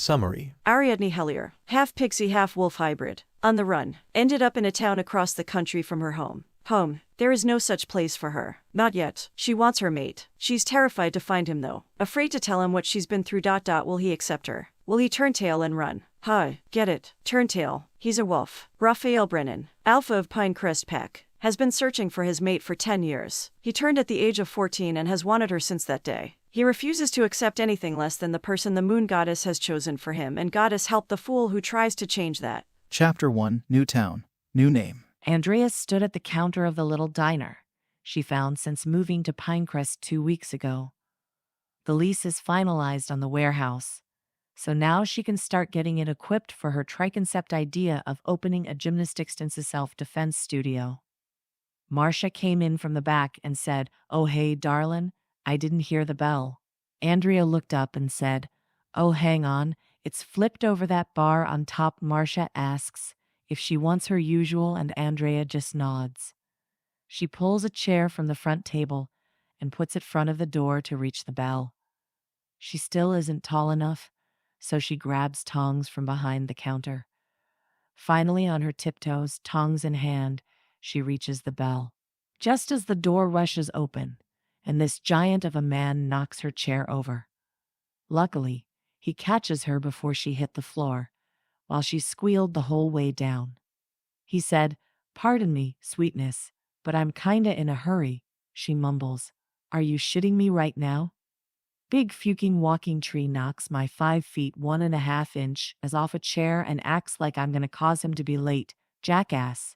Summary. Ariadne Hellier, half pixie half wolf hybrid, on the run, ended up in a town across the country from her home. There is no such place for her. Not yet. She wants her mate. She's terrified to find him though. Afraid to tell him what she's been through. Will he accept her? Will he turn tail and run? Get it. Turn tail. He's a wolf. Raphael Brennan, alpha of Pinerest pack, has been searching for his mate for 10 years. He turned at the age of 14 and has wanted her since that day. He refuses to accept anything less than the person the moon goddess has chosen for him, and goddess help the fool who tries to change that. Chapter 1, New Town, New Name. Andrea stood at the counter of the little diner she found since moving to Pinerest 2 weeks ago. The lease is finalized on the warehouse, so now she can start getting it equipped for her triconcept idea of opening a gymnastics and self-defense studio. Marcia came in from the back and said, "Oh hey, darlin', I didn't hear the bell." Andrea looked up and said, "Oh, hang on, it's flipped over that bar on top." Marcia asks if she wants her usual and Andrea just nods. She pulls a chair from the front table and puts it in front of the door to reach the bell. She still isn't tall enough, so she grabs tongs from behind the counter. Finally, on her tiptoes, tongs in hand, she reaches the bell. Just as the door rushes open, and this giant of a man knocks her chair over. Luckily, he catches her before she hit the floor, while she squealed the whole way down. He said, "Pardon me, sweetness, but I'm kinda in a hurry," she mumbles. "Are you shitting me right now?" Big fucking walking tree knocks my 5 feet 1.5 inches as off a chair and acts like I'm gonna cause him to be late. Jackass.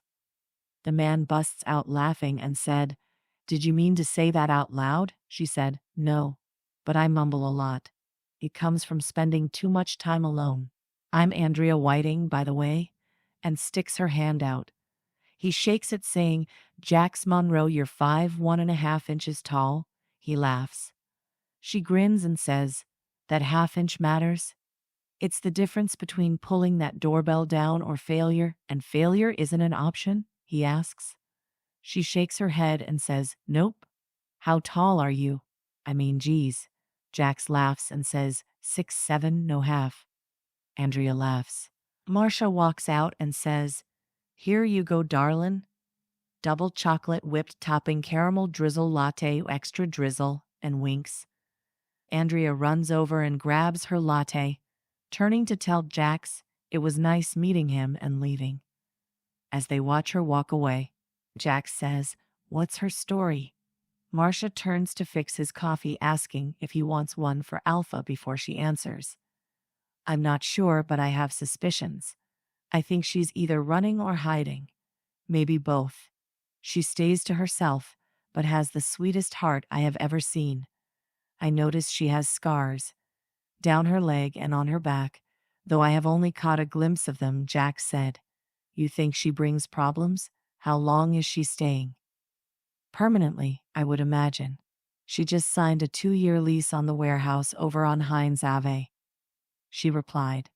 The man busts out laughing and said, "Did you mean to say that out loud?" She said, "No, but I mumble a lot. It comes from spending too much time alone. I'm Andrea Whiting, by the way," and sticks her hand out. He shakes it, saying, "Jax Monroe, you're 5'1.5 inches tall." He laughs. She grins and says, "That half-inch matters? It's the difference between pulling that doorbell down or failure, and failure isn't an option?" he asks. She shakes her head and says, "Nope." "How tall are you?" "I mean, geez." Jax laughs and says, 6'7", no half. Andrea laughs. Marcia walks out and says, "Here you go, darlin'. Double chocolate whipped topping caramel drizzle latte extra drizzle," and winks. Andrea runs over and grabs her latte, turning to tell Jax it was nice meeting him and leaving. As they watch her walk away, Jax says, "What's her story?" Marcia turns to fix his coffee, asking if he wants one for Alpha before she answers. "I'm not sure, but I have suspicions. I think she's either running or hiding. Maybe both. She stays to herself, but has the sweetest heart I have ever seen. I notice she has scars down her leg and on her back, though I have only caught a glimpse of them," Jax said. "You think she brings problems? How long is she staying?" "Permanently, I would imagine. She just signed a 2-year lease on the warehouse over on Hines Ave." She replied,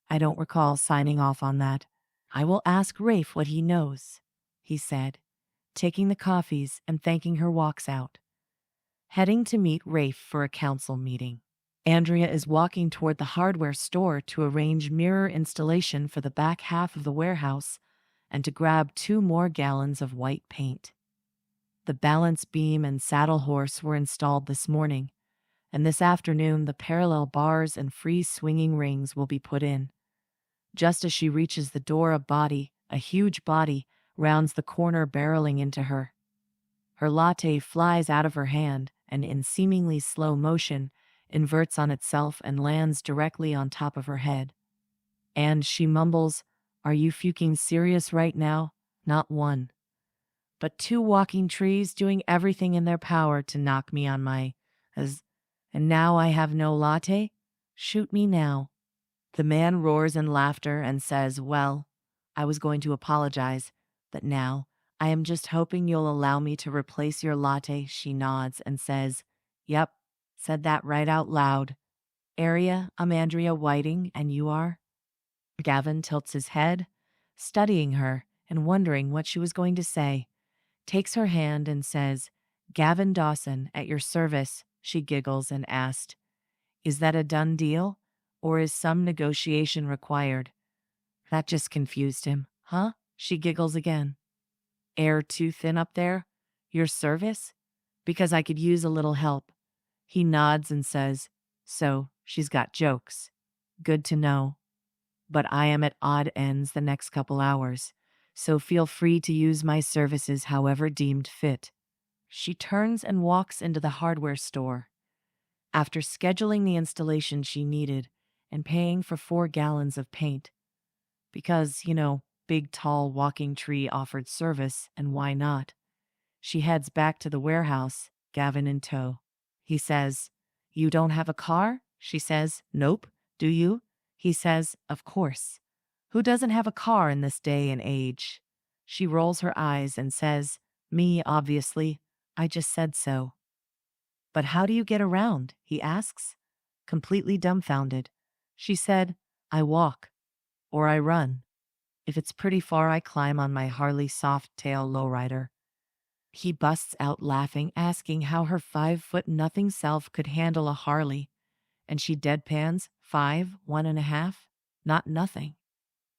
"I don't recall signing off on that. I will ask Rafe what he knows," he said, taking the coffees and thanking her. Walks out, heading to meet Rafe for a council meeting. Andrea is walking toward the hardware store to arrange mirror installation for the back half of the warehouse and to grab 2 more gallons of white paint. The balance beam and saddle horse were installed this morning, and this afternoon the parallel bars and free swinging rings will be put in. Just as she reaches the door, a huge body, rounds the corner, barreling into her. Her latte flies out of her hand and, in seemingly slow motion, inverts on itself and lands directly on top of her head. And she mumbles, "Are you fucking serious right now? Not one, but 2 walking trees doing everything in their power to knock me on my and now I have no latte? Shoot me now." The man roars in laughter and says, "Well, I was going to apologize, but now I am just hoping you'll allow me to replace your latte." She nods and says, "Yep, said that right out loud. I'm Andrea Whiting, and you are?" Gavin tilts his head, studying her and wondering what she was going to say, takes her hand and says, "Gavin Dawson, at your service." She giggles and asked, "Is that a done deal? Or is some negotiation required? That just confused him. Huh? She giggles again. Air too thin up there? Your service? Because I could use a little help. He nods and says, so, she's got jokes. Good to know. But I am at odd ends the next couple hours, so feel free to use my services however deemed fit. She turns and walks into the hardware store. After scheduling the installation she needed and paying for 4 gallons of paint, because, big tall walking tree offered service, and why not? She heads back to the warehouse, Gavin in tow. He says, you don't have a car? She says, nope. Do you? He says, of course. Who doesn't have a car in this day and age? She rolls her eyes and says, me, obviously. I just said so. But how do you get around? He asks, completely dumbfounded. She said, I walk. Or I run. If it's pretty far, I climb on my Harley soft-tail lowrider. He busts out laughing, asking how her 5'0" self could handle a Harley. And she deadpans, 5, 1.5? Not nothing.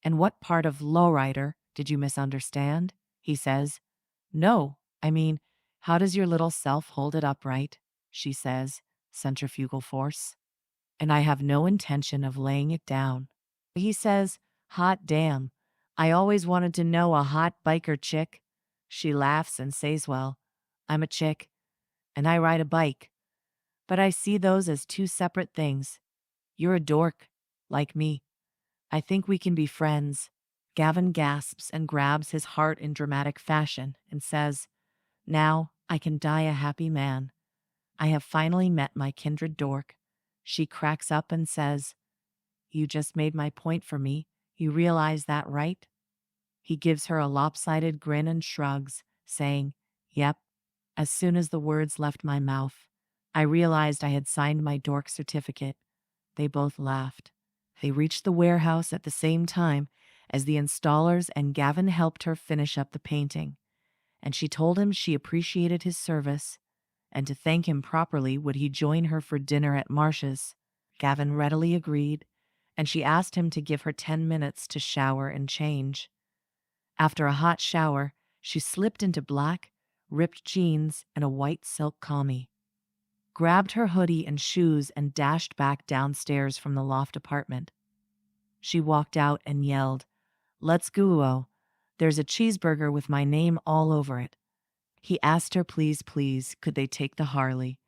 And what part of lowrider did you misunderstand? He says. No, I mean, how does your little self hold it upright? She says, centrifugal force. And I have no intention of laying it down. He says, hot damn. I always wanted to know a hot biker chick. She laughs and says, well, I'm a chick, and I ride a bike. But I see those as 2 separate things. You're a dork, like me. I think we can be friends. Gavin gasps and grabs his heart in dramatic fashion and says, now I can die a happy man. I have finally met my kindred dork. She cracks up and says, you just made my point for me. You realize that, right? He gives her a lopsided grin and shrugs, saying, yep. As soon as the words left my mouth, I realized I had signed my dork certificate. They both laughed. They reached the warehouse at the same time as the installers, and Gavin helped her finish up the painting. And she told him she appreciated his service, and to thank him properly would he join her for dinner at Marsh's. Gavin readily agreed, and she asked him to give her 10 minutes to shower and change. After a hot shower, she slipped into black, ripped jeans and a white silk commie, grabbed her hoodie and shoes, and dashed back downstairs from the loft apartment. She walked out and yelled, let's go. There's a cheeseburger with my name all over it. He asked her, please, could they take the Harley?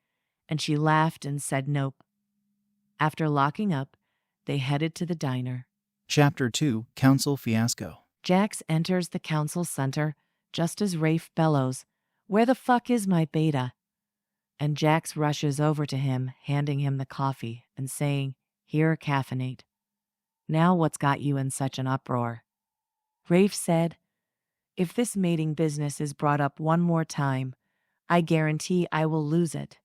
And she laughed and said nope. After locking up, they headed to the diner. Chapter 2, Council Fiasco. Jax enters the council center just as Rafe bellows, where the fuck is my beta? And Jax rushes over to him, handing him the coffee and saying, here, caffeinate. Now what's got you in such an uproar? Rafe said, if this mating business is brought up one more time, I guarantee I will lose it.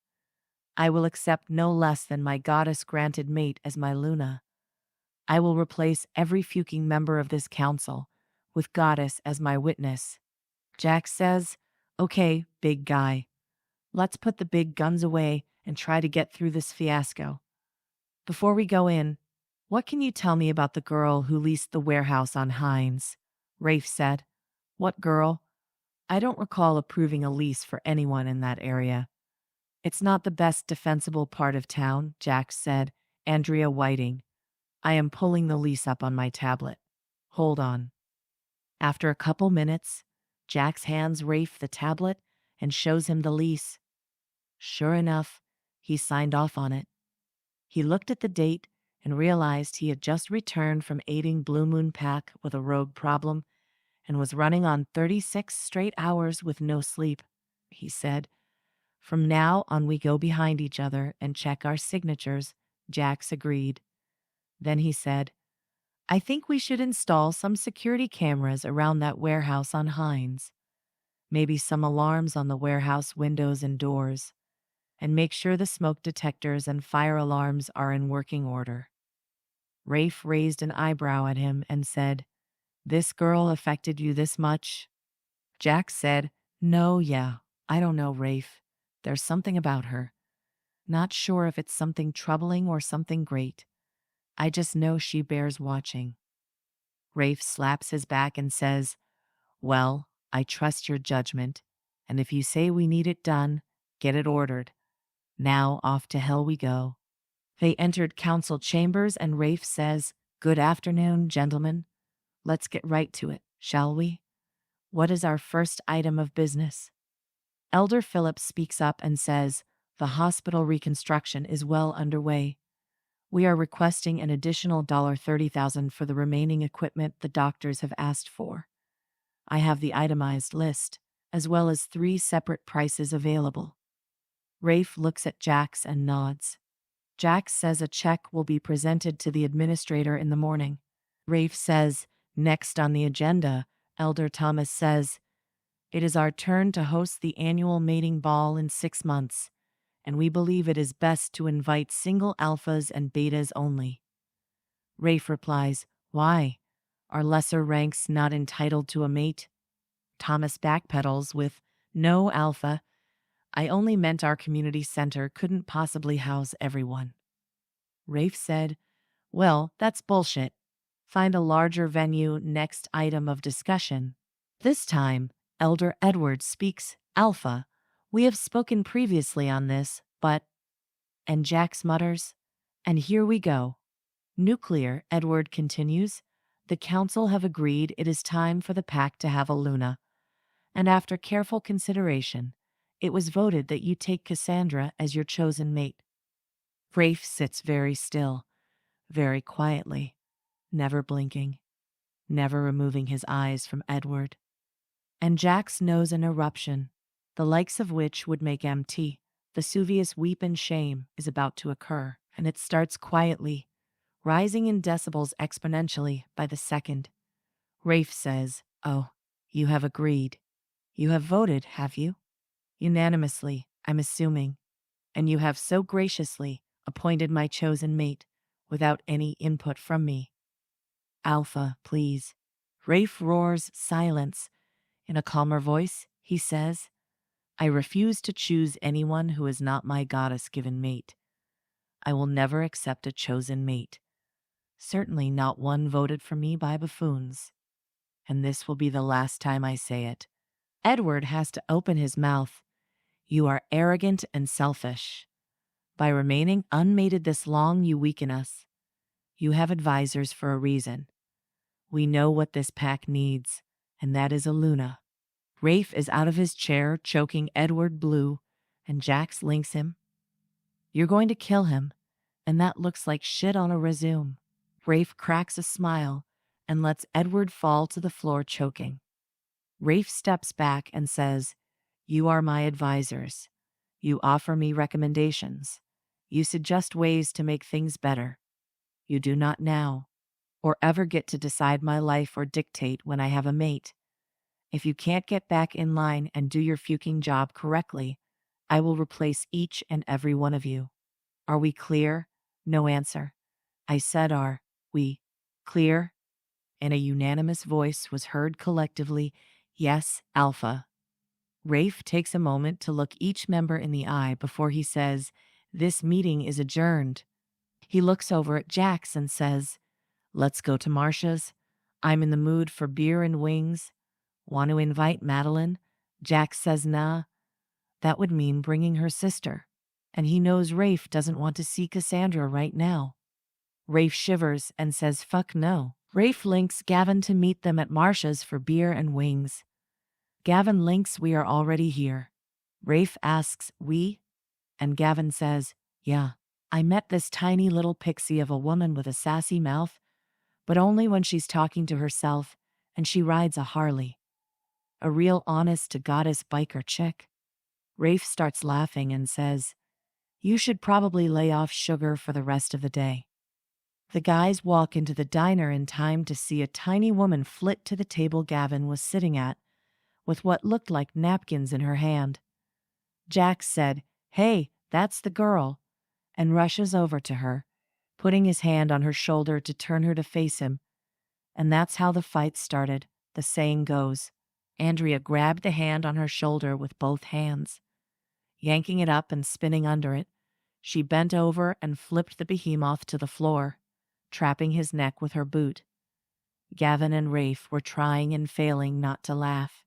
I will accept no less than my goddess-granted mate as my Luna. I will replace every fucking member of this council with Goddess as my witness. Jax says, okay, big guy. Let's put the big guns away and try to get through this fiasco. Before we go in, what can you tell me about the girl who leased the warehouse on Hines? Rafe said. What girl? I don't recall approving a lease for anyone in that area. It's not the best defensible part of town, Jax said. Andrea Whiting. I am pulling the lease up on my tablet. Hold on. After a couple minutes, Jax hands Rafe the tablet and shows him the lease. Sure enough, he signed off on it. He looked at the date and realized he had just returned from aiding Blue Moon Pack with a rogue problem and was running on 36 straight hours with no sleep. He said, from now on we go behind each other and check our signatures. Jax agreed. Then he said, I think we should install some security cameras around that warehouse on Hines. Maybe some alarms on the warehouse windows and doors, and make sure the smoke detectors and fire alarms are in working order. Rafe raised an eyebrow at him and said, this girl affected you this much? Jax said, no, yeah, I don't know, Rafe. There's something about her. Not sure if it's something troubling or something great. I just know she bears watching. Rafe slaps his back and says, well, I trust your judgment, and if you say we need it done, get it ordered. Now off to hell we go. They entered council chambers and Rafe says, good afternoon, gentlemen. Let's get right to it, shall we? What is our first item of business? Elder Phillips speaks up and says, the hospital reconstruction is well underway. We are requesting an additional $30,000 for the remaining equipment the doctors have asked for. I have the itemized list, as well as 3 separate prices available. Rafe looks at Jax and nods. Jax says a check will be presented to the administrator in the morning. Rafe says, next on the agenda, Elder Thomas says, it is our turn to host the annual mating ball in 6 months, and we believe it is best to invite single alphas and betas only. Rafe replies, why? Are lesser ranks not entitled to a mate? Thomas backpedals with, no, Alpha. I only meant our community center couldn't possibly house everyone. Rafe said, well, that's bullshit. Find a larger venue. Next item of discussion. This time, Elder Edward speaks, Alpha. We have spoken previously on this, but… And Jax mutters, and here we go. Nuclear, Edward continues. The council have agreed it is time for the pack to have a Luna. And after careful consideration, it was voted that you take Cassandra as your chosen mate. Rafe sits very still, very quietly, never blinking, never removing his eyes from Edward. And Jax knows an eruption, the likes of which would make MT, Vesuvius, weep in shame, is about to occur, and it starts quietly, rising in decibels exponentially by the second. Rafe says, oh, you have agreed. You have voted, have you? Unanimously, I'm assuming. And you have so graciously appointed my chosen mate without any input from me. Alpha, please. Rafe roars silence. In a calmer voice, he says, I refuse to choose anyone who is not my goddess-given mate. I will never accept a chosen mate. Certainly not one voted for me by buffoons. And this will be the last time I say it. Edward has to open his mouth. You are arrogant and selfish. By remaining unmated this long, you weaken us. You have advisors for a reason. We know what this pack needs, and that is a Luna. Rafe is out of his chair, choking Edward blue, and Jax links him. You're going to kill him, and that looks like shit on a resume. Rafe cracks a smile and lets Edward fall to the floor choking. Rafe steps back and says, you are my advisors. You offer me recommendations. You suggest ways to make things better. You do not now, or ever get to decide my life or dictate when I have a mate. If you can't get back in line and do your fucking job correctly, I will replace each and every one of you. Are we clear? No answer. I said, are we clear? And a unanimous voice was heard collectively, yes, Alpha. Rafe takes a moment to look each member in the eye before he says, this meeting is adjourned. He looks over at Jax and says, let's go to Marcia's. I'm in the mood for beer and wings. Want to invite Madeline? Jax says nah. That would mean bringing her sister. And he knows Rafe doesn't want to see Cassandra right now. Rafe shivers and says fuck no. Rafe links Gavin to meet them at Marcia's for beer and wings. Gavin links we are already here. Rafe asks we? And Gavin says, yeah. I met this tiny little pixie of a woman with a sassy mouth, but only when she's talking to herself and she rides a Harley. A real honest-to-goddess biker chick. Rafe starts laughing and says, you should probably lay off sugar for the rest of the day. The guys walk into the diner in time to see a tiny woman flit to the table Gavin was sitting at, with what looked like napkins in her hand. Jax said, hey, that's the girl, and rushes over to her, putting his hand on her shoulder to turn her to face him. And that's how the fight started, the saying goes. Andrea grabbed the hand on her shoulder with both hands. Yanking it up and spinning under it, she bent over and flipped the behemoth to the floor. trapping his neck with her boot. Gavin and Rafe were trying and failing not to laugh.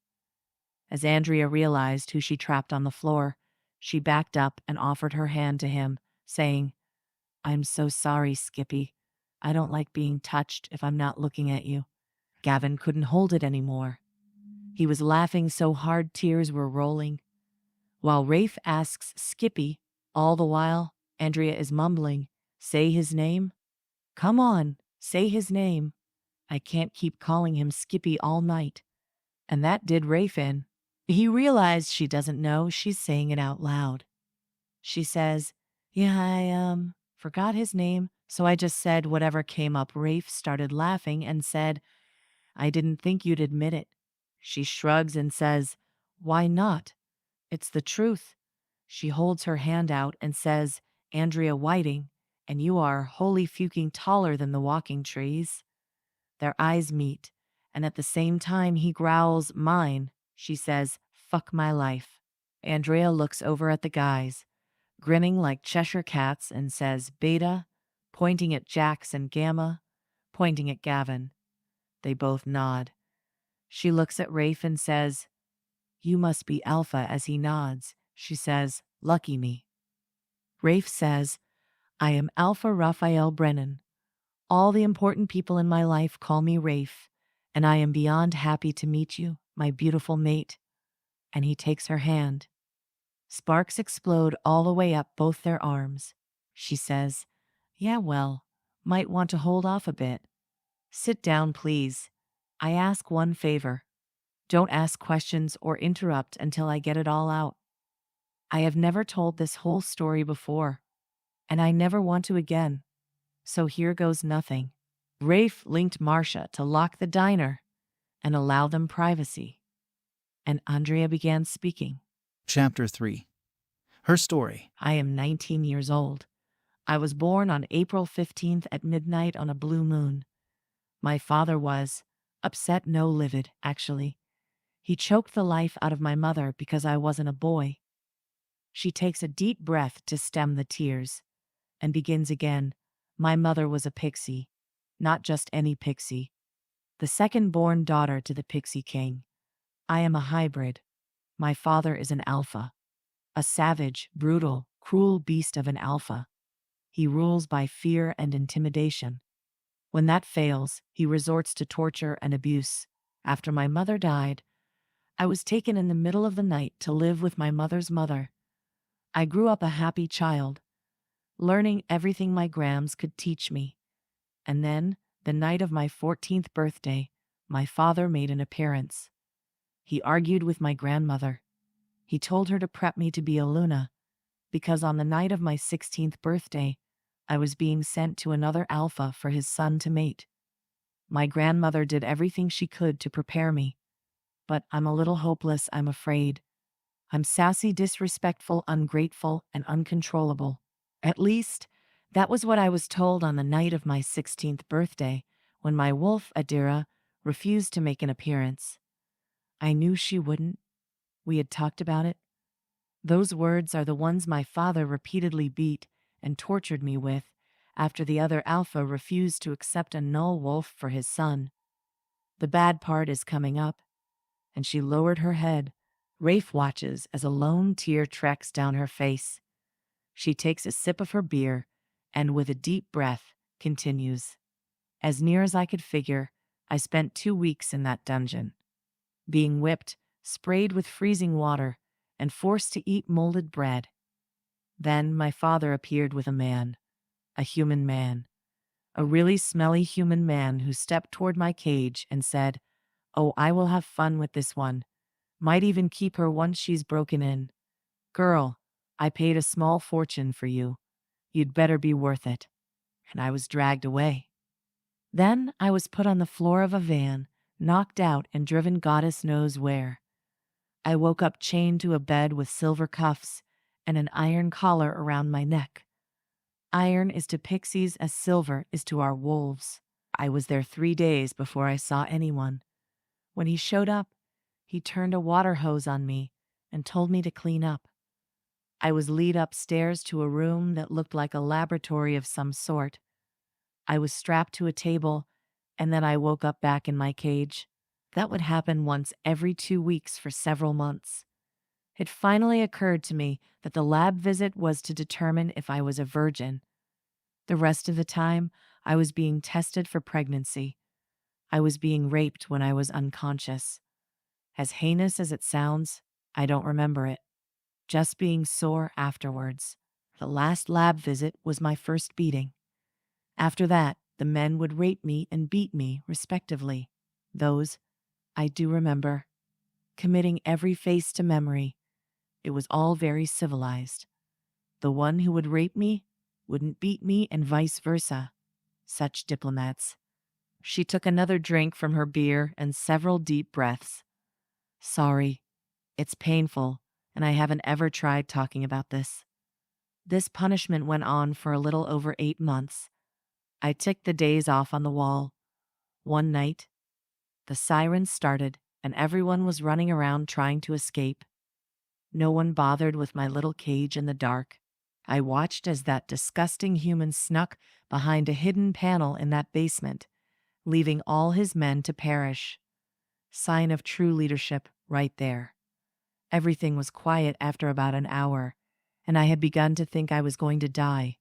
As Andrea realized who she trapped on the floor, she backed up and offered her hand to him, saying, "I'm so sorry, Skippy. I don't like being touched if I'm not looking at you." Gavin couldn't hold it anymore. He was laughing so hard tears were rolling. While Rafe asks Skippy, all the while, Andrea is mumbling, "Say his name? Come on, say his name. I can't keep calling him Skippy all night." And that did Rafe in. He realized she doesn't know she's saying it out loud. She says, "Yeah, I forgot his name, so I just said whatever came up." Rafe started laughing and said, "I didn't think you'd admit it." She shrugs and says, "Why not? It's the truth." She holds her hand out and says, "Andrea Whiting, and you are holy fucking taller than the walking trees." Their eyes meet, and at the same time he growls, "Mine." She says, "Fuck my life." Andrea looks over at the guys, grinning like Cheshire cats, and says, "Beta," pointing at Jax, and "Gamma," pointing at Gavin. They both nod. She looks at Rafe and says, "You must be Alpha," as he nods. She says, "Lucky me." Rafe says, "I am Alpha Raphael Brennan. All the important people in my life call me Rafe, and I am beyond happy to meet you, my beautiful mate." And he takes her hand. Sparks explode all the way up both their arms. She says, "Yeah, well, might want to hold off a bit. Sit down, please. I ask one favor. Don't ask questions or interrupt until I get it all out. I have never told this whole story before, and I never want to again. So here goes nothing." Rafe linked Marcia to lock the diner and allow them privacy. And Andrea began speaking. Chapter 3. Her story. "I am 19 years old. I was born on April 15th at midnight on a blue moon. My father was upset, no, livid, actually. He choked the life out of my mother because I wasn't a boy." She takes a deep breath to stem the tears and begins again. "My mother was a pixie, not just any pixie. The second-born daughter to the Pixie King. I am a hybrid. My father is an alpha. A savage, brutal, cruel beast of an alpha. He rules by fear and intimidation. When that fails, he resorts to torture and abuse. After my mother died, I was taken in the middle of the night to live with my mother's mother. I grew up a happy child, learning everything my grams could teach me. And then, the night of my 14th birthday, my father made an appearance. He argued with my grandmother. He told her to prep me to be a Luna, because on the night of my 16th birthday, I was being sent to another alpha for his son to mate. My grandmother did everything she could to prepare me, but I'm a little hopeless, I'm afraid. I'm sassy, disrespectful, ungrateful, and uncontrollable. At least, that was what I was told on the night of my 16th birthday, when my wolf, Adira, refused to make an appearance. I knew she wouldn't. We had talked about it. Those words are the ones my father repeatedly beat and tortured me with after the other alpha refused to accept a null wolf for his son. The bad part is coming up. And she lowered her head. Rafe watches as a lone tear treks down her face. She takes a sip of her beer and, with a deep breath, continues. "As near as I could figure, I spent 2 weeks in that dungeon, being whipped, sprayed with freezing water, and forced to eat molded bread. Then my father appeared with a human man, a really smelly human man who stepped toward my cage and said, 'Oh, I will have fun with this one. Might even keep her once she's broken in. Girl, I paid a small fortune for you. You'd better be worth it.' And I was dragged away. Then I was put on the floor of a van, knocked out and driven goddess knows where. I woke up chained to a bed with silver cuffs and an iron collar around my neck. Iron is to pixies as silver is to our wolves. I was there 3 days before I saw anyone. When he showed up, he turned a water hose on me and told me to clean up. I was led upstairs to a room that looked like a laboratory of some sort. I was strapped to a table, and then I woke up back in my cage. That would happen once every 2 weeks for several months. It finally occurred to me that the lab visit was to determine if I was a virgin. The rest of the time, I was being tested for pregnancy. I was being raped when I was unconscious. As heinous as it sounds, I don't remember it. Just being sore afterwards. The last lab visit was my first beating. After that, the men would rape me and beat me, respectively. Those, I do remember. Committing every face to memory. It was all very civilized. The one who would rape me wouldn't beat me and vice versa. Such diplomats. She took another drink from her beer and several deep breaths. Sorry. It's painful, and I haven't ever tried talking about this. This punishment went on for a little over 8 months. I ticked the days off on the wall. One night, the sirens started, and everyone was running around trying to escape. No one bothered with my little cage in the dark. I watched as that disgusting human snuck behind a hidden panel in that basement, leaving all his men to perish. Sign of true leadership right there. Everything was quiet after about an hour, and I had begun to think I was going to die.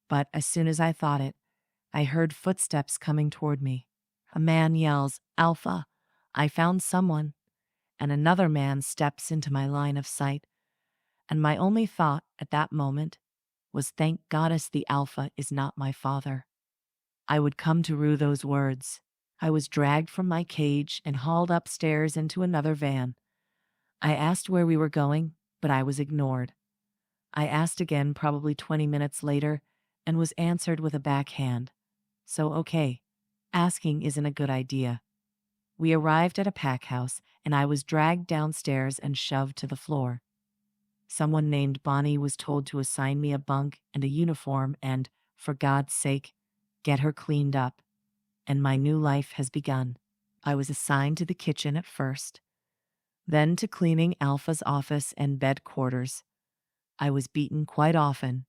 But as soon as I thought it, I heard footsteps coming toward me. A man yells, "Alpha, I found someone," and another man steps into my line of sight. And my only thought at that moment was, thank goddess the Alpha is not my father. I would come to rue those words. I was dragged from my cage and hauled upstairs into another van. I asked where we were going, but I was ignored. I asked again probably 20 minutes later and was answered with a backhand. So okay, asking isn't a good idea. We arrived at a pack house, and I was dragged downstairs and shoved to the floor. Someone named Bonnie was told to assign me a bunk and a uniform and, for God's sake, get her cleaned up. And my new life has begun. I was assigned to the kitchen at first, then to cleaning Alpha's office and bed quarters. I was beaten quite often.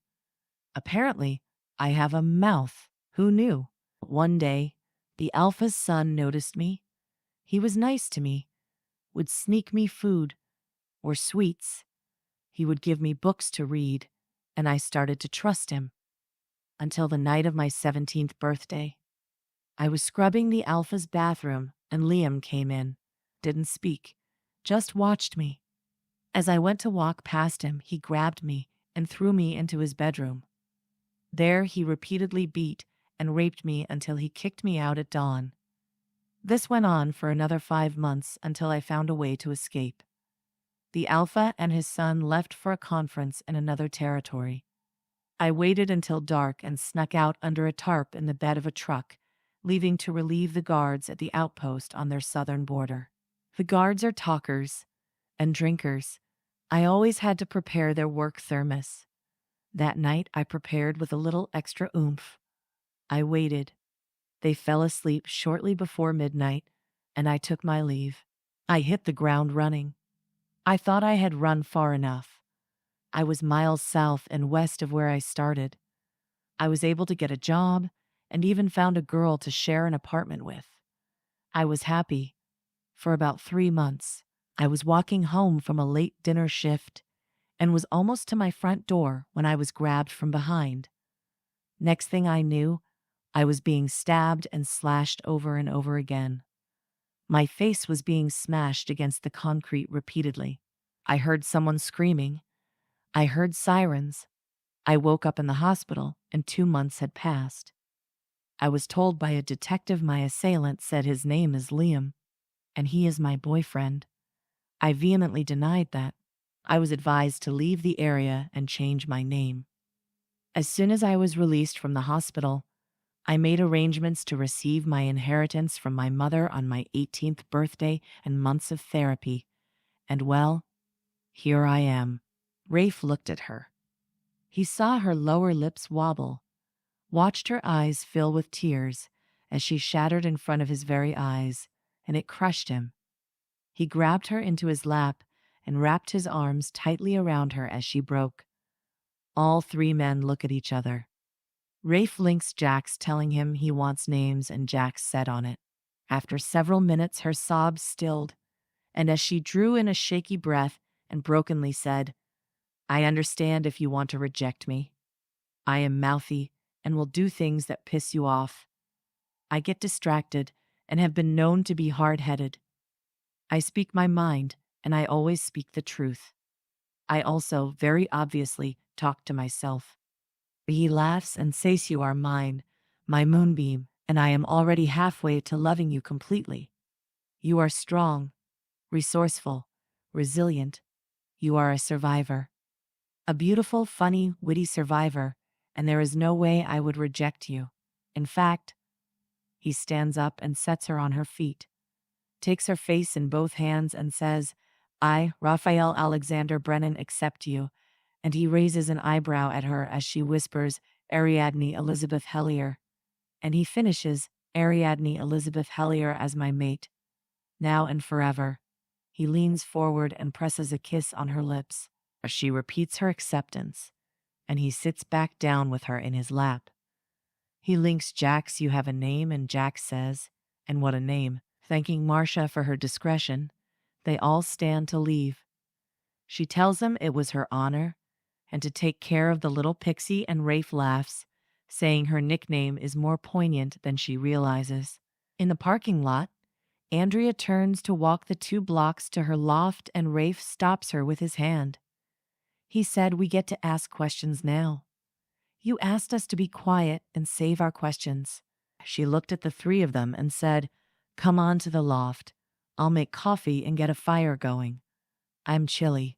Apparently, I have a mouth. Who knew? One day, the Alpha's son noticed me. He was nice to me, would sneak me food or sweets. He would give me books to read, and I started to trust him. Until the night of my 17th birthday. I was scrubbing the Alpha's bathroom, and Liam came in. Didn't speak, just watched me. As I went to walk past him, he grabbed me and threw me into his bedroom. There he repeatedly beat and raped me until he kicked me out at dawn. This went on for another 5 months until I found a way to escape. The Alpha and his son left for a conference in another territory. I waited until dark and snuck out under a tarp in the bed of a truck, leaving to relieve the guards at the outpost on their southern border. The guards are talkers and drinkers. I always had to prepare their work thermos. That night I prepared with a little extra oomph. I waited. They fell asleep shortly before midnight, and I took my leave. I hit the ground running. I thought I had run far enough. I was miles south and west of where I started. I was able to get a job and even found a girl to share an apartment with. I was happy. For about 3 months, I was walking home from a late dinner shift and was almost to my front door when I was grabbed from behind. Next thing I knew, I was being stabbed and slashed over and over again. My face was being smashed against the concrete repeatedly. I heard someone screaming. I heard sirens. I woke up in the hospital, and 2 months had passed. I was told by a detective my assailant said his name is Liam, and he is my boyfriend. I vehemently denied that. I was advised to leave the area and change my name. As soon as I was released from the hospital, I made arrangements to receive my inheritance from my mother on my 18th birthday and months of therapy. And well, here I am. Rafe looked at her. He saw her lower lips wobble, watched her eyes fill with tears as she shattered in front of his very eyes, and it crushed him. He grabbed her into his lap and wrapped his arms tightly around her as she broke. All 3 men look at each other. Rafe links Jax, telling him he wants names, and Jax set on it. After several minutes, her sobs stilled, and as she drew in a shaky breath and brokenly said, I understand if you want to reject me. I am mouthy and will do things that piss you off. I get distracted and have been known to be hard-headed. I speak my mind, and I always speak the truth. I also, very obviously, talk to myself. He laughs and says you are mine, my moonbeam, and I am already halfway to loving you completely. You are strong, resourceful, resilient. You are a survivor. A beautiful, funny, witty survivor, and there is no way I would reject you. In fact, he stands up and sets her on her feet, takes her face in both hands and says, I, Raphael Alexander Brennan, accept you. And he raises an eyebrow at her as she whispers, Ariadne Elizabeth Hellier. And he finishes, Ariadne Elizabeth Hellier as my mate. Now and forever. He leans forward and presses a kiss on her lips. She repeats her acceptance, and he sits back down with her in his lap. He links Jax, you have a name, and Jax says, and what a name. Thanking Marcia for her discretion, they all stand to leave. She tells him it was her honor, and to take care of the little Pixie, and Rafe laughs, saying her nickname is more poignant than she realizes. In the parking lot, Andrea turns to walk the 2 blocks to her loft, and Rafe stops her with his hand. He said, we get to ask questions now. You asked us to be quiet and save our questions. She looked at the 3 of them and said, come on to the loft. I'll make coffee and get a fire going. I'm chilly.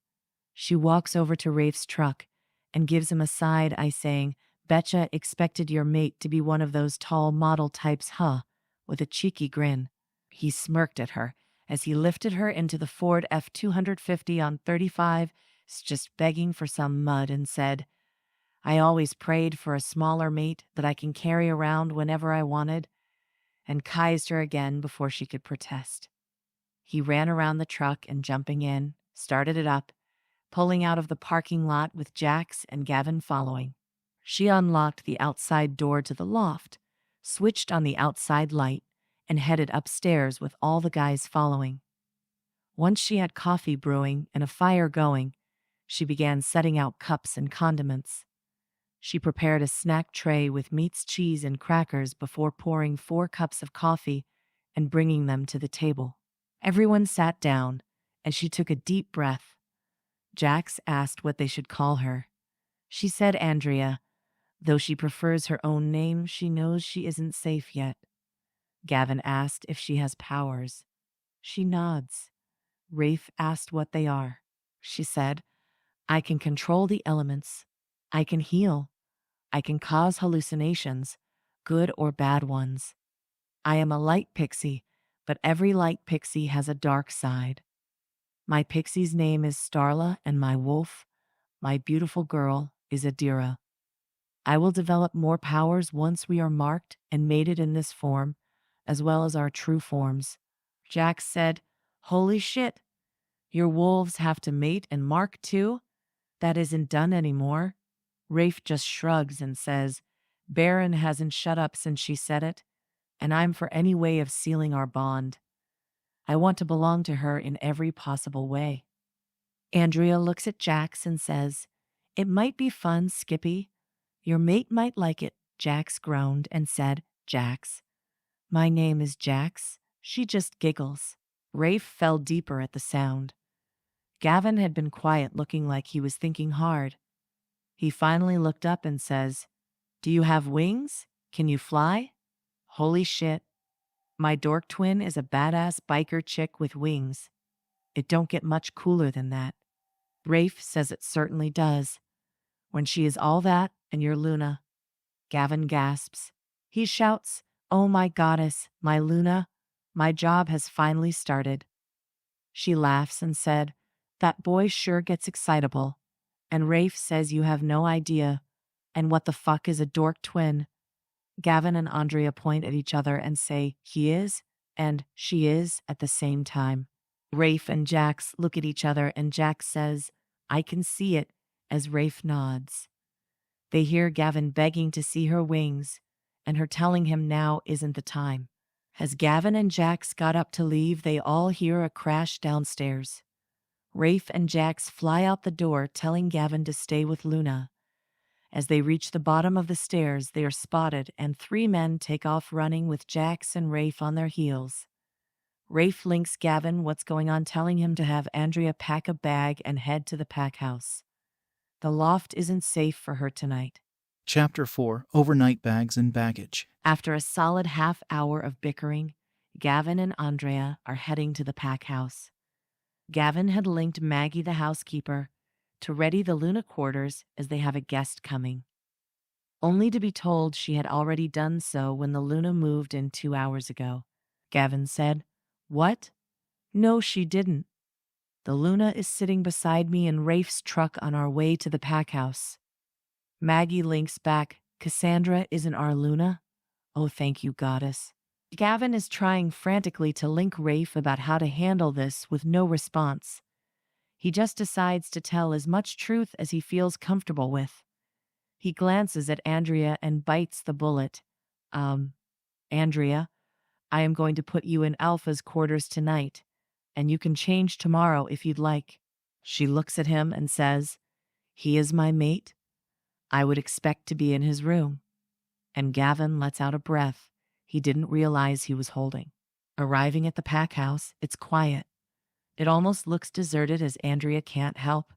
She walks over to Rafe's truck and gives him a side eye, saying, betcha expected your mate to be one of those tall model types, huh? With a cheeky grin. He smirked at her as he lifted her into the Ford F-250 on 35, just begging for some mud, and said, I always prayed for a smaller mate that I can carry around whenever I wanted, and kissed her again before she could protest. He ran around the truck and, jumping in, started it up, pulling out of the parking lot with Jax and Gavin following. She unlocked the outside door to the loft, switched on the outside light, and headed upstairs with all the guys following. Once she had coffee brewing and a fire going, she began setting out cups and condiments. She prepared a snack tray with meats, cheese, and crackers before pouring 4 cups of coffee and bringing them to the table. Everyone sat down, and she took a deep breath. Jax asked what they should call her. She said Andrea, though she prefers her own name. She knows she isn't safe yet. Gavin asked if she has powers. She nods. Rafe asked what they are. She said, I can control the elements. I can heal. I can cause hallucinations, good or bad ones. I am a light pixie, but every light pixie has a dark side. My pixie's name is Starla, and my wolf, my beautiful girl, is Adira. I will develop more powers once we are marked and mated in this form, as well as our true forms. Jax said, holy shit, your wolves have to mate and mark too? That isn't done anymore. Rafe just shrugs and says, Baron hasn't shut up since she said it, and I'm for any way of sealing our bond. I want to belong to her in every possible way. Andrea looks at Jax and says, it might be fun, Skippy. Your mate might like it. Jax groaned and said, Jax. My name is Jax. She just giggles. Rafe fell deeper at the sound. Gavin had been quiet, looking like he was thinking hard. He finally looked up and says, do you have wings? Can you fly? Holy shit. My dork twin is a badass biker chick with wings. It don't get much cooler than that. Rafe says it certainly does. When she is all that and you're Luna. Gavin gasps. He shouts, oh my goddess, my Luna, my job has finally started. She laughs and said, that boy sure gets excitable. And Rafe says you have no idea. And what the fuck is a dork twin? Gavin and Andrea point at each other and say, he is, and she is at the same time. Rafe and Jax look at each other and Jax says, I can see it, as Rafe nods. They hear Gavin begging to see her wings, and her telling him now isn't the time. As Gavin and Jax got up to leave, they all hear a crash downstairs. Rafe and Jax fly out the door, telling Gavin to stay with Luna. As they reach the bottom of the stairs, they are spotted, and 3 men take off running with Jax and Rafe on their heels. Rafe links Gavin what's going on, telling him to have Andrea pack a bag and head to the pack house. The loft isn't safe for her tonight. Chapter 4: Overnight Bags and Baggage. After a solid half hour of bickering, Gavin and Andrea are heading to the pack house. Gavin had linked Maggie, the housekeeper, to ready the Luna quarters as they have a guest coming, only to be told she had already done so when the Luna moved in 2 hours ago. Gavin said, "What? No, she didn't. The Luna is sitting beside me in Rafe's truck on our way to the pack house." Maggie links back, "Cassandra isn't our Luna? Oh, thank you, goddess." Gavin is trying frantically to link Rafe about how to handle this with no response. He just decides to tell as much truth as he feels comfortable with. He glances at Andrea and bites the bullet. Andrea, I am going to put you in Alpha's quarters tonight, and you can change tomorrow if you'd like." She looks at him and says, "He is my mate. I would expect to be in his room." And Gavin lets out a breath he didn't realize he was holding. Arriving at the pack house, it's quiet. It almost looks deserted as Andrea can't help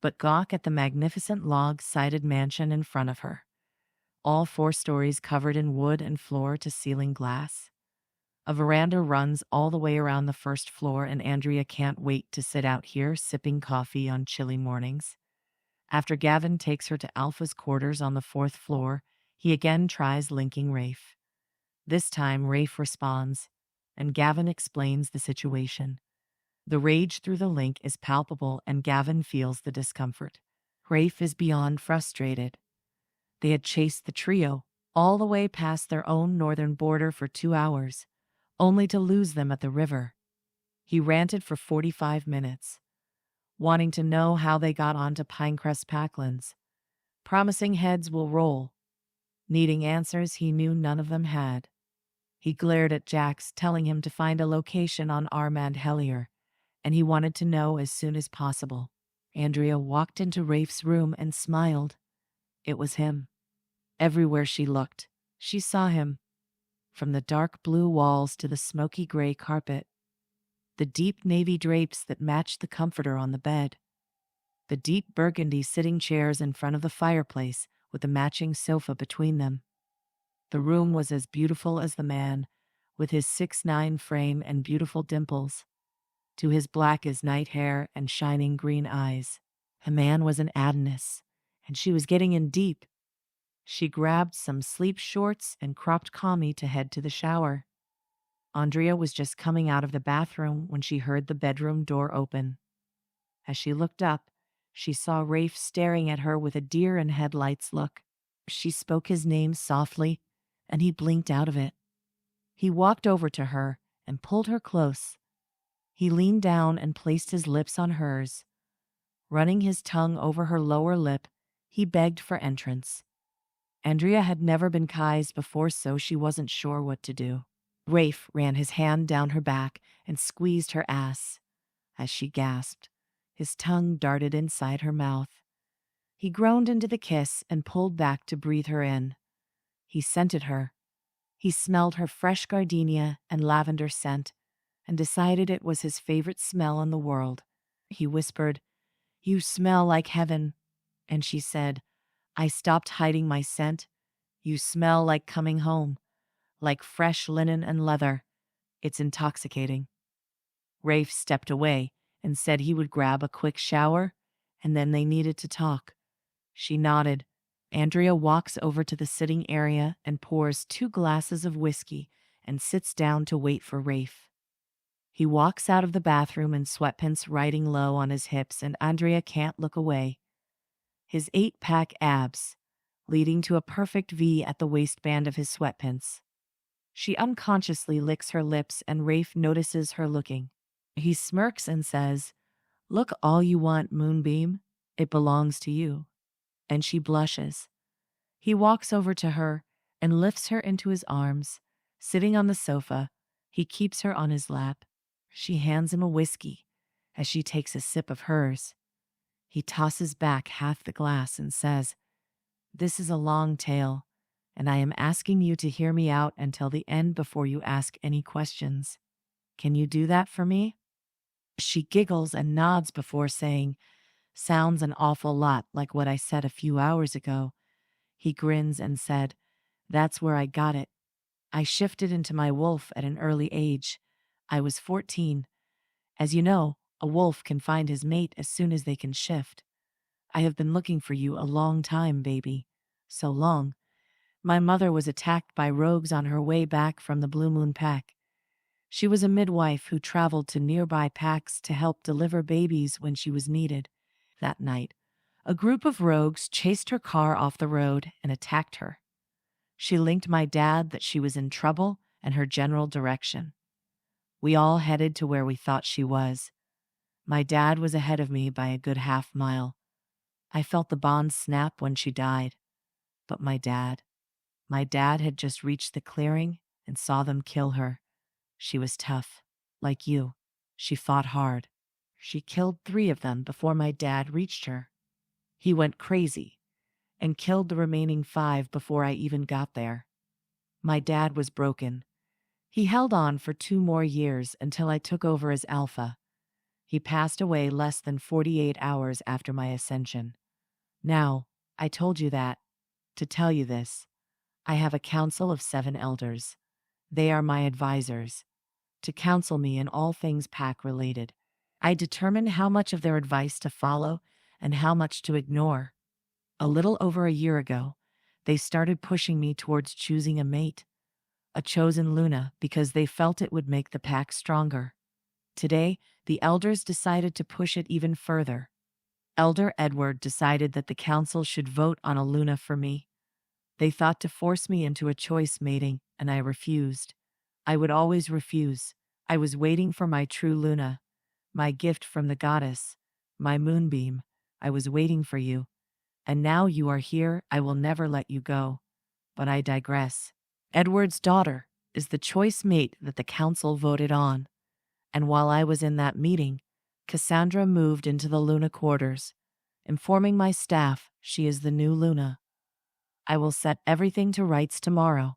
but gawk at the magnificent log-sided mansion in front of her. All 4 stories covered in wood and floor-to-ceiling glass. A veranda runs all the way around the first floor, and Andrea can't wait to sit out here sipping coffee on chilly mornings. After Gavin takes her to Alpha's quarters on the 4th floor, he again tries linking Rafe. This time, Rafe responds, and Gavin explains the situation. The rage through the link is palpable, and Gavin feels the discomfort. Rafe is beyond frustrated. They had chased the trio all the way past their own northern border for 2 hours, only to lose them at the river. He ranted for 45 minutes, wanting to know how they got onto Pinerest Packlands, promising heads will roll, needing answers he knew none of them had. He glared at Jax, telling him to find a location on Armand Hellier, and he wanted to know as soon as possible. Andrea walked into Rafe's room and smiled. It was him. Everywhere she looked, she saw him. From the dark blue walls to the smoky gray carpet, the deep navy drapes that matched the comforter on the bed, the deep burgundy sitting chairs in front of the fireplace with the matching sofa between them. The room was as beautiful as the man, with his 6'9" frame and beautiful dimples, to his black as night hair and shining green eyes. The man was an Adonis, and she was getting in deep. She grabbed some sleep shorts and cropped Kami to head to the shower. Andrea was just coming out of the bathroom when she heard the bedroom door open. As she looked up, she saw Rafe staring at her with a deer-in-headlights look. She spoke his name softly, and he blinked out of it. He walked over to her and pulled her close. He leaned down and placed his lips on hers. Running his tongue over her lower lip, he begged for entrance. Andrea had never been kissed before, so she wasn't sure what to do. Rafe ran his hand down her back and squeezed her ass. As she gasped, his tongue darted inside her mouth. He groaned into the kiss and pulled back to breathe her in. He scented her. He smelled her fresh gardenia and lavender scent and decided it was his favorite smell in the world. He whispered, "You smell like heaven." And she said, "I stopped hiding my scent. You smell like coming home, like fresh linen and leather. It's intoxicating." Rafe stepped away and said he would grab a quick shower, and then they needed to talk. She nodded. Andrea walks over to the sitting area and pours 2 glasses of whiskey and sits down to wait for Rafe. He walks out of the bathroom in sweatpants riding low on his hips, and Andrea can't look away. His 8-pack abs, leading to a perfect V at the waistband of his sweatpants. She unconsciously licks her lips, and Rafe notices her looking. He smirks and says, "Look all you want, Moonbeam. It belongs to you." And she blushes. He walks over to her and lifts her into his arms. Sitting on the sofa, he keeps her on his lap. She hands him a whiskey as she takes a sip of hers. He tosses back half the glass and says, "This is a long tale, and I am asking you to hear me out until the end before you ask any questions. Can you do that for me?" She giggles and nods before saying, "Sounds an awful lot like what I said a few hours ago." He grins and said, "That's where I got it. I shifted into my wolf at an early age. I was 14. As you know, a wolf can find his mate as soon as they can shift. I have been looking for you a long time, baby. So long. My mother was attacked by rogues on her way back from the Blue Moon Pack. She was a midwife who traveled to nearby packs to help deliver babies when she was needed. That night, a group of rogues chased her car off the road and attacked her. She linked my dad that she was in trouble and her general direction. We all headed to where we thought she was. My dad was ahead of me by a good half-mile. I felt the bond snap when she died. But my dad had just reached the clearing and saw them kill her. She was tough, like you. She fought hard. She killed 3 of them before my dad reached her. He went crazy and killed the remaining 5 before I even got there. My dad was broken. He held on for 2 more years until I took over as alpha. He passed away less than 48 hours after my ascension. Now, I told you that. To tell you this, I have a council of 7 elders. They are my advisors, to counsel me in all things pack-related. I determine how much of their advice to follow and how much to ignore. A little over a year ago, they started pushing me towards choosing a mate, a chosen Luna, because they felt it would make the pack stronger. Today, the elders decided to push it even further. Elder Edward decided that the council should vote on a Luna for me. They thought to force me into a choice mating, and I refused. I would always refuse. I was waiting for my true Luna, my gift from the goddess, my moonbeam. I was waiting for you. And now you are here. I will never let you go. But I digress. Edward's daughter is the choice mate that the council voted on. And while I was in that meeting, Cassandra moved into the Luna quarters, informing my staff she is the new Luna. I will set everything to rights tomorrow.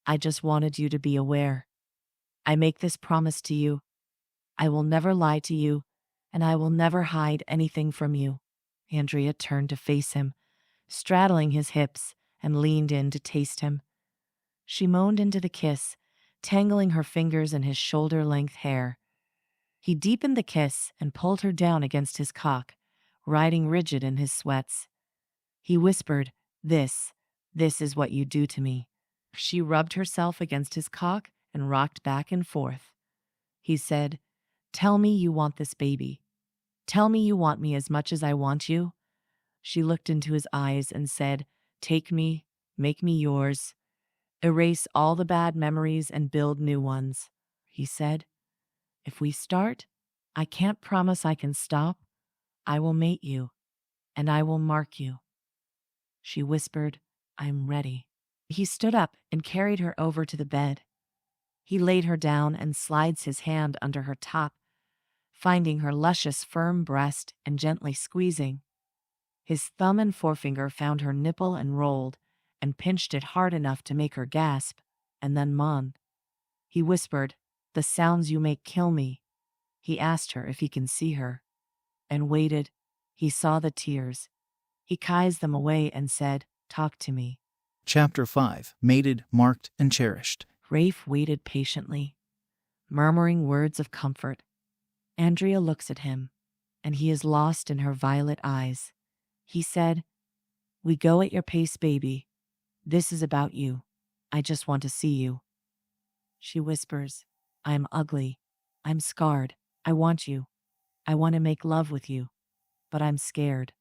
I just wanted you to be aware. I make this promise to you. I will never lie to you, and I will never hide anything from you. Andrea turned to face him, straddling his hips, and leaned in to taste him. She moaned into the kiss, tangling her fingers in his shoulder-length hair. He deepened the kiss and pulled her down against his cock, riding rigid in his sweats. He whispered, This is what you do to me." She rubbed herself against his cock and rocked back and forth. He said, "Tell me you want this baby. Tell me you want me as much as I want you." She looked into his eyes and said, "Take me, make me yours. Erase all the bad memories and build new ones." He said, "If we start, I can't promise I can stop. I will mate you, and I will mark you." She whispered, "I'm ready." He stood up and carried her over to the bed. He laid her down and slides his hand under her top, finding her luscious, firm breast and gently squeezing. His thumb and forefinger found her nipple and rolled, and pinched it hard enough to make her gasp, and then moan. He whispered, "The sounds you make kill me." He asked her if he can see her, and waited. He saw the tears. He kies them away and said, "Talk to me." Chapter 5. Mated, Marked, and Cherished. Rafe waited patiently, murmuring words of comfort. Andrea looks at him, and he is lost in her violet eyes. He said, "We go at your pace, baby. This is about you. I just want to see you." She whispers, "I'm ugly. I'm scarred. I want you. I want to make love with you. But I'm scared."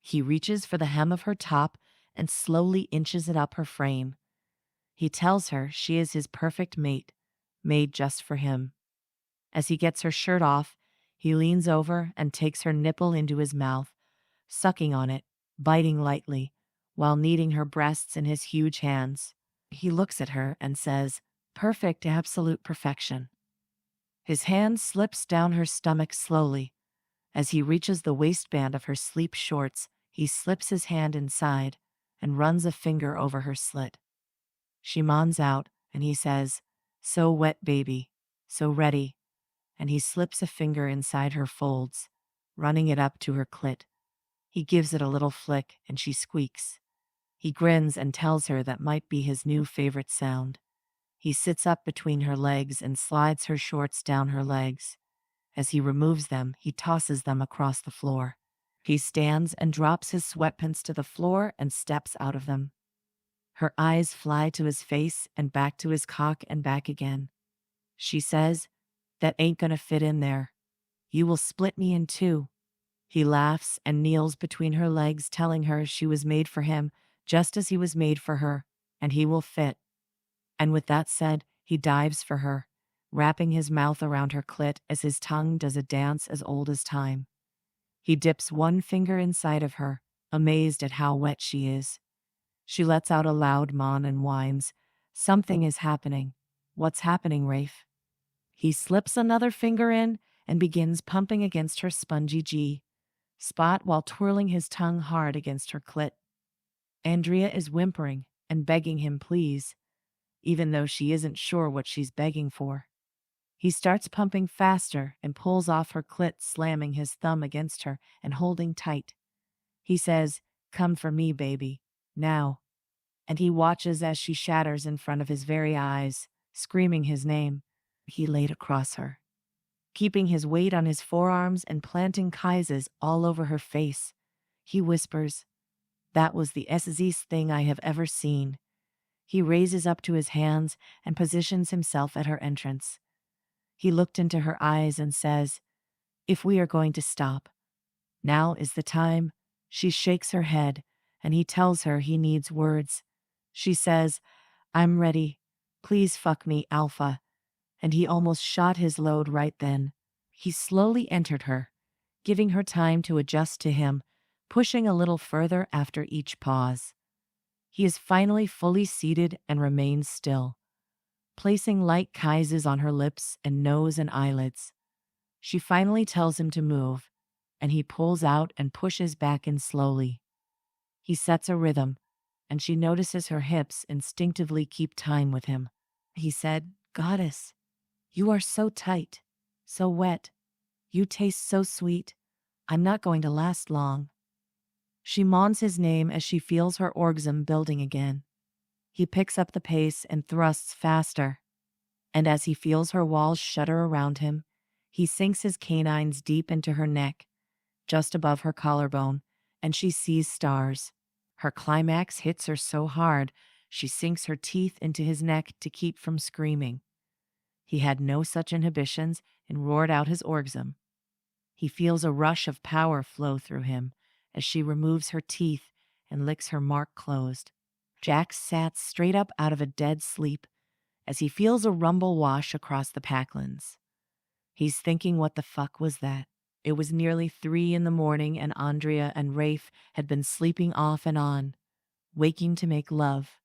He reaches for the hem of her top and slowly inches it up her frame. He tells her she is his perfect mate, made just for him. As he gets her shirt off, he leans over and takes her nipple into his mouth, sucking on it, biting lightly, while kneading her breasts in his huge hands. He looks at her and says, "Perfect, absolute perfection." His hand slips down her stomach slowly. As he reaches the waistband of her sleep shorts, he slips his hand inside and runs a finger over her slit. She moans out, and he says, "So wet, baby, so ready," and he slips a finger inside her folds, running it up to her clit. He gives it a little flick, and she squeaks. He grins and tells her that might be his new favorite sound. He sits up between her legs and slides her shorts down her legs. As he removes them, he tosses them across the floor. He stands and drops his sweatpants to the floor and steps out of them. Her eyes fly to his face and back to his cock and back again. She says, "That ain't gonna fit in there. You will split me in two." He laughs and kneels between her legs, telling her she was made for him just as he was made for her, and he will fit. And with that said, he dives for her, wrapping his mouth around her clit as his tongue does a dance as old as time. He dips one finger inside of her, amazed at how wet she is. She lets out a loud moan and whines. "Something is happening. What's happening, Rafe?" He slips another finger in and begins pumping against her spongy G-spot while twirling his tongue hard against her clit. Andrea is whimpering and begging him please, even though she isn't sure what she's begging for. He starts pumping faster and pulls off her clit, slamming his thumb against her and holding tight. He says, "Come for me, baby, now." And he watches as she shatters in front of his very eyes, screaming his name. He laid across her, keeping his weight on his forearms and planting kisses all over her face. He whispers, "That was the easiest thing I have ever seen." He raises up to his hands and positions himself at her entrance. He looked into her eyes and says, "If we are going to stop, now is the time." She shakes her head, and he tells her he needs words. She says, "I'm ready. Please fuck me, Alpha." And he almost shot his load right then. He slowly entered her, giving her time to adjust to him, pushing a little further after each pause. He is finally fully seated and remains still, placing light kisses on her lips and nose and eyelids. She finally tells him to move, and he pulls out and pushes back in slowly. He sets a rhythm, and she notices her hips instinctively keep time with him. He said, "Goddess, you are so tight, so wet. You taste so sweet. I'm not going to last long." She moans his name as she feels her orgasm building again. He picks up the pace and thrusts faster. And as he feels her walls shudder around him, he sinks his canines deep into her neck, just above her collarbone, and she sees stars. Her climax hits her so hard, she sinks her teeth into his neck to keep from screaming. He had no such inhibitions and roared out his orgasm. He feels a rush of power flow through him as she removes her teeth and licks her mark closed. Jack sat straight up out of a dead sleep as he feels a rumble wash across the Packlands. He's thinking, what the fuck was that? It was nearly 3 a.m, and Andrea and Rafe had been sleeping off and on, waking to make love,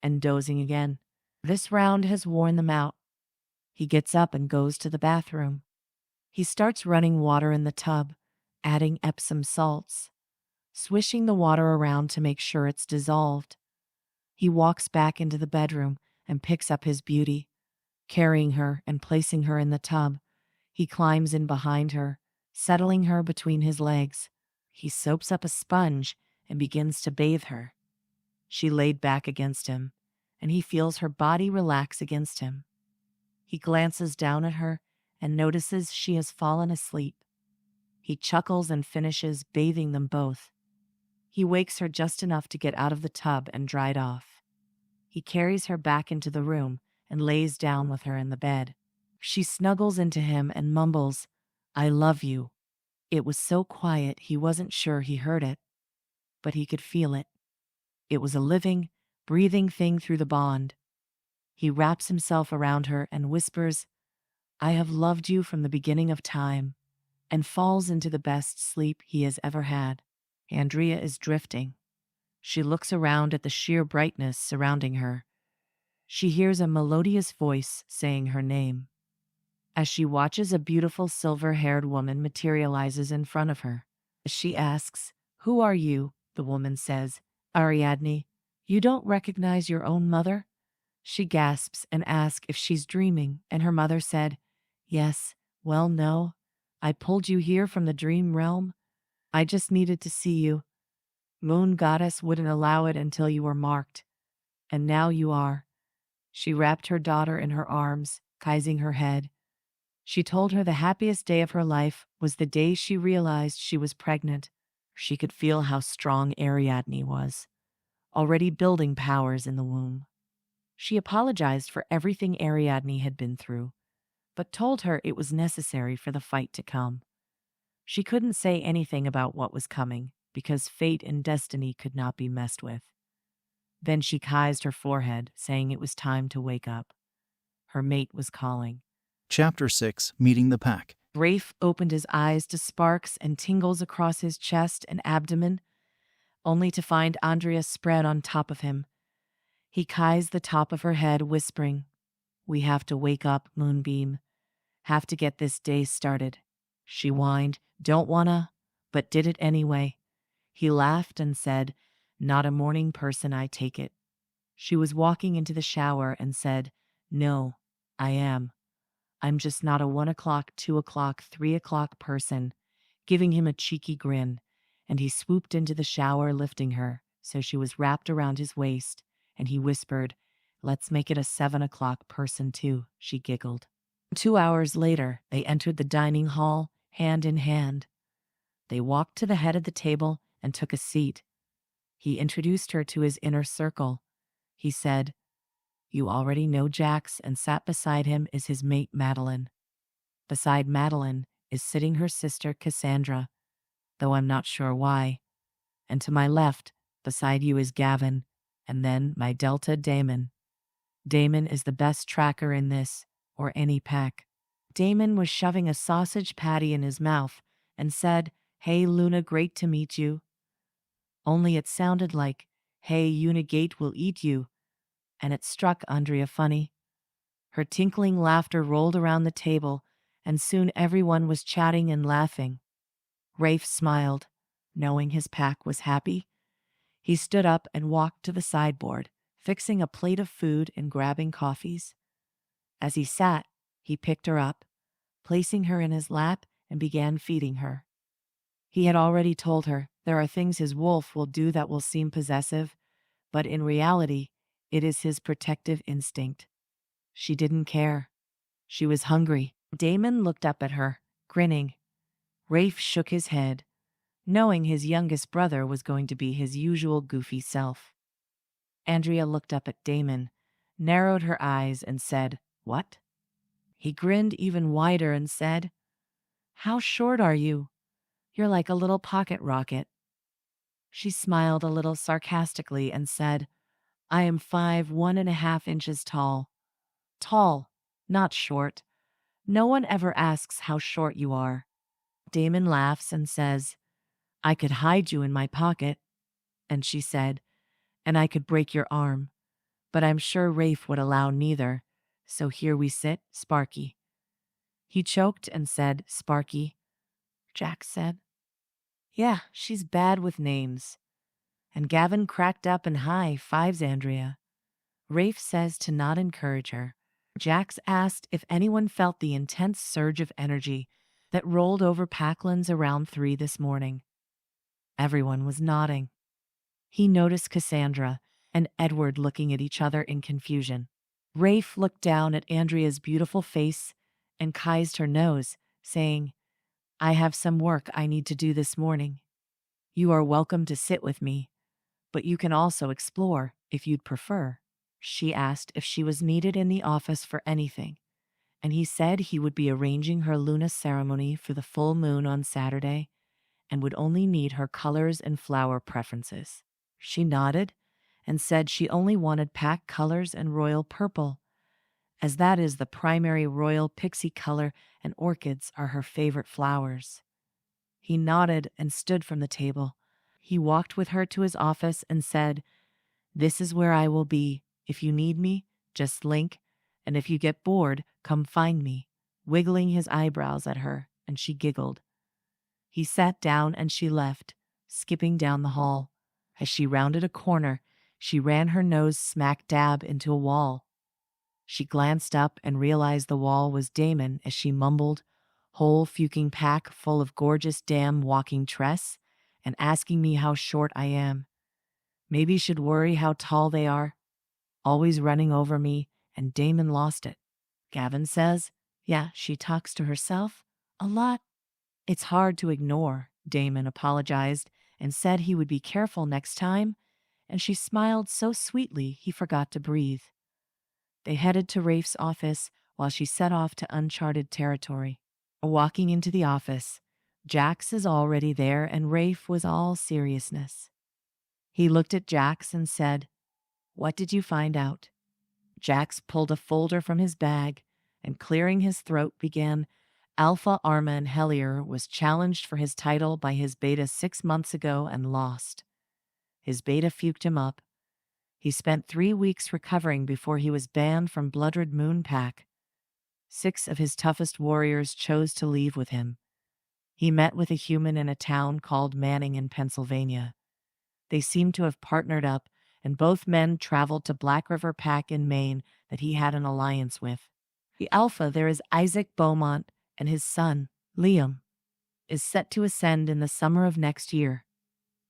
and dozing again. This round has worn them out. He gets up and goes to the bathroom. He starts running water in the tub, adding Epsom salts, swishing the water around to make sure it's dissolved. He walks back into the bedroom and picks up his beauty, carrying her and placing her in the tub. He climbs in behind her, settling her between his legs. He soaps up a sponge and begins to bathe her. She laid back against him, and he feels her body relax against him. He glances down at her and notices she has fallen asleep. He chuckles and finishes bathing them both. He wakes her just enough to get out of the tub and dried off. He carries her back into the room and lays down with her in the bed. She snuggles into him and mumbles, "I love you." It was so quiet he wasn't sure he heard it, but he could feel it. It was a living, breathing thing through the bond. He wraps himself around her and whispers, "I have loved you from the beginning of time," and falls into the best sleep he has ever had. Andrea is drifting. She looks around at the sheer brightness surrounding her. She hears a melodious voice saying her name. As she watches, a beautiful silver-haired woman materializes in front of her. She asks, "Who are you?" The woman says, "Ariadne. You don't recognize your own mother?" She gasps and asks if she's dreaming, and her mother said, "Yes, well, no. I pulled you here from the dream realm. I just needed to see you. Moon goddess wouldn't allow it until you were marked. And now you are." She wrapped her daughter in her arms, kissing her head. She told her the happiest day of her life was the day she realized she was pregnant. She could feel how strong Ariadne was, already building powers in the womb. She apologized for everything Ariadne had been through, but told her it was necessary for the fight to come. She couldn't say anything about what was coming, because fate and destiny could not be messed with. Then she kissed her forehead, saying it was time to wake up. Her mate was calling. Chapter 6, Meeting the Pack. Rafe opened his eyes to sparks and tingles across his chest and abdomen, only to find Andrea spread on top of him. He kissed the top of her head, whispering, "We have to wake up, Moonbeam. Have to get this day started." She whined, "Don't wanna," but did it anyway. He laughed and said, "Not a morning person, I take it." She was walking into the shower and said, "No, I am. I'm just not a 1 o'clock, 2 o'clock, 3 o'clock person," giving him a cheeky grin, and he swooped into the shower, lifting her, so she was wrapped around his waist, and he whispered, "Let's make it a 7 o'clock person too," she giggled. 2 hours later, they entered the dining hall, hand in hand. They walked to the head of the table and took a seat. He introduced her to his inner circle. He said, "You already know Jax," and sat beside him is his mate Madeline. Beside Madeline is sitting her sister Cassandra, though I'm not sure why. And to my left, beside you, is Gavin, and then my Delta Damon. Damon is the best tracker in this, or any pack. Damon was shoving a sausage patty in his mouth and said, "Hey Luna, great to meet you." Only it sounded like, "Hey Unigate will eat you," and it struck Andrea funny. Her tinkling laughter rolled around the table, and soon everyone was chatting and laughing. Rafe smiled, knowing his pack was happy. He stood up and walked to the sideboard, fixing a plate of food and grabbing coffees. As he sat, he picked her up, placing her in his lap, and began feeding her. He had already told her there are things his wolf will do that will seem possessive, but in reality, it is his protective instinct. She didn't care. She was hungry. Damon looked up at her, grinning. Rafe shook his head, knowing his youngest brother was going to be his usual goofy self. Andrea looked up at Damon, narrowed her eyes, and said, "What?" He grinned even wider and said, "How short are you? You're like a little pocket rocket." She smiled a little sarcastically and said, "I am 5'1.5" tall. Tall, not short. No one ever asks how short you are." Damon laughs and says, "I could hide you in my pocket." And she said, "And I could break your arm. But I'm sure Rafe would allow neither. So here we sit, Sparky." He choked and said, "Sparky." Jack said, "Yeah, she's bad with names." And Gavin cracked up and high fives Andrea. Rafe says to not encourage her. Jax asked if anyone felt the intense surge of energy that rolled over Packlands around 3 this morning. Everyone was nodding. He noticed Cassandra and Edward looking at each other in confusion. Rafe looked down at Andrea's beautiful face and kissed her nose, saying, "I have some work I need to do this morning. You are welcome to sit with me, but you can also explore if you'd prefer." She asked if she was needed in the office for anything, and he said he would be arranging her Luna ceremony for the full moon on Saturday and would only need her colors and flower preferences. She nodded and said she only wanted pack colors and royal purple, as that is the primary royal pixie color and orchids are her favorite flowers. He nodded and stood from the table, He walked with her to his office and said, "This is where I will be. If you need me, just link, and if you get bored, come find me," wiggling his eyebrows at her, and she giggled. He sat down and she left, skipping down the hall. As she rounded a corner, she ran her nose smack dab into a wall. She glanced up and realized the wall was Damon as she mumbled, "Whole fucking pack full of gorgeous damn walking tress, and asking me how short I am. Maybe should worry how tall they are. Always running over me, and Damon lost it." Gavin says, "Yeah, she talks to herself a lot." "It's hard to ignore," Damon apologized and said he would be careful next time, and she smiled so sweetly he forgot to breathe. They headed to Rafe's office while she set off to uncharted territory. Walking into the office, Jax is already there and Rafe was all seriousness. He looked at Jax and said, "What did you find out?" Jax pulled a folder from his bag and, clearing his throat, began, "Alpha Armand Hellier was challenged for his title by his beta 6 months ago and lost. His beta fuked him up. He spent 3 weeks recovering before he was banned from Bloodred Moon Pack. 6 of his toughest warriors chose to leave with him. He met with a human in a town called Manning in Pennsylvania. They seemed to have partnered up, and both men traveled to Black River Pack in Maine that he had an alliance with. The Alpha there is Isaac Beaumont, and his son, Liam, is set to ascend in the summer of next year.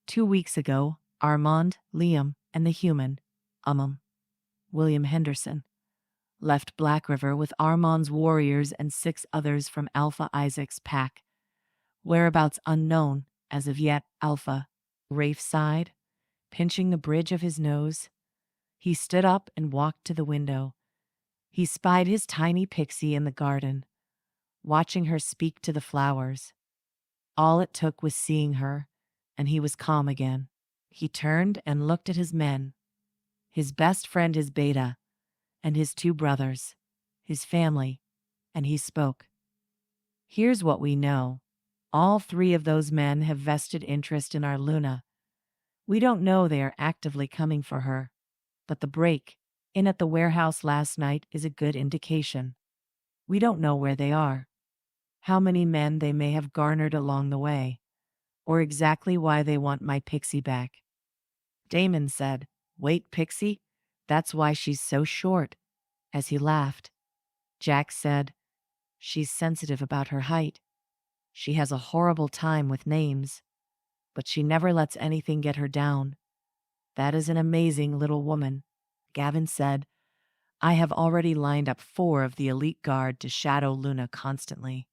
2 weeks ago, Armand, Liam, and the human, William Henderson, left Black River with Armand's warriors and 6 others from Alpha Isaac's pack. Whereabouts unknown, as of yet, Alpha." Rafe sighed, pinching the bridge of his nose. He stood up and walked to the window. He spied his tiny Pixie in the garden, watching her speak to the flowers. All it took was seeing her, and he was calm again. He turned and looked at his men, his best friend, his beta, and his 2 brothers, his family, and he spoke. "Here's what we know. All 3 of those men have vested interest in our Luna. We don't know they are actively coming for her, but the break-in at the warehouse last night is a good indication. We don't know where they are, how many men they may have garnered along the way, or exactly why they want my Pixie back." Damon said, "Wait, Pixie? That's why she's so short," as he laughed. Jack said, "She's sensitive about her height. She has a horrible time with names, but she never lets anything get her down. That is an amazing little woman." Gavin said, "I have already lined up 4 of the elite guard to shadow Luna constantly.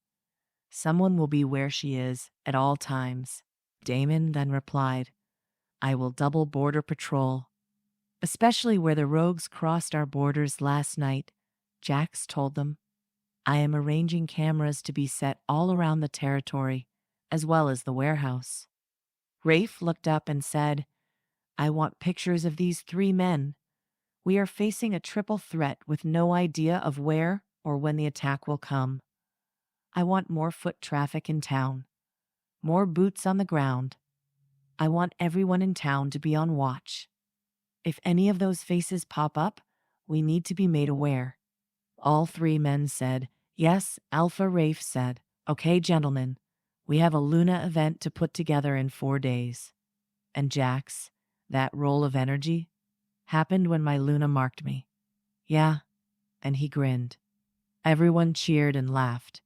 Someone will be where she is at all times." Damon then replied, "I will double border patrol, especially where the rogues crossed our borders last night," Jax told them. "I am arranging cameras to be set all around the territory, as well as the warehouse." Rafe looked up and said, "I want pictures of these 3 men. We are facing a triple threat with no idea of where or when the attack will come. I want more foot traffic in town, more boots on the ground. I want everyone in town to be on watch. If any of those faces pop up, we need to be made aware." All 3 men said, "Yes." Alpha Rafe said, "Okay, gentlemen, we have a Luna event to put together in 4 days. And Jax, that roll of energy, happened when my Luna marked me." "Yeah," and he grinned. Everyone cheered and laughed,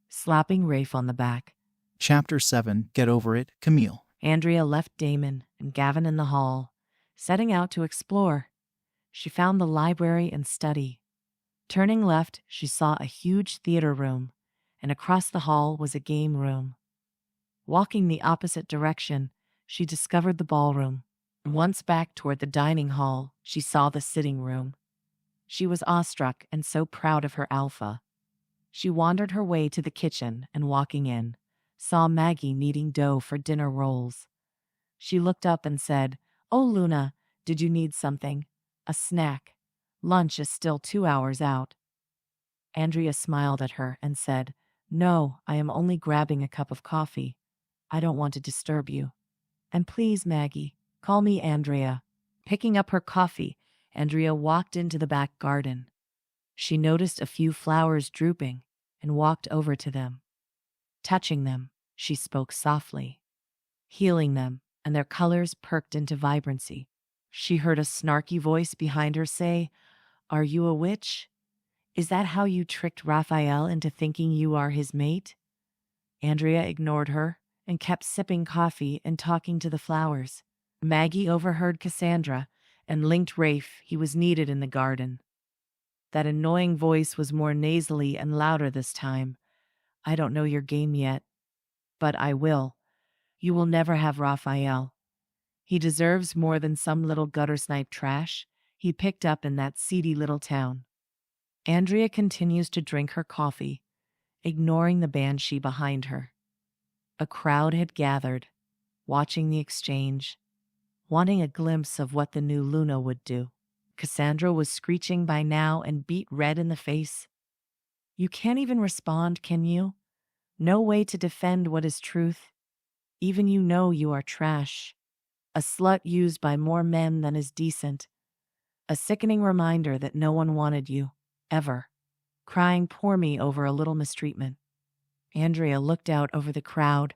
slapping Rafe on the back. Chapter 7, Get Over It, Camille. Andrea left Damon and Gavin in the hall, setting out to explore. She found the library and study. Turning left, she saw a huge theater room, and across the hall was a game room. Walking the opposite direction, she discovered the ballroom. Once back toward the dining hall, she saw the sitting room. She was awestruck and so proud of her Alpha. She wandered her way to the kitchen and, walking in, saw Maggie kneading dough for dinner rolls. She looked up and said, "Oh, Luna, did you need something? A snack? Lunch is still 2 hours out." Andrea smiled at her and said, "No, I am only grabbing a cup of coffee. I don't want to disturb you." And please, Maggie, call me Andrea. Picking up her coffee, Andrea walked into the back garden. She noticed a few flowers drooping and walked over to them. Touching them, she spoke softly, healing them, and their colors perked into vibrancy. She heard a snarky voice behind her say, "Are you a witch? Is that how you tricked Raphael into thinking you are his mate?" Andrea ignored her and kept sipping coffee and talking to the flowers. Maggie overheard Cassandra and linked Rafe he was needed in the garden. That annoying voice was more nasally and louder this time. "I don't know your game yet, but I will. You will never have Raphael. He deserves more than some little gutter-snipe trash he picked up in that seedy little town." Andrea continues to drink her coffee, ignoring the banshee behind her. A crowd had gathered, watching the exchange, wanting a glimpse of what the new Luna would do. Cassandra was screeching by now and beat red in the face. "You can't even respond, can you? No way to defend what is truth. Even you know you are trash. A slut used by more men than is decent. A sickening reminder that no one wanted you, ever. Crying poor me over a little mistreatment." Andrea looked out over the crowd,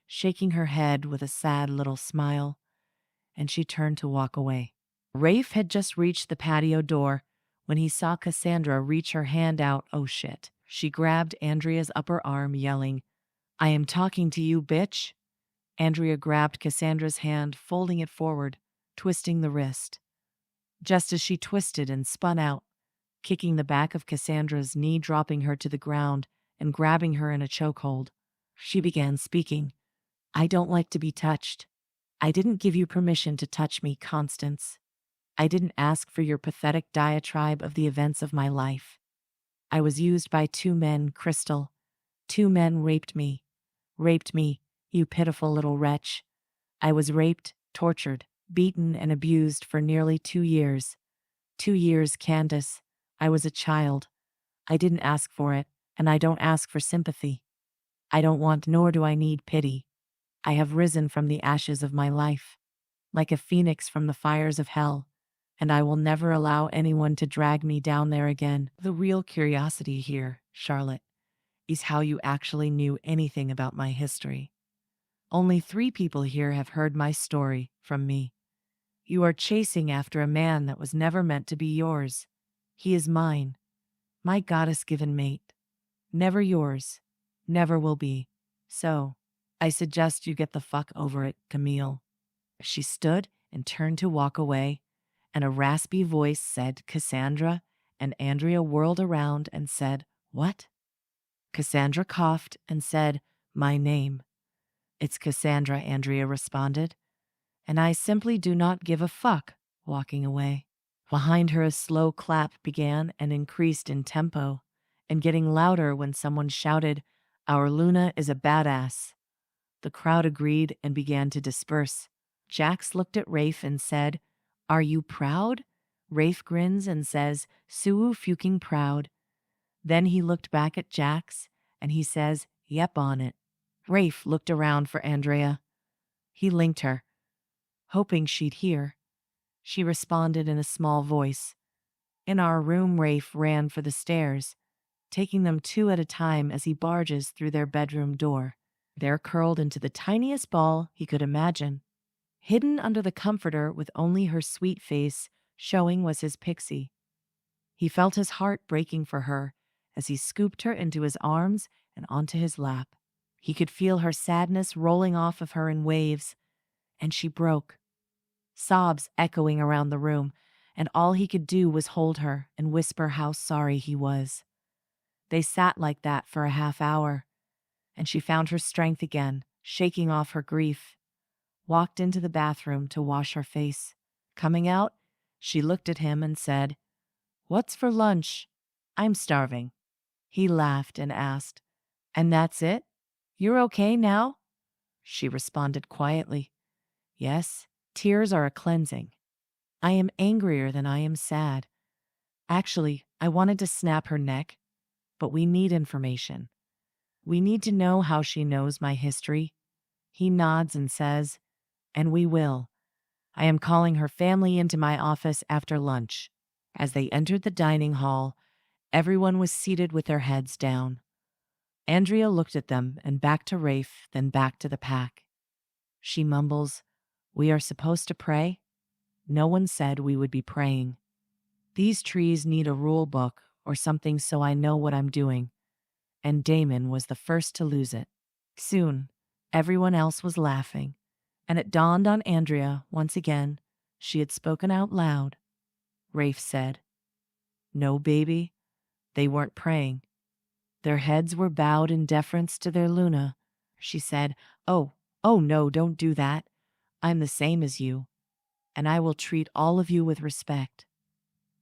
shaking her head with a sad little smile, and she turned to walk away. Rafe had just reached the patio door when he saw Cassandra reach her hand out. "Oh shit." She grabbed Andrea's upper arm, yelling, "I am talking to you, bitch." Andrea grabbed Cassandra's hand, folding it forward, twisting the wrist. Just as she twisted and spun out, kicking the back of Cassandra's knee, dropping her to the ground and grabbing her in a chokehold, she began speaking. "I don't like to be touched. I didn't give you permission to touch me, Constance. I didn't ask for your pathetic diatribe of the events of my life. I was used by 2 men, Crystal. 2 men raped me. Raped me, you pitiful little wretch. I was raped, tortured, beaten, and abused for nearly 2 years. 2 years, Candace. I was a child. I didn't ask for it, and I don't ask for sympathy. I don't want nor do I need pity. I have risen from the ashes of my life, like a phoenix from the fires of hell, and I will never allow anyone to drag me down there again." The real curiosity here, Charlotte, is how you actually knew anything about my history. Only 3 people here have heard my story from me. You are chasing after a man that was never meant to be yours. He is mine, my goddess-given mate. Never yours, never will be. So, I suggest you get the fuck over it, Camille. She stood and turned to walk away, and a raspy voice said, "Cassandra," and Andrea whirled around and said, "What?" Cassandra coughed and said, "My name." "It's Cassandra," Andrea responded, "and I simply do not give a fuck," walking away. Behind her a slow clap began and increased in tempo, and getting louder when someone shouted, "Our Luna is a badass." The crowd agreed and began to disperse. Jax looked at Rafe and said, "Are you proud?" Rafe grins and says, "Suu fucking proud." Then he looked back at Jax and he says, "Yep, on it." Rafe looked around for Andrea. He linked her, hoping she'd hear. She responded in a small voice. In our room, Rafe ran for the stairs, taking them 2 at a time as he barges through their bedroom door. There, curled into the tiniest ball he could imagine, hidden under the comforter with only her sweet face showing, was his Pixie. He felt his heart breaking for her as he scooped her into his arms and onto his lap. He could feel her sadness rolling off of her in waves, and she broke. Sobs echoing around the room, and all he could do was hold her and whisper how sorry he was. They sat like that for a half hour, and she found her strength again, shaking off her grief, walked into the bathroom to wash her face. Coming out, she looked at him and said, "What's for lunch?" "I'm starving." He laughed and asked, "And that's it? You're okay now?" She responded quietly, "Yes, tears are a cleansing. I am angrier than I am sad. Actually, I wanted to snap her neck, but we need information. We need to know how she knows my history." He nods and says, And we will. I am calling her family into my office after lunch. As they entered the dining hall, everyone was seated with their heads down. Andrea looked at them and back to Rafe, then back to the pack. She mumbles, "We are supposed to pray?" No one said we would be praying. These trees need a rule book or something so I know what I'm doing. And Damon was the first to lose it. Soon, everyone else was laughing, and it dawned on Andrea once again she had spoken out loud. Rafe said, "No, baby, they weren't praying. Their heads were bowed in deference to their Luna." She said, Oh no, don't do that. I'm the same as you, and I will treat all of you with respect.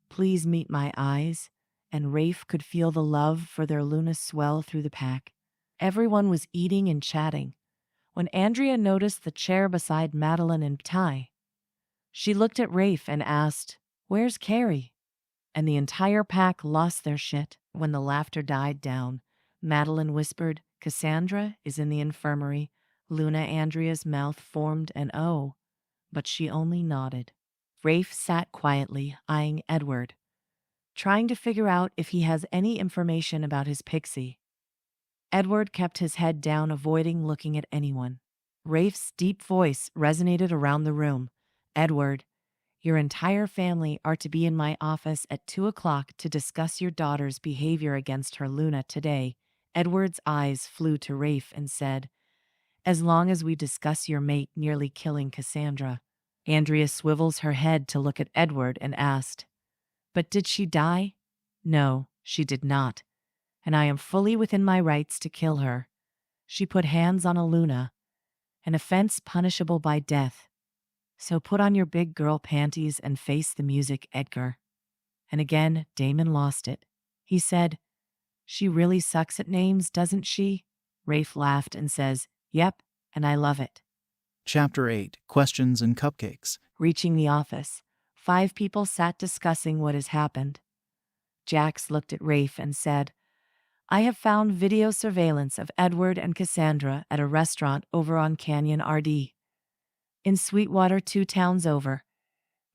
Please meet my eyes." And Rafe could feel the love for their Luna swell through the pack. Everyone was eating and chatting when Andrea noticed the chair beside Madeline and Ty. She looked at Rafe and asked, "Where's Carrie?" And the entire pack lost their shit. When the laughter died down, Madeline whispered, "Cassandra is in the infirmary." Luna Andrea's mouth formed an O, but she only nodded. Rafe sat quietly, eyeing Edward, trying to figure out if he has any information about his Pixie. Edward kept his head down, avoiding looking at anyone. Rafe's deep voice resonated around the room. "Edward, your entire family are to be in my office at 2 o'clock to discuss your daughter's behavior against her Luna today." Edward's eyes flew to Rafe and said, "As long as we discuss your mate nearly killing Cassandra." Andrea swivels her head to look at Edward and asked, "But did she die?" "No, she did not, and I am fully within my rights to kill her. She put hands on a Luna, an offense punishable by death. So put on your big girl panties and face the music, Edgar." And again, Damon lost it. He said, "She really sucks at names, doesn't she?" Rafe laughed and says, "Yep, and I love it." Chapter 8, Questions and Cupcakes. Reaching the office, 5 people sat discussing what has happened. Jax looked at Rafe and said, "I have found video surveillance of Edward and Cassandra at a restaurant over on Canyon RD. In Sweetwater, 2 towns over.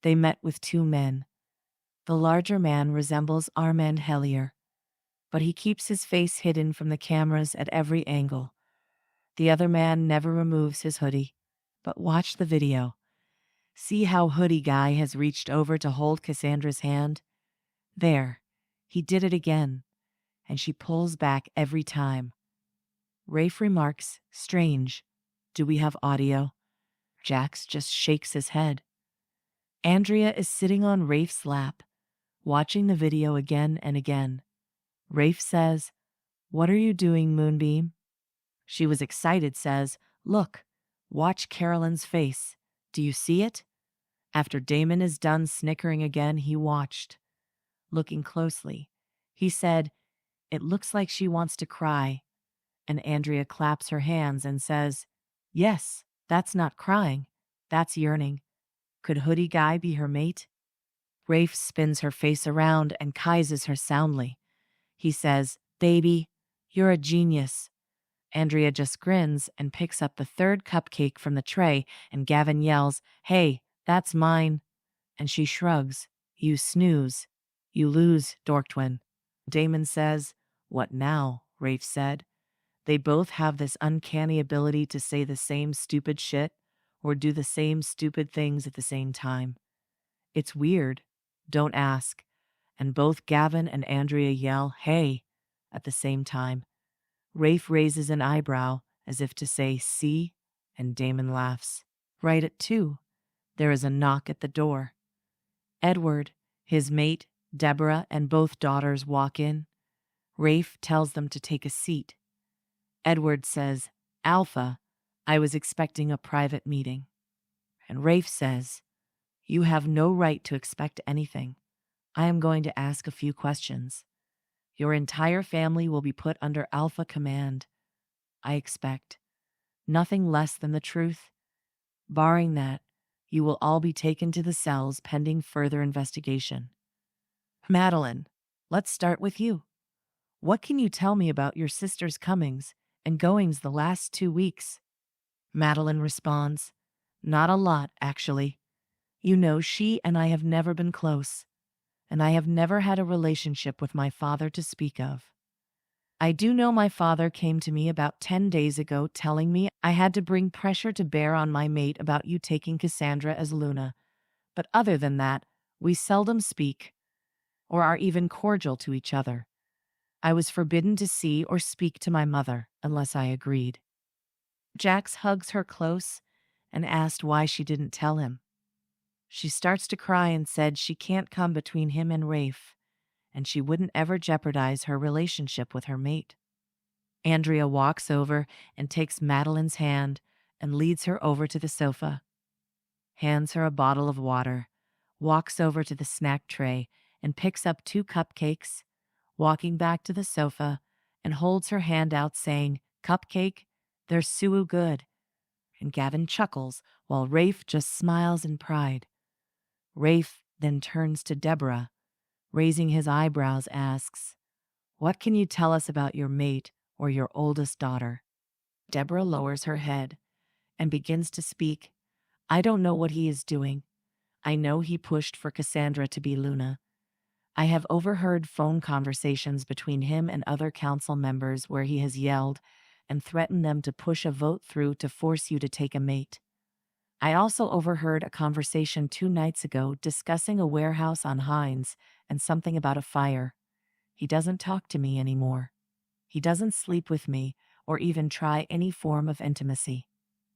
They met with 2 men. The larger man resembles Armand Hellier, but he keeps his face hidden from the cameras at every angle. The other man never removes his hoodie. But watch the video. See how hoodie guy has reached over to hold Cassandra's hand? There, he did it again, and she pulls back every time." Rafe remarks, "Strange. Do we have audio?" Jax just shakes his head. Andrea is sitting on Rafe's lap, watching the video again and again. Rafe says, "What are you doing, Moonbeam?" She was excited, says, "Look, watch Carolyn's face. Do you see it?" After Damon is done snickering again, he watched. Looking closely, he said, "It looks like she wants to cry." And Andrea claps her hands and says, "Yes, that's not crying. That's yearning. Could hoodie guy be her mate?" Rafe spins her face around and kaises her soundly. He says, "Baby, you're a genius." Andrea just grins and picks up the 3rd cupcake from the tray, and Gavin yells, "Hey, that's mine." And she shrugs. "You snooze. You lose, Dorktwin." Damon says, "What now?" Rafe said. They both have this uncanny ability to say the same stupid shit or do the same stupid things at the same time. It's weird. Don't ask. And both Gavin and Andrea yell, "Hey," at the same time. Rafe raises an eyebrow as if to say, "See?" and Damon laughs. Right at 2, there is a knock at the door. Edward, his mate, Deborah, and both daughters walk in. Rafe tells them to take a seat. Edward says, "Alpha, I was expecting a private meeting." And Rafe says, "You have no right to expect anything. I am going to ask a few questions. Your entire family will be put under Alpha command. I expect nothing less than the truth. Barring that, you will all be taken to the cells pending further investigation." Madeline, let's start with you. What can you tell me about your sister's comings and goings the last 2 weeks? Madeline responds, Not a lot, actually. You know, she and I have never been close, and I have never had a relationship with my father to speak of. I do know my father came to me about 10 days ago telling me I had to bring pressure to bear on my mate about you taking Cassandra as Luna, but other than that, we seldom speak or are even cordial to each other. I was forbidden to see or speak to my mother unless I agreed. Jax hugs her close and asked why she didn't tell him. She starts to cry and said she can't come between him and Rafe, and she wouldn't ever jeopardize her relationship with her mate. Andrea walks over and takes Madeline's hand and leads her over to the sofa, hands her a bottle of water, walks over to the snack tray and picks up 2 cupcakes, walking back to the sofa and holds her hand out saying, "Cupcake, they're so good." And Gavin chuckles while Rafe just smiles in pride. Rafe then turns to Deborah, raising his eyebrows, asks, "What can you tell us about your mate or your oldest daughter?" Deborah lowers her head and begins to speak. "I don't know what he is doing. I know he pushed for Cassandra to be Luna. I have overheard phone conversations between him and other council members where he has yelled and threatened them to push a vote through to force you to take a mate. I also overheard a conversation 2 nights ago discussing a warehouse on Hines and something about a fire. He doesn't talk to me anymore. He doesn't sleep with me or even try any form of intimacy.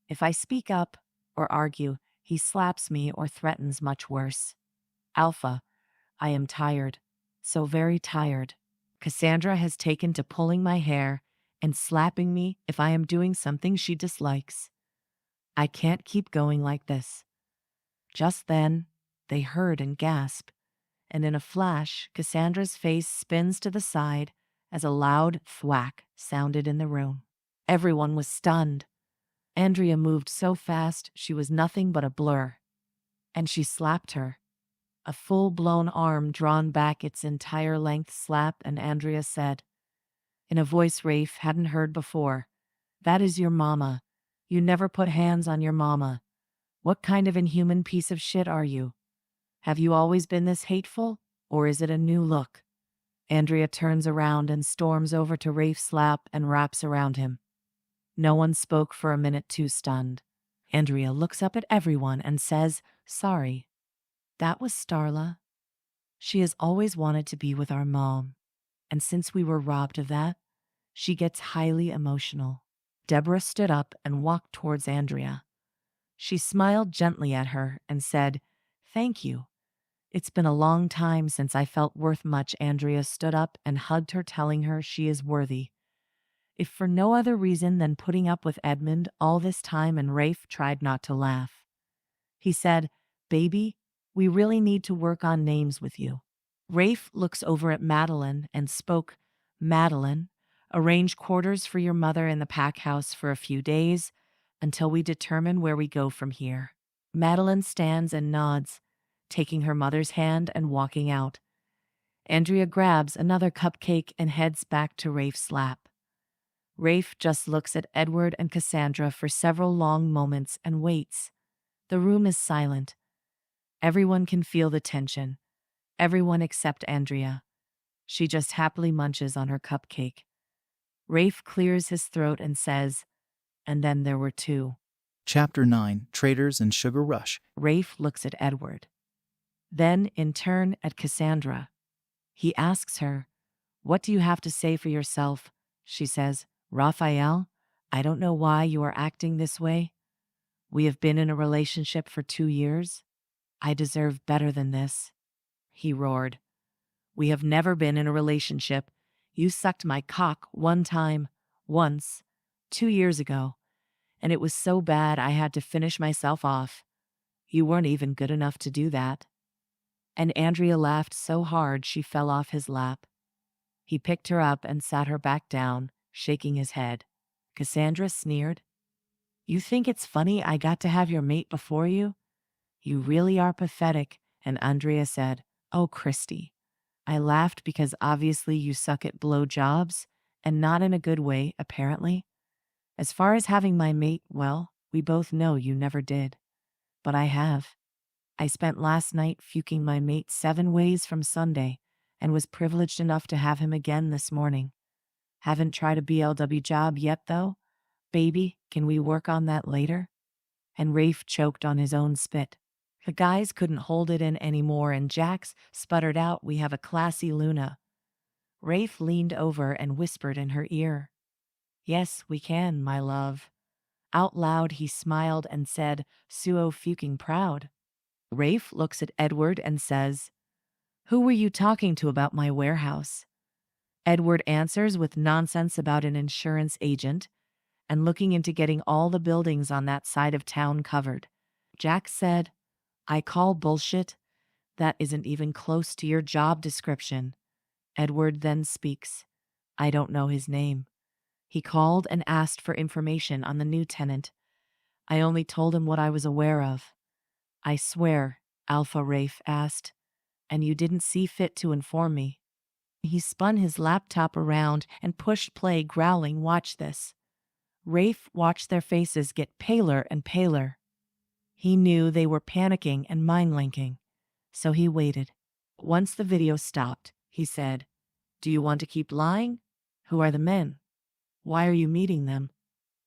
If I speak up or argue, he slaps me or threatens much worse. Alpha, I am tired, so very tired. Cassandra has taken to pulling my hair and slapping me if I am doing something she dislikes. I can't keep going like this." Just then, they heard and gasp, and in a flash, Cassandra's face spins to the side as a loud thwack sounded in the room. Everyone was stunned. Andrea moved so fast she was nothing but a blur, and she slapped her. A full-blown arm drawn back its entire length slap, and Andrea said, in a voice Rafe hadn't heard before, "That is your mama. You never put hands on your mama. What kind of inhuman piece of shit are you? Have you always been this hateful, or is it a new look?" Andrea turns around and storms over to Rafe's lap and wraps around him. No one spoke for a minute, too stunned. Andrea looks up at everyone and says, "Sorry. That was Starla. She has always wanted to be with our mom, and since we were robbed of that, she gets highly emotional." Deborah stood up and walked towards Andrea. She smiled gently at her and said, "Thank you. It's been a long time since I felt worth much." Andrea stood up and hugged her, telling her she is worthy, if for no other reason than putting up with Edmund all this time, and Rafe tried not to laugh. He said, "Baby, we really need to work on names with you." Rafe looks over at Madeline and spoke, "Madeline, arrange quarters for your mother in the pack house for a few days until we determine where we go from here." Madeline stands and nods, taking her mother's hand and walking out. Andrea grabs another cupcake and heads back to Rafe's lap. Rafe just looks at Edward and Cassandra for several long moments and waits. The room is silent. Everyone can feel the tension. Everyone except Andrea. She just happily munches on her cupcake. Rafe clears his throat and says, "And then there were 2. Chapter 9, Traitors and Sugar Rush. Rafe looks at Edward. Then, in turn, at Cassandra. He asks her, "What do you have to say for yourself?" She says, "Raphael, I don't know why you are acting this way. We have been in a relationship for 2 years. I deserve better than this." He roared, "We have never been in a relationship. You sucked my cock one time, once, 2 years ago, and it was so bad I had to finish myself off. You weren't even good enough to do that." And Andrea laughed so hard she fell off his lap. He picked her up and sat her back down, shaking his head. Cassandra sneered, "You think it's funny I got to have your mate before you? You really are pathetic." And Andrea said, "Oh, Christy." I laughed because obviously you suck at blowjobs, and not in a good way, apparently. As far as having my mate, well, we both know you never did. but I have. I spent last night fuking my mate 7 ways from Sunday and was privileged enough to have him again this morning. Haven't tried a BLW job yet, though. Baby, can we work on that later? And Rafe choked on his own spit. The guys couldn't hold it in anymore, and Jax sputtered out, "We have a classy Luna." Rafe leaned over and whispered in her ear, "Yes, we can, my love." Out loud, he smiled and said, "Suo fucking proud." Rafe looks at Edward and says, "Who were you talking to about my warehouse?" Edward answers with nonsense about an insurance agent and looking into getting all the buildings on that side of town covered. Jack said, "I call bullshit. That isn't even close to your job description." Edward then speaks. "I don't know his name. He called and asked for information on the new tenant. I only told him what I was aware of." "I swear," Alpha Rafe asked, "and you didn't see fit to inform me." He spun his laptop around and pushed play, growling, "Watch this." Rafe watched their faces get paler and paler. He knew they were panicking and mind-linking, so he waited. Once the video stopped, he said, "Do you want to keep lying? Who are the men? Why are you meeting them?"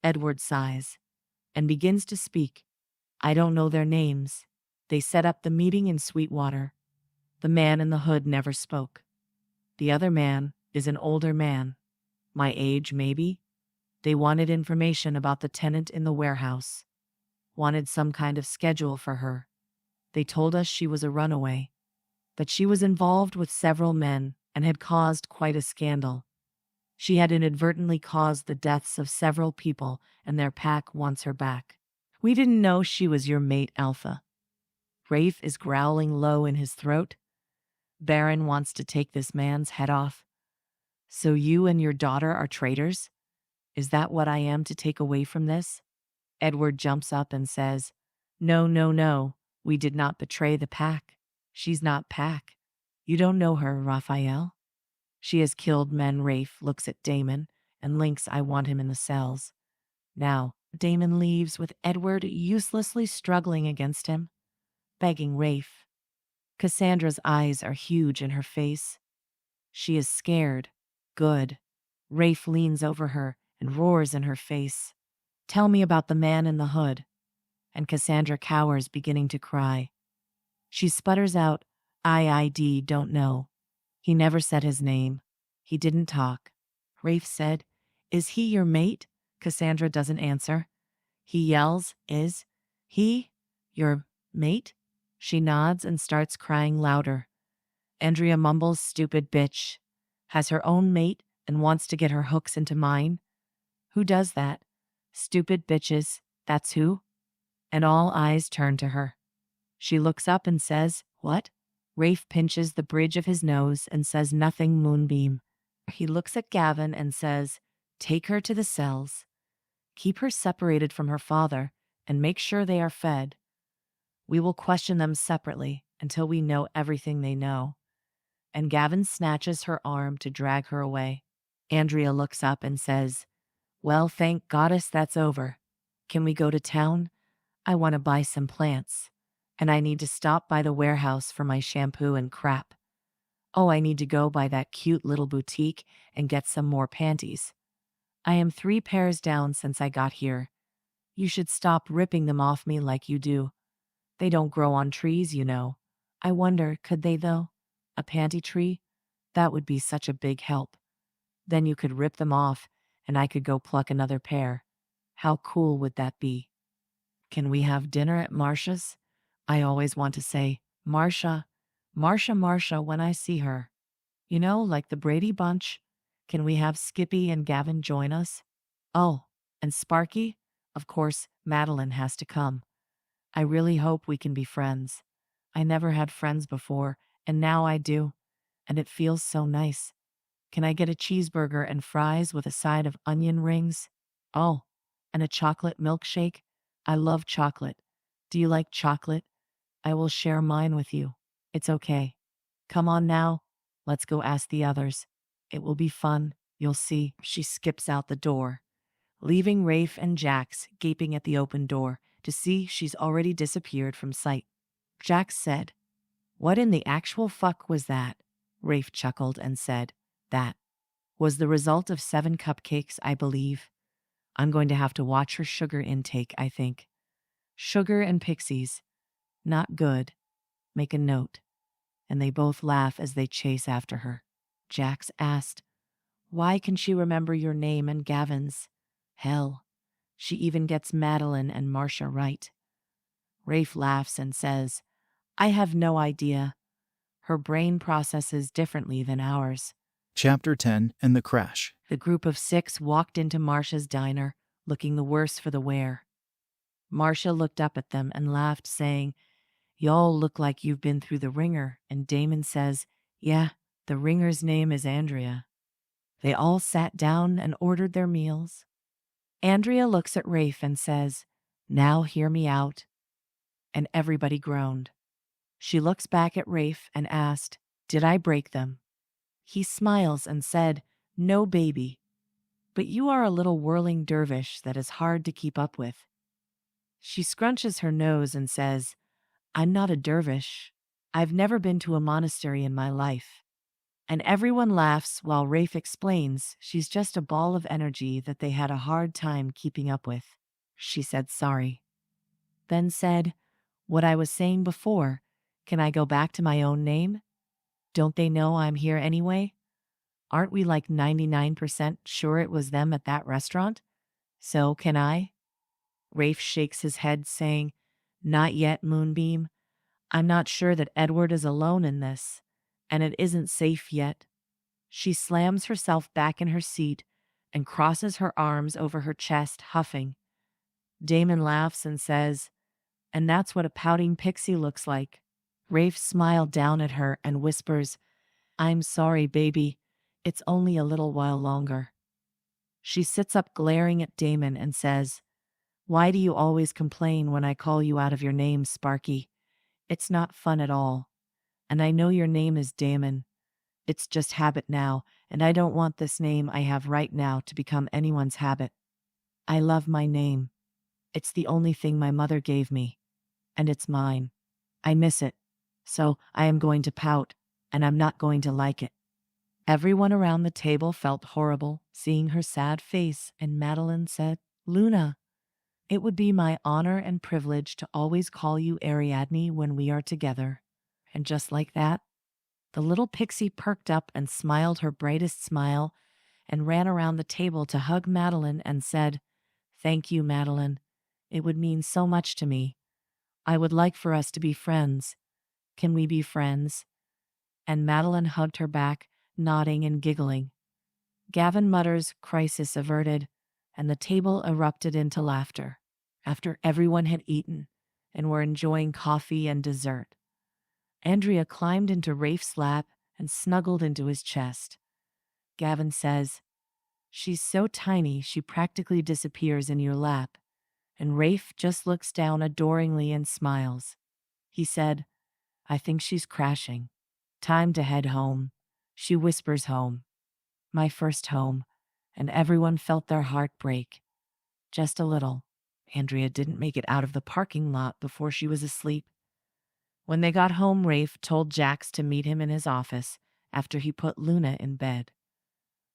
Edward sighs and begins to speak. "I don't know their names. They set up the meeting in Sweetwater." The man in the hood never spoke. "The other man is an older man. My age, maybe. They wanted information about the tenant in the warehouse. Wanted some kind of schedule for her. They told us she was a runaway, that she was involved with several men and had caused quite a scandal. She had inadvertently caused the deaths of several people, and their pack wants her back. We didn't know she was your mate, Alpha." Rafe is growling low in his throat. "Baron wants to take this man's head off. So you and your daughter are traitors? Is that what I am to take away from this?" Edward jumps up and says, "No, no, no. We did not betray the pack. She's not pack. You don't know her, Raphael. She has killed men." Rafe looks at Damon and links, "I want him in the cells." Now, Damon leaves with Edward uselessly struggling against him, begging Rafe. Cassandra's eyes are huge in her face. She is scared. Good. Rafe leans over her and roars in her face, "Tell me about the man in the hood." And Cassandra cowers, beginning to cry. She sputters out, "I don't know. He never said his name. He didn't talk." Rafe said, "Is he your mate?" Cassandra doesn't answer. He yells, "Is he your mate?" She nods and starts crying louder. Andrea mumbles, "Stupid bitch. Has her own mate and wants to get her hooks into mine. Who does that? Stupid bitches, that's who." And all eyes turn to her. She looks up and says, "What?" Rafe pinches the bridge of his nose and says nothing. Moonbeam. He looks at Gavin and says, "Take her to the cells. Keep her separated from her father and make sure they are fed. We will question them separately until we know everything they know." And Gavin snatches her arm to drag her away. Andrea looks up and says, "Well, thank goddess that's over. Can we go to town? I want to buy some plants. And I need to stop by the warehouse for my shampoo and crap. Oh, I need to go by that cute little boutique and get some more panties. I am 3 pairs down since I got here. You should stop ripping them off me like you do. They don't grow on trees, you know. I wonder, could they though? A panty tree? That would be such a big help. Then you could rip them off and I could go pluck another pair. How cool would that be? Can we have dinner at Marcia's? I always want to say, Marcia, Marcia when I see her. You know, like the Brady Bunch. Can we have Skippy and Gavin join us? Oh, and Sparky? Of course, Madeline has to come. I really hope we can be friends. I never had friends before, and now I do. And it feels so nice. Can I get a cheeseburger and fries with a side of onion rings? Oh, and a chocolate milkshake? I love chocolate. Do you like chocolate? I will share mine with you. It's okay. Come on now. Let's go ask the others. It will be fun. You'll see." She skips out the door, leaving Rafe and Jax gaping at the open door. to see she's already disappeared from sight. Jax said, "What in the actual fuck was that?" Rafe chuckled and said, "That was the result of 7 cupcakes, I believe. I'm going to have to watch her sugar intake, I think. Sugar and pixies. Not good. Make a note." And they both laugh as they chase after her. Jax asked, "Why can she remember your name and Gavin's? Hell, she even gets Madeline and Marcia right." Rafe laughs and says, "I have no idea. Her brain processes differently than ours." Chapter 10 and the Crash. The group of 6 walked into Marcia's diner, looking the worse for the wear. Marcia looked up at them and laughed, saying, "Y'all look like you've been through the ringer," and Damon says, "Yeah, the ringer's name is Andrea." They all sat down and ordered their meals. Andrea looks at Rafe and says, "Now hear me out." And everybody groaned. She looks back at Rafe and asked, "Did I break them?" He smiles and said, "No, baby. But you are a little whirling dervish that is hard to keep up with." She scrunches her nose and says, "I'm not a dervish. I've never been to a monastery in my life." And everyone laughs while Rafe explains she's just a ball of energy that they had a hard time keeping up with. She said sorry. Then said, "What I was saying before, can I go back to my own name? Don't they know I'm here anyway? Aren't we like 99% sure it was them at that restaurant? So can I?" Rafe shakes his head, saying, "Not yet, Moonbeam. I'm not sure that Edward is alone in this, and it isn't safe yet." She slams herself back in her seat and crosses her arms over her chest, huffing. Damon laughs and says, "And that's what a pouting pixie looks like." Rafe smiled down at her and whispers, "I'm sorry, baby. It's only a little while longer." She sits up glaring at Damon and says, "Why do you always complain when I call you out of your name, Sparky? It's not fun at all. And I know your name is Damon. It's just habit now, and I don't want this name I have right now to become anyone's habit. I love my name. It's the only thing my mother gave me, and it's mine. I miss it. So I am going to pout, and I'm not going to like it." Everyone around the table felt horrible seeing her sad face, and Madeline said, "Luna, it would be my honor and privilege to always call you Ariadne when we are together." And just like that, the little pixie perked up and smiled her brightest smile and ran around the table to hug Madeline and said, "Thank you, Madeline. It would mean so much to me. I would like for us to be friends. Can we be friends?" And Madeline hugged her back, nodding and giggling. Gavin mutters, "Crisis averted," and the table erupted into laughter. After everyone had eaten and were enjoying coffee and dessert, Andrea climbed into Rafe's lap and snuggled into his chest. Gavin says, "She's so tiny she practically disappears in your lap," and Rafe just looks down adoringly and smiles. He said, "I think she's crashing. Time to head home." She whispers home. My first home, and everyone felt their heart break. Just a little. Andrea didn't make it out of the parking lot before she was asleep. When they got home, Rafe told Jax to meet him in his office after he put Luna in bed.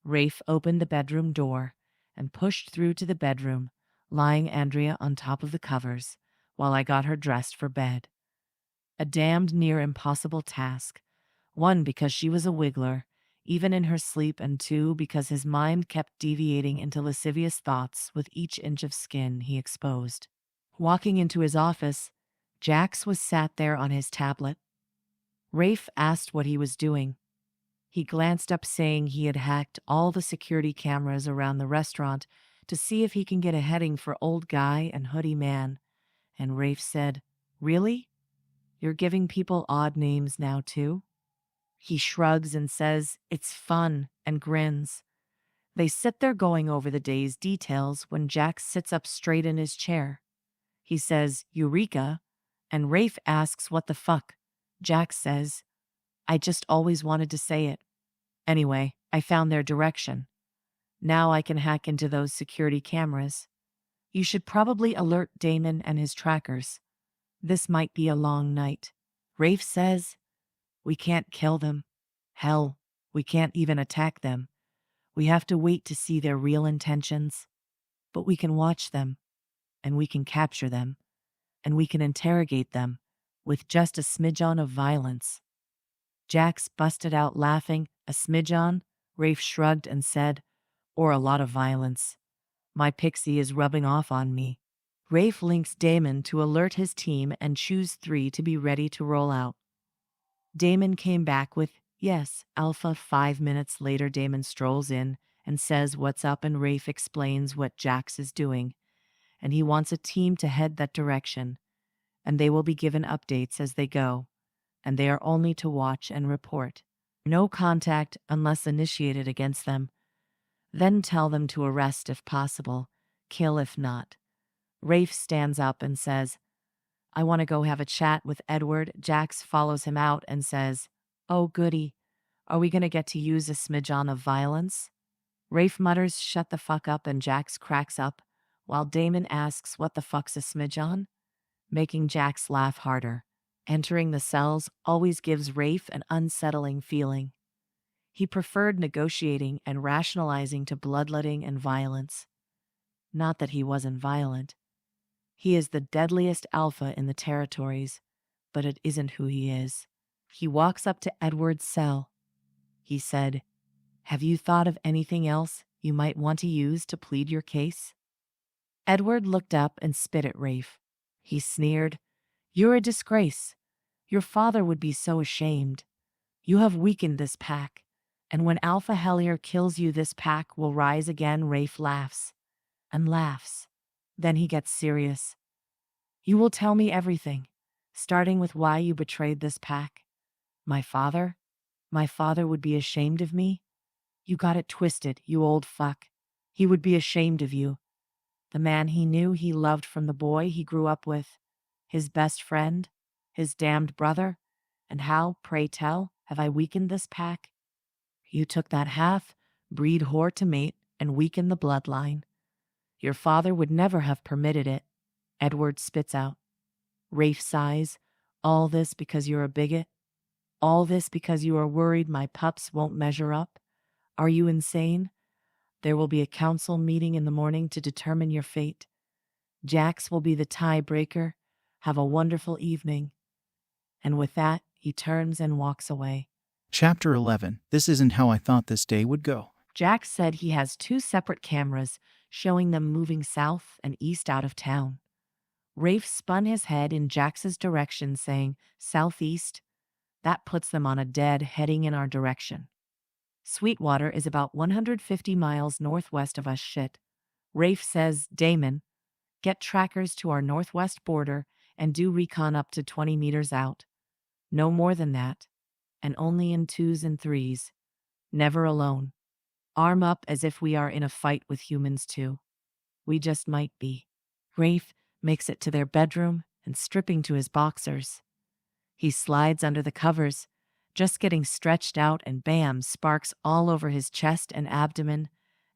Rafe opened the bedroom door and pushed through to the bedroom, lying Andrea on top of the covers while I got her dressed for bed. A damned near impossible task. 1, because she was a wiggler, even in her sleep, and 2, because his mind kept deviating into lascivious thoughts with each inch of skin he exposed. Walking into his office, Jax was sat there on his tablet. Rafe asked what he was doing. He glanced up, saying he had hacked all the security cameras around the restaurant to see if he can get a heading for Old Guy and Hoodie Man. And Rafe said, "Really? You're giving people odd names now, too?" He shrugs and says, "It's fun," and grins. They sit there going over the day's details when Jax sits up straight in his chair. He says, "Eureka," and Rafe asks what the fuck. Jax says, "I just always wanted to say it. Anyway, I found their direction. Now I can hack into those security cameras. You should probably alert Damon and his trackers. This might be a long night. Rafe says, we can't kill them. Hell, we can't even attack them. We have to wait to see their real intentions. But we can watch them, and we can capture them, and we can interrogate them with just a smidgen of violence. Jax busted out laughing. A smidgen? Rafe shrugged and said, or a lot of violence. My Pixie is rubbing off on me. Rafe links Damon to alert his team and choose 3 to be ready to roll out. Damon came back with, yes, Alpha. 5 minutes later, Damon strolls in and says what's up, and Rafe explains what Jax is doing, and he wants a team to head that direction, and they will be given updates as they go, and they are only to watch and report. No contact unless initiated against them. Then tell them to arrest if possible, kill if not. Rafe stands up and says, I want to go have a chat with Edward. Jax follows him out and says, oh goody, are we going to get to use a smidgen of violence? Rafe mutters, shut the fuck up, and Jax cracks up, while Damon asks what the fuck's a smidgen, making Jax laugh harder. Entering the cells always gives Rafe an unsettling feeling. He preferred negotiating and rationalizing to bloodletting and violence. Not that he wasn't violent. He is the deadliest alpha in the territories, but it isn't who he is. He walks up to Edward's cell. He said, have you thought of anything else you might want to use to plead your case? Edward looked up and spit at Rafe. He sneered, you're a disgrace. Your father would be so ashamed. You have weakened this pack, and when Alpha Hellier kills you, this pack will rise again. Rafe laughs and laughs. Then he gets serious. You will tell me everything, starting with why you betrayed this pack. My father? My father would be ashamed of me? You got it twisted, you old fuck. He would be ashamed of you. The man he knew he loved from the boy he grew up with. His best friend, his damned brother. And how, pray tell, have I weakened this pack? You took that half-breed whore to mate and weakened the bloodline. Your father would never have permitted it. Edward spits out. Rafe sighs. All this because you're a bigot? All this because you are worried my pups won't measure up? Are you insane? There will be a council meeting in the morning to determine your fate. Jax will be the tiebreaker. Have a wonderful evening. And with that, he turns and walks away. Chapter 11. This isn't how I thought this day would go. Jax said he has 2 separate cameras showing them moving south and east out of town. Rafe spun his head in Jax's direction, saying, southeast? That puts them on a dead heading in our direction. Sweetwater is about 150 miles northwest of us. Shit. Rafe says, Damon, get trackers to our northwest border and do recon up to 20 meters out. No more than that. And only in 2s and 3s. Never alone. Arm up as if we are in a fight with humans too. We just might be. Rafe makes it to their bedroom and stripping to his boxers. He slides under the covers, just getting stretched out, and bam, sparks all over his chest and abdomen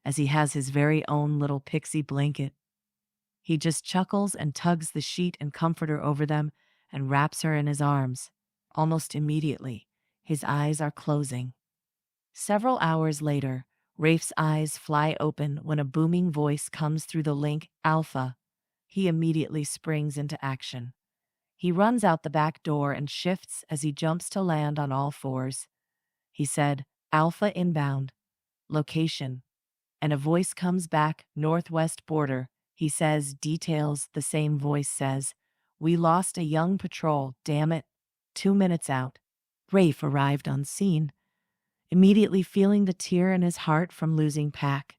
as he has his very own little Pixie blanket. He just chuckles and tugs the sheet and comforter over them and wraps her in his arms. Almost immediately, his eyes are closing. Several hours later, Rafe's eyes fly open when a booming voice comes through the link, Alpha. He immediately springs into action. He runs out the back door and shifts as he jumps to land on all 4s. He said, Alpha inbound. Location. And a voice comes back, northwest border. He says, details. The same voice says, we lost a young patrol, damn it. 2 minutes out. Rafe arrived on scene, immediately feeling the tear in his heart from losing pack.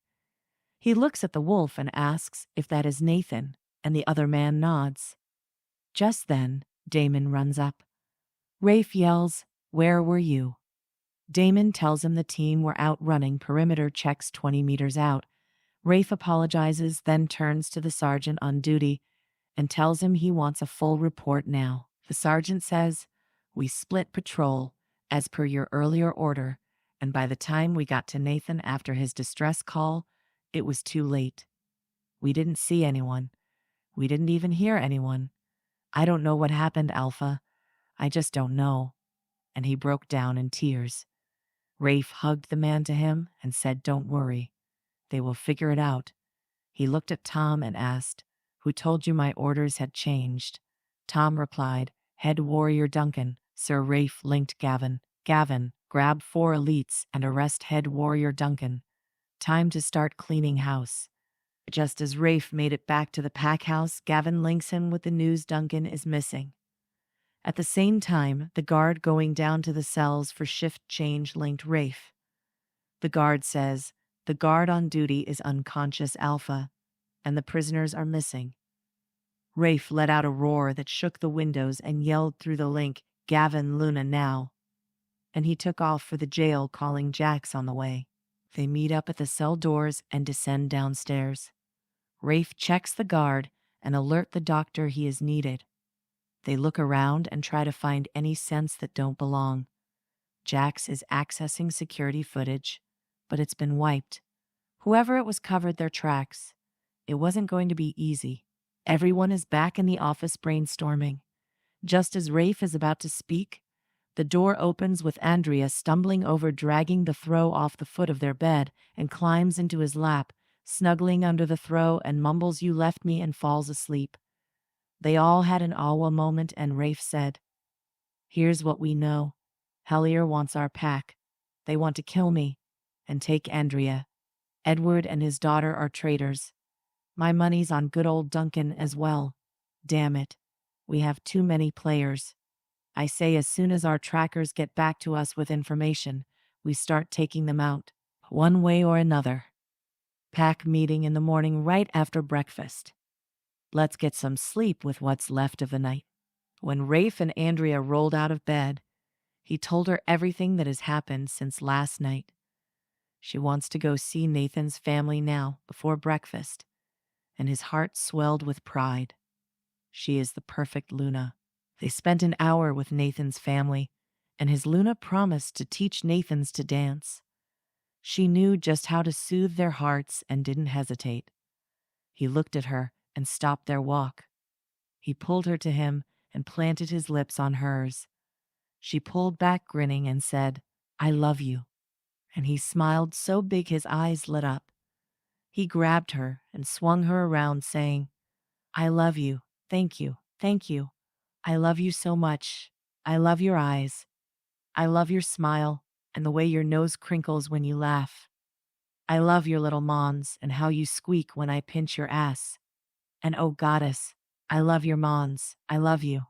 He looks at the wolf and asks if that is Nathan, and the other man nods. Just then, Damon runs up. Rafe yells, where were you? Damon tells him the team were out running perimeter checks 20 meters out. Rafe apologizes, then turns to the sergeant on duty and tells him he wants a full report now. The sergeant says, we split patrol, as per your earlier order, and by the time we got to Nathan after his distress call, it was too late. We didn't see anyone. We didn't even hear anyone. I don't know what happened, Alpha. I just don't know." And he broke down in tears. Rafe hugged the man to him and said, "Don't worry. They will figure it out." He looked at Tom and asked, "Who told you my orders had changed?" Tom replied, "Head warrior Duncan." Sir Rafe linked Gavin. "Gavin, grab 4 elites and arrest head warrior Duncan. Time to start cleaning house." Just as Rafe made it back to the pack house, Gavin links him with the news Duncan is missing. At the same time, the guard going down to the cells for shift change linked Rafe. The guard says, "The guard on duty is unconscious, Alpha, and the prisoners are missing." Rafe let out a roar that shook the windows and yelled through the link, "Gavin, Luna, now." And he took off for the jail, calling Jax on the way. They meet up at the cell doors and descend downstairs. Rafe checks the guard and alert the doctor he is needed. They look around and try to find any scents that don't belong. Jax is accessing security footage, but it's been wiped. Whoever it was covered their tracks. It wasn't going to be easy. Everyone is back in the office brainstorming. Just as Rafe is about to speak, the door opens with Andrea stumbling over, dragging the throw off the foot of their bed, and climbs into his lap, snuggling under the throw, and mumbles, "You left me," and falls asleep. They all had an awe moment, and Rafe said, "Here's what we know. Hellier wants our pack. They want to kill me and take Andrea. Edward and his daughter are traitors. My money's on good old Duncan as well. Damn it. We have too many players. I say as soon as our trackers get back to us with information, we start taking them out, one way or another. Pack meeting in the morning right after breakfast. Let's get some sleep with what's left of the night." When Rafe and Andrea rolled out of bed, he told her everything that has happened since last night. She wants to go see Nathan's family now, before breakfast, and his heart swelled with pride. She is the perfect Luna. They spent an hour with Nathan's family, and his Luna promised to teach Nathan's to dance. She knew just how to soothe their hearts and didn't hesitate. He looked at her and stopped their walk. He pulled her to him and planted his lips on hers. She pulled back, grinning, and said, "I love you." And he smiled so big his eyes lit up. He grabbed her and swung her around, saying, "I love you. Thank you. Thank you. I love you so much. I love your eyes. I love your smile and the way your nose crinkles when you laugh. I love your little mons and how you squeak when I pinch your ass. And oh goddess, I love your mons. I love you."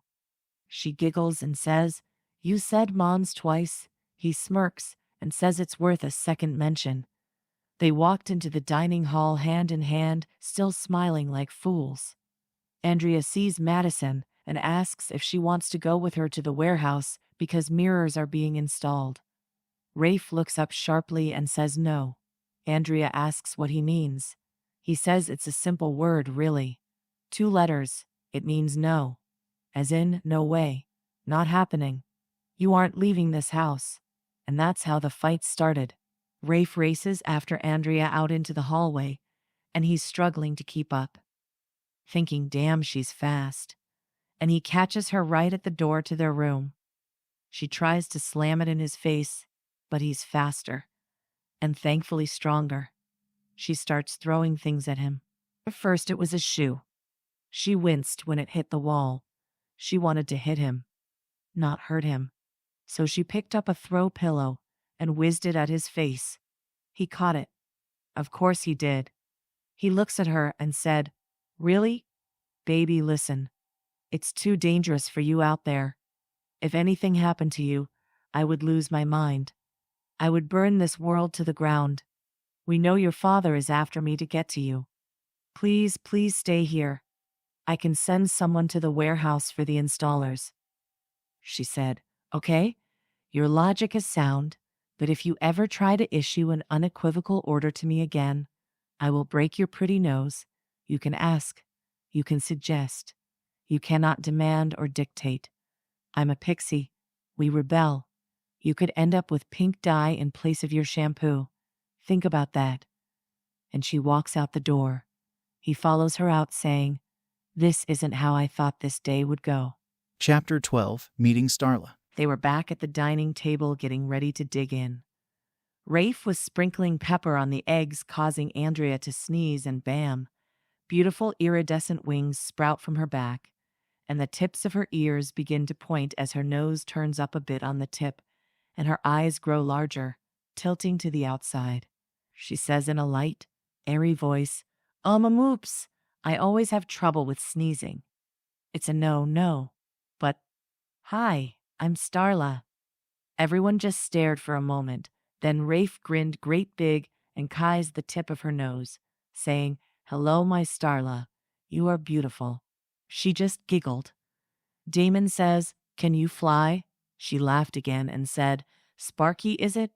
She giggles and says, "You said mons twice." He smirks and says it's worth a second mention. They walked into the dining hall hand in hand, still smiling like fools. Andrea sees Madison and asks if she wants to go with her to the warehouse because mirrors are being installed. Rafe looks up sharply and says no. Andrea asks what he means. He says it's a simple word, really. 2 letters. It means no. As in, no way. Not happening. You aren't leaving this house. And that's how the fight started. Rafe races after Andrea out into the hallway, and he's struggling to keep up. Thinking, damn, she's fast. And he catches her right at the door to their room. She tries to slam it in his face, but he's faster. And thankfully stronger. She starts throwing things at him. At first it was a shoe. She winced when it hit the wall. She wanted to hit him, not hurt him. So she picked up a throw pillow and whizzed it at his face. He caught it. Of course he did. He looks at her and said, "Really? Baby, listen. It's too dangerous for you out there. If anything happened to you, I would lose my mind. I would burn this world to the ground. We know your father is after me to get to you. Please, please stay here. I can send someone to the warehouse for the installers." She said, "Okay, your logic is sound, but if you ever try to issue an unequivocal order to me again, I will break your pretty nose. You can ask. You can suggest. You cannot demand or dictate. I'm a pixie. We rebel. You could end up with pink dye in place of your shampoo. Think about that." And she walks out the door. He follows her out, saying, "This isn't how I thought this day would go." Chapter 12, Meeting Starla. They were back at the dining table getting ready to dig in. Rafe was sprinkling pepper on the eggs, causing Andrea to sneeze, and bam, beautiful iridescent wings sprout from her back, and the tips of her ears begin to point as her nose turns up a bit on the tip, and her eyes grow larger, tilting to the outside. She says in a light, airy voice, Oops, I always have trouble with sneezing. It's a no. But, hi, I'm Starla." Everyone just stared for a moment. Then Rafe grinned great big and kissed the tip of her nose, saying, "Hello, my Starla. You are beautiful." She just giggled. Damon says, "Can you fly?" She laughed again and said, "Sparky, is it?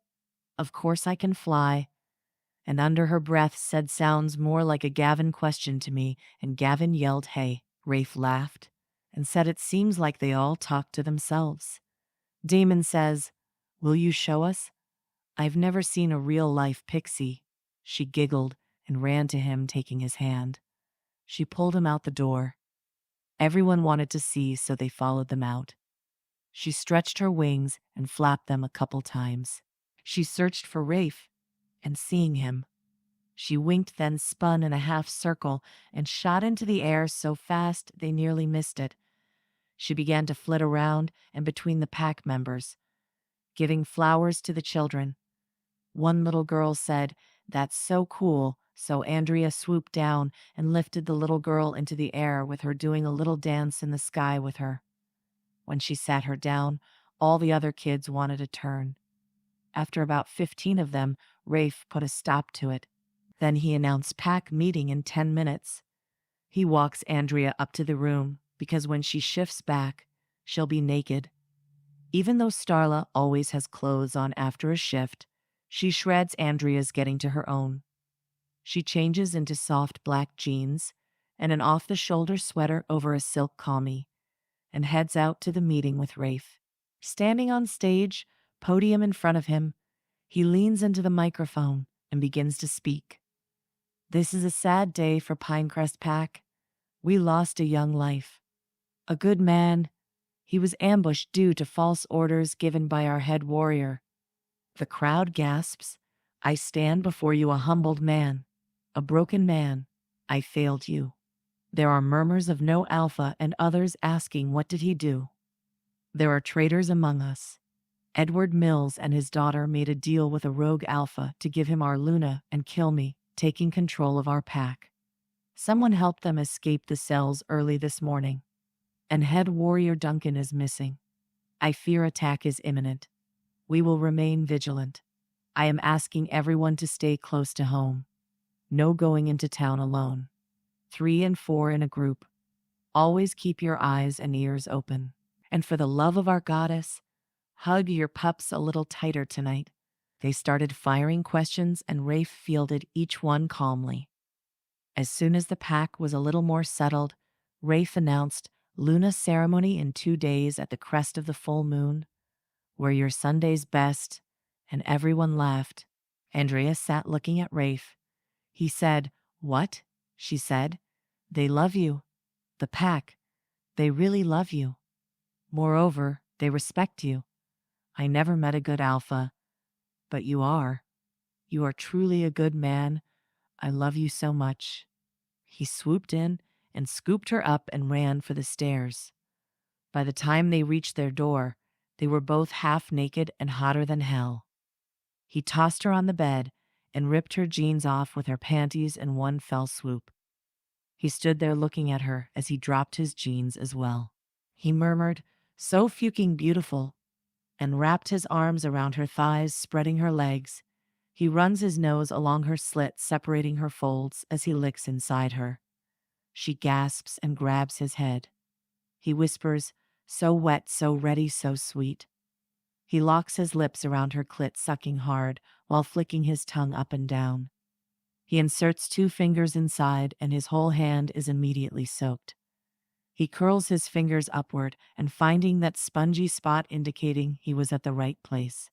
Of course I can fly." And under her breath said, "Sounds more like a Gavin question to me," and Gavin yelled, "Hey." Rafe laughed and said, "It seems like they all talk to themselves." Damon says, "Will you show us? I've never seen a real-life pixie." She giggled and ran to him, taking his hand. She pulled him out the door. Everyone wanted to see, so they followed them out. She stretched her wings and flapped them a couple times. She searched for Rafe, and seeing him, she winked, then spun in a half circle and shot into the air so fast they nearly missed it. She began to flit around and between the pack members, giving flowers to the children. One little girl said, "That's so cool," so Andrea swooped down and lifted the little girl into the air, with her doing a little dance in the sky with her. When she sat her down, all the other kids wanted a turn. After about 15 of them, Rafe put a stop to it. Then he announced pack meeting in 10 minutes. He walks Andrea up to the room, because when she shifts back, she'll be naked. Even though Starla always has clothes on after a shift, she shreds Andrea's getting to her own. She changes into soft black jeans and an off-the-shoulder sweater over a silk camis, and heads out to the meeting with Rafe. Standing on stage, podium in front of him, he leans into the microphone and begins to speak. "This is a sad day for Pinerest Pack. We lost a young life. A good man. He was ambushed due to false orders given by our head warrior." The crowd gasps. "I stand before you a humbled man, a broken man. I failed you." There are murmurs of no alpha and others asking, "What did he do?" There are traitors among us. Edward Mills and his daughter made a deal with a rogue alpha to give him our Luna and kill me, taking control of our pack. Someone helped them escape the cells early this morning, and head warrior Duncan is missing. I fear attack is imminent. We will remain vigilant. I am asking everyone to stay close to home. No going into town alone. 3 and 4 in a group. Always keep your eyes and ears open. And for the love of our goddess, hug your pups a little tighter tonight. They started firing questions, and Rafe fielded each one calmly. As soon as the pack was a little more settled, Rafe announced, "Luna ceremony in 2 days at the crest of the full moon. We're your Sunday's best," and everyone laughed. Andrea sat looking at Rafe. He said, "What?" She said, "They love you. The pack. They really love you. Moreover, they respect you. I never met a good alpha, but you are. You are truly a good man. I love you so much." He swooped in and scooped her up and ran for the stairs. By the time they reached their door, they were both half naked and hotter than hell. He tossed her on the bed and ripped her jeans off with her panties in one fell swoop. He stood there looking at her as he dropped his jeans as well. He murmured, "So fucking beautiful," and wrapped his arms around her thighs, spreading her legs. He runs his nose along her slit, separating her folds as he licks inside her. She gasps and grabs his head. He whispers, "So wet, so ready, so sweet." He locks his lips around her clit, sucking hard while flicking his tongue up and down. He inserts 2 fingers inside, and his whole hand is immediately soaked. He curls his fingers upward and finding that spongy spot, indicating he was at the right place.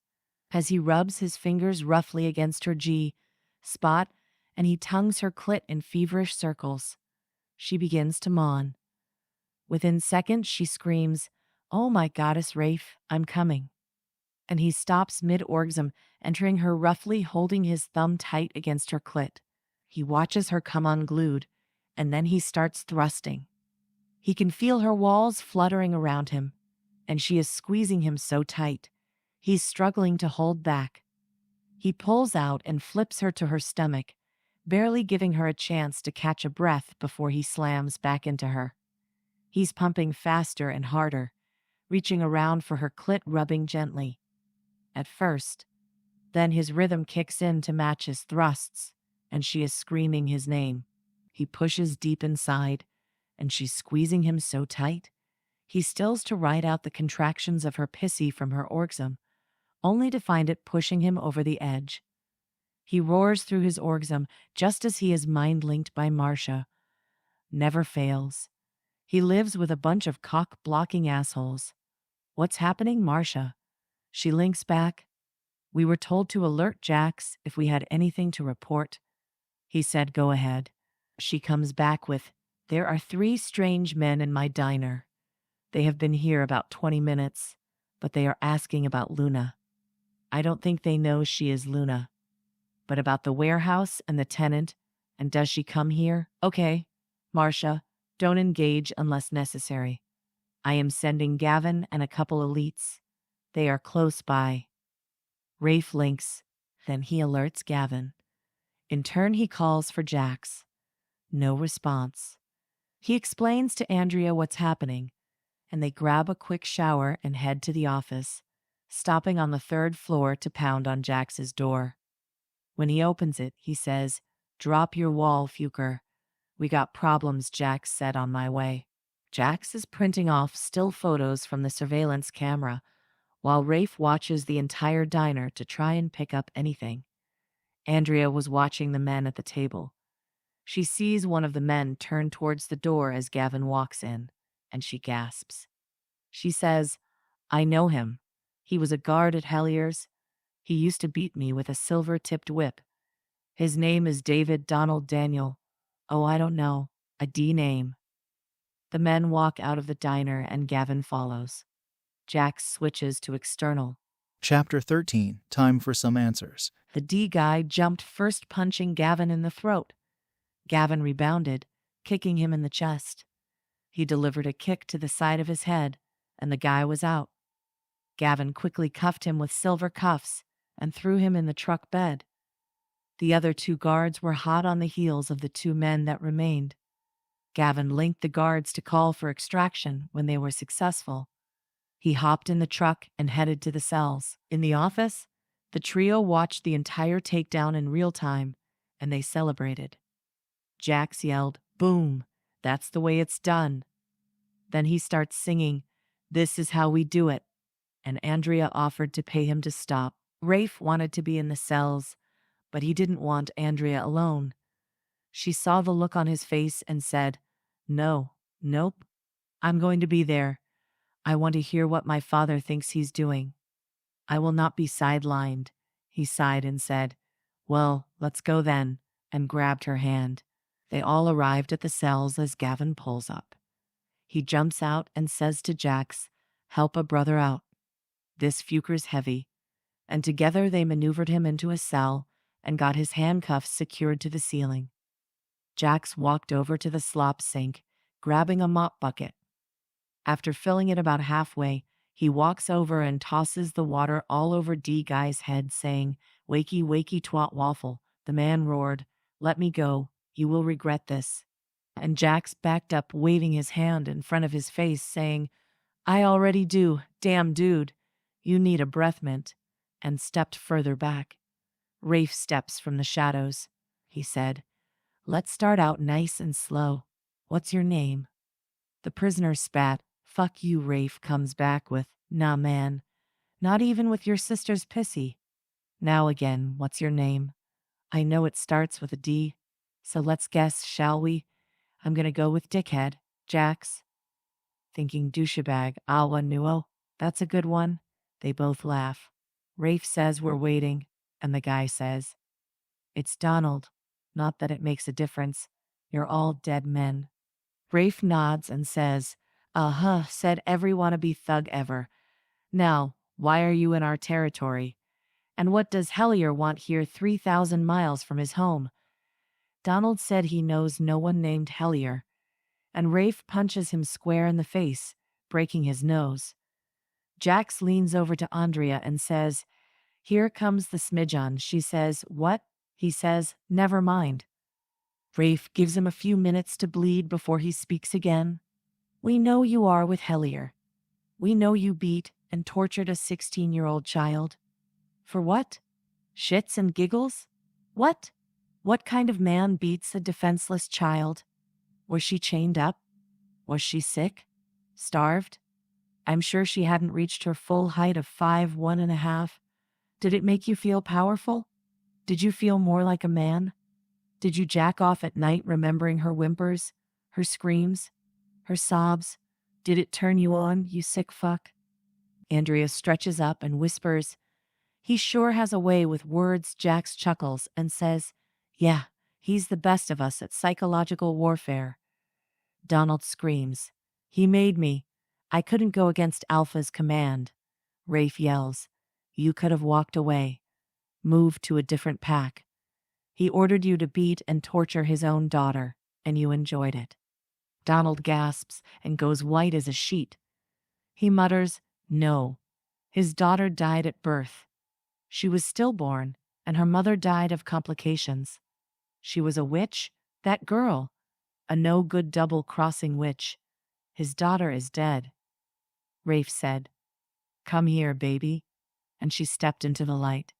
As he rubs his fingers roughly against her G spot and he tongues her clit in feverish circles. She begins to moan. Within seconds, she screams, "Oh my goddess, Rafe, I'm coming." And he stops mid-orgasm, entering her roughly, holding his thumb tight against her clit. He watches her come unglued, and then he starts thrusting. He can feel her walls fluttering around him, and she is squeezing him so tight. He's struggling to hold back. He pulls out and flips her to her stomach, barely giving her a chance to catch a breath before he slams back into her. He's pumping faster and harder, reaching around for her clit, rubbing gently. At first, then his rhythm kicks in to match his thrusts, and she is screaming his name. He pushes deep inside, and she's squeezing him so tight. He stills to ride out the contractions of her pissy from her orgasm, only to find it pushing him over the edge. He roars through his orgasm just as he is mind-linked by Marcia. Never fails. He lives with a bunch of cock-blocking assholes. "What's happening, Marcia?" She links back. "We were told to alert Jax if we had anything to report." He said, "Go ahead." She comes back with, "There are 3 strange men in my diner. They have been here about 20 minutes, but they are asking about Luna. I don't think they know she is Luna. But about the warehouse and the tenant, and does she come here? Okay, Marcia, don't engage unless necessary. I am sending Gavin and a couple elites. They are close by." Rafe links, then he alerts Gavin. In turn, he calls for Jax. No response. He explains to Andrea what's happening, and they grab a quick shower and head to the office, stopping on the 3rd floor to pound on Jax's door. When he opens it, he says, "Drop your wall, Fuker. We got problems," Jax said, "on my way." Jax is printing off still photos from the surveillance camera, while Rafe watches the entire diner to try and pick up anything. Andrea was watching the men at the table. She sees one of the men turn towards the door as Gavin walks in, and she gasps. She says, "I know him. He was a guard at Hellier's. He used to beat me with a silver-tipped whip. His name is David Donald Daniel. Oh, I don't know. A D name." The men walk out of the diner and Gavin follows. Jax switches to external. Chapter 13. Time for some answers. The D guy jumped first, punching Gavin in the throat. Gavin rebounded, kicking him in the chest. He delivered a kick to the side of his head, and the guy was out. Gavin quickly cuffed him with silver cuffs and threw him in the truck bed. The other 2 guards were hot on the heels of the 2 men that remained. Gavin linked the guards to call for extraction when they were successful. He hopped in the truck and headed to the cells. In the office, the trio watched the entire takedown in real time, and they celebrated. Jax yelled, "Boom, that's the way it's done." Then he starts singing, "This is how we do it," and Andrea offered to pay him to stop. Rafe wanted to be in the cells, but he didn't want Andrea alone. She saw the look on his face and said, Nope, I'm going to be there. I want to hear what my father thinks he's doing. I will not be sidelined." He sighed and said, "Well, let's go then," and grabbed her hand. They all arrived at the cells as Gavin pulls up. He jumps out and says to Jax, "Help a brother out. This Fuker's heavy." And together they maneuvered him into a cell and got his handcuffs secured to the ceiling. Jax walked over to the slop sink, grabbing a mop bucket. After filling it about halfway, he walks over and tosses the water all over D guy's head, saying, "Wakey, wakey, twat waffle." The man roared, "Let me go. You will regret this." And Jax backed up, waving his hand in front of his face, saying, "I already do. Damn dude. You need a breath mint," and stepped further back. Rafe steps from the shadows. He said, "Let's start out nice and slow. What's your name?" The prisoner spat. "Fuck you," Rafe comes back with, "Nah, man. Not even with your sister's pissy." "Now again, what's your name?" "I know it starts with a D. So let's guess, shall we? I'm gonna go with Dickhead, Jax." Thinking douchebag, "Awa nuo. That's a good one." They both laugh. Rafe says, "We're waiting," and the guy says, "It's Donald." Not that it makes a difference. You're all dead men. Rafe nods and says, said every wannabe thug ever. Now, why are you in our territory? And what does Hellier want here 3,000 miles from his home? Donald said he knows no one named Hellier, and Rafe punches him square in the face, breaking his nose. Jax leans over to Andrea and says, "Here comes the smidgen." She says, "What?" He says, "Never mind." Rafe gives him a few minutes to bleed before he speaks again. "We know you are with Hellier. We know you beat and tortured a 16-year-old child. For what? Shits and giggles? What? What kind of man beats a defenseless child? Was she chained up? Was she sick? Starved? I'm sure she hadn't reached her full height of 5'1½". Did it make you feel powerful? Did you feel more like a man? Did you jack off at night remembering her whimpers, her screams, her sobs? Did it turn you on, you sick fuck? Andrea stretches up and whispers, "He sure has a way with words." Jax chuckles and says, "Yeah, he's the best of us at psychological warfare." Donald screams, "He made me. I couldn't go against Alpha's command." Rafe yells, "You could have walked away. Moved to a different pack. He ordered you to beat and torture his own daughter, and you enjoyed it." Donald gasps and goes white as a sheet. He mutters, "No. His daughter died at birth. She was stillborn, and her mother died of complications. She was a witch, that girl, a no-good double-crossing witch. His daughter is dead." Rafe said, "Come here, baby," and she stepped into the light.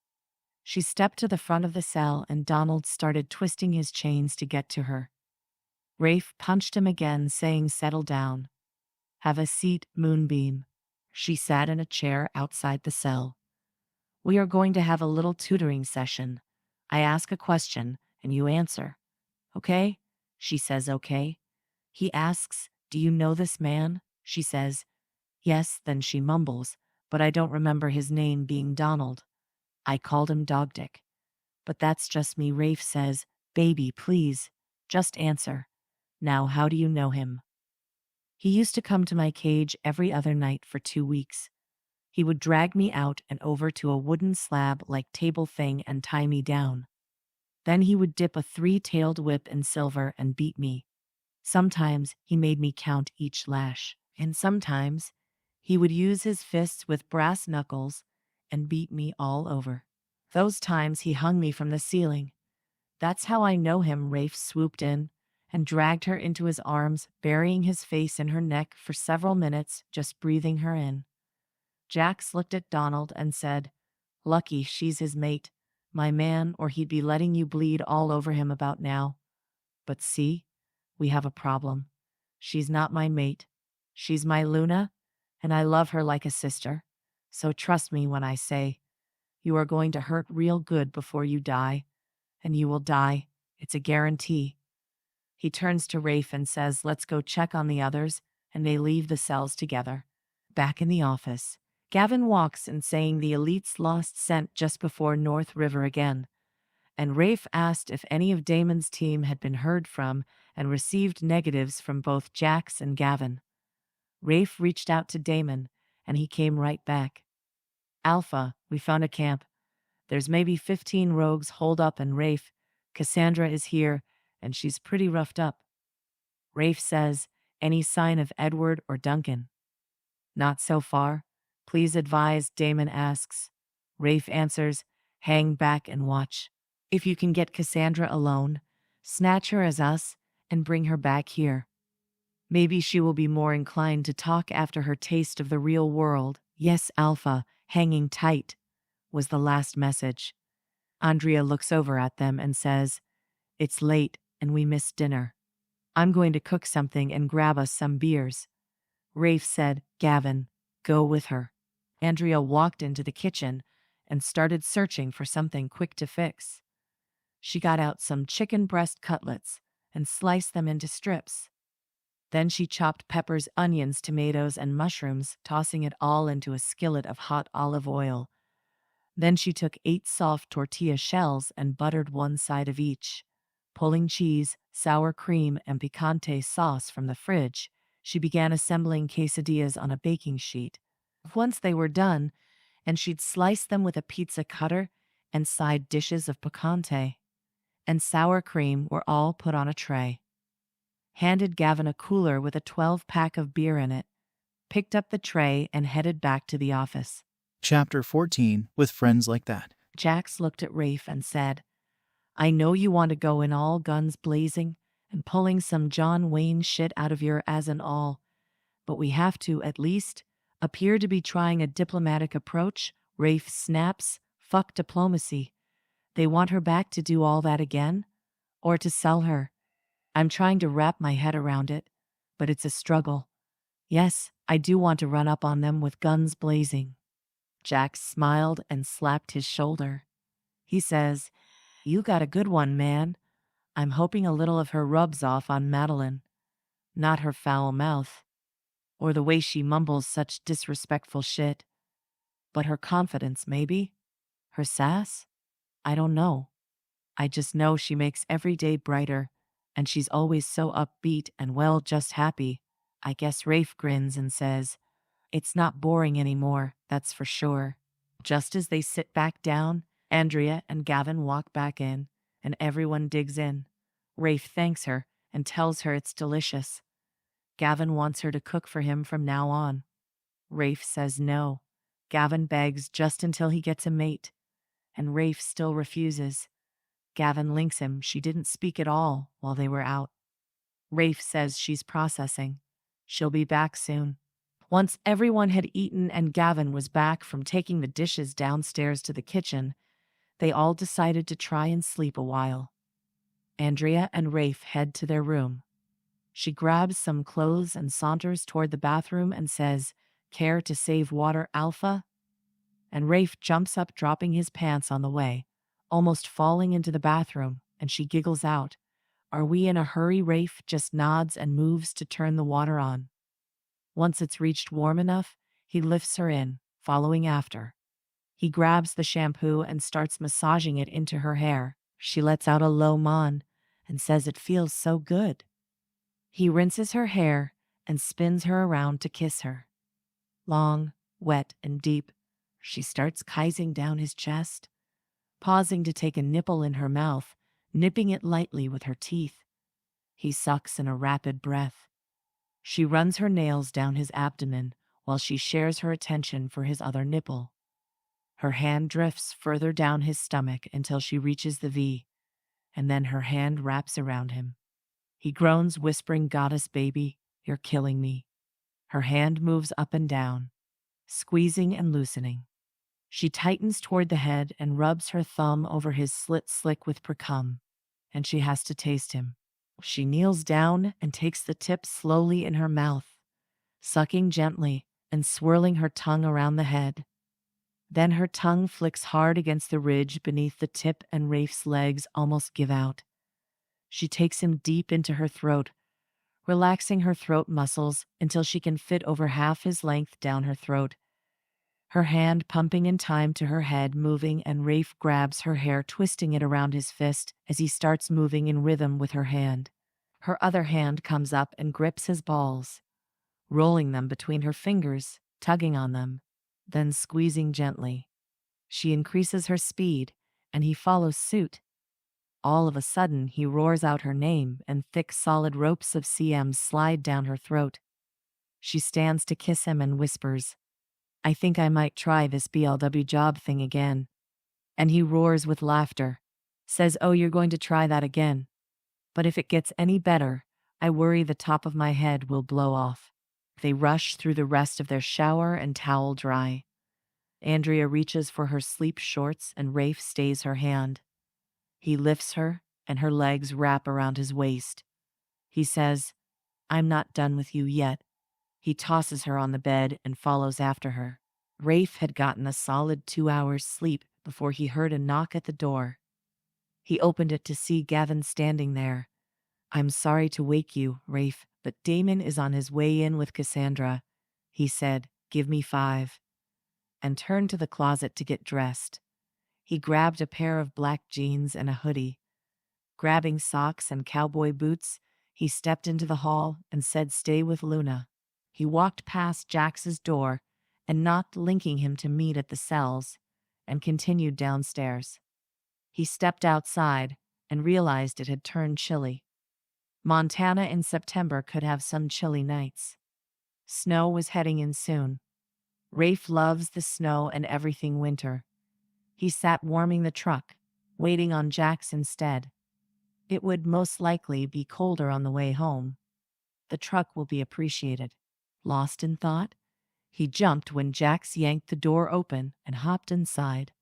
She stepped to the front of the cell, and Donald started twisting his chains to get to her. Rafe punched him again, saying, "Settle down. Have a seat, Moonbeam." She sat in a chair outside the cell. "We are going to have a little tutoring session. I ask a question, and you answer. Okay?" She says, "Okay." He asks, "Do you know this man?" She says, "Yes." Then she mumbles, "But I don't remember his name being Donald. I called him Dogdick. But that's just me." Rafe says, "Baby, please, just answer. Now, how do you know him?" "He used to come to my cage every other night for 2 weeks. He would drag me out and over to a wooden slab-like table thing and tie me down. Then he would dip a 3-tailed whip in silver and beat me. Sometimes he made me count each lash, and sometimes he would use his fists with brass knuckles and beat me all over. Those times he hung me from the ceiling. That's how I know him." Rafe swooped in and dragged her into his arms, burying his face in her neck for several minutes, just breathing her in. Jax looked at Donald and said, "Lucky she's his mate, my man, or he'd be letting you bleed all over him about now. But see, we have a problem. She's not my mate. She's my Luna, and I love her like a sister. So trust me when I say, you are going to hurt real good before you die, and you will die. It's a guarantee." He turns to Rafe and says, "Let's go check on the others," and they leave the cells together. Back in the office, Gavin walks in, saying the elites lost scent just before North River again, and Rafe asked if any of Damon's team had been heard from and received negatives from both Jax and Gavin. Rafe reached out to Damon, and he came right back. "Alpha, we found a camp. There's maybe 15 rogues holed up, and Rafe, Cassandra is here, and she's pretty roughed up." Rafe says, "Any sign of Edward or Duncan?" "Not so far. Please advise," Damon asks. Rafe answers, "Hang back and watch. If you can get Cassandra alone, snatch her as us and bring her back here. Maybe she will be more inclined to talk after her taste of the real world." "Yes, Alpha, hanging tight," was the last message. Andrea looks over at them and says, "It's late and we missed dinner. I'm going to cook something and grab us some beers." Rafe said, "Gavin, go with her." Andrea walked into the kitchen and started searching for something quick to fix. She got out some chicken breast cutlets and sliced them into strips. Then she chopped peppers, onions, tomatoes, and mushrooms, tossing it all into a skillet of hot olive oil. Then she took 8 soft tortilla shells and buttered one side of each. Pulling cheese, sour cream, and picante sauce from the fridge, she began assembling quesadillas on a baking sheet. Once they were done, and she'd slice them with a pizza cutter, and side dishes of picante and sour cream were all put on a tray. Handed Gavin a cooler with a 12-pack of beer in it, picked up the tray and headed back to the office. Chapter 14, With Friends Like That. Jax looked at Rafe and said, I know you want to go in all guns blazing and pulling some John Wayne shit out of your as and all, but we have to, at least, appear to be trying a diplomatic approach. Rafe snaps, fuck diplomacy. They want her back to do all that again? Or to sell her? I'm trying to wrap my head around it, but it's a struggle. Yes, I do want to run up on them with guns blazing. Jax smiled and slapped his shoulder. He says, You got a good one, man. I'm hoping a little of her rubs off on Madeline. Not her foul mouth, or the way she mumbles such disrespectful shit. But her confidence, maybe? Her sass? I don't know. I just know she makes every day brighter, and she's always so upbeat and, well, just happy. I guess Rafe grins and says, It's not boring anymore, that's for sure. Just as they sit back down, Andrea and Gavin walk back in, and everyone digs in. Rafe thanks her and tells her it's delicious. Gavin wants her to cook for him from now on. Rafe says no. Gavin begs just until he gets a mate, and Rafe still refuses. Gavin links him she didn't speak at all while they were out. Rafe says she's processing. She'll be back soon. Once everyone had eaten and Gavin was back from taking the dishes downstairs to the kitchen, they all decided to try and sleep a while. Andrea and Rafe head to their room. She grabs some clothes and saunters toward the bathroom and says, Care to save water, Alpha? And Rafe jumps up, dropping his pants on the way, almost falling into the bathroom, and she giggles out. Are we in a hurry? Rafe just nods and moves to turn the water on. Once it's reached warm enough, he lifts her in, following after. He grabs the shampoo and starts massaging it into her hair. She lets out a low moan and says it feels so good. He rinses her hair and spins her around to kiss her. Long, wet, and deep, she starts kissing down his chest, pausing to take a nipple in her mouth, nipping it lightly with her teeth. He sucks in a rapid breath. She runs her nails down his abdomen while she shares her attention for his other nipple. Her hand drifts further down his stomach until she reaches the V, and then her hand wraps around him. He groans, whispering, Goddess baby, you're killing me. Her hand moves up and down, squeezing and loosening. She tightens toward the head and rubs her thumb over his slit slick with precum, and she has to taste him. She kneels down and takes the tip slowly in her mouth, sucking gently and swirling her tongue around the head. Then her tongue flicks hard against the ridge beneath the tip and Rafe's legs almost give out. She takes him deep into her throat, relaxing her throat muscles until she can fit over half his length down her throat. Her hand pumping in time to her head moving, and Rafe grabs her hair, twisting it around his fist as he starts moving in rhythm with her hand. Her other hand comes up and grips his balls, rolling them between her fingers, tugging on them, then squeezing gently. She increases her speed, and he follows suit. All of a sudden, he roars out her name, and thick, solid ropes of CMs slide down her throat. She stands to kiss him and whispers, I think I might try this BLW job thing again. And he roars with laughter, says, Oh, you're going to try that again. But if it gets any better, I worry the top of my head will blow off. They rush through the rest of their shower and towel dry. Andrea reaches for her sleep shorts and Rafe stays her hand. He lifts her and her legs wrap around his waist. He says, I'm not done with you yet. He tosses her on the bed and follows after her. Rafe had gotten a solid 2 hours sleep before he heard a knock at the door. He opened it to see Gavin standing there. I'm sorry to wake you, Rafe, but Damon is on his way in with Cassandra. He said, Give me 5. And turned to the closet to get dressed. He grabbed a pair of black jeans and a hoodie. Grabbing socks and cowboy boots, he stepped into the hall and said, "Stay with Luna." He walked past Jax's door and not linking him to meet at the cells, and continued downstairs. He stepped outside and realized it had turned chilly. Montana in September could have some chilly nights. Snow was heading in soon. Rafe loves the snow and everything winter. He sat warming the truck, waiting on Jax instead. It would most likely be colder on the way home. The truck will be appreciated. Lost in thought, he jumped when Jax yanked the door open and hopped inside.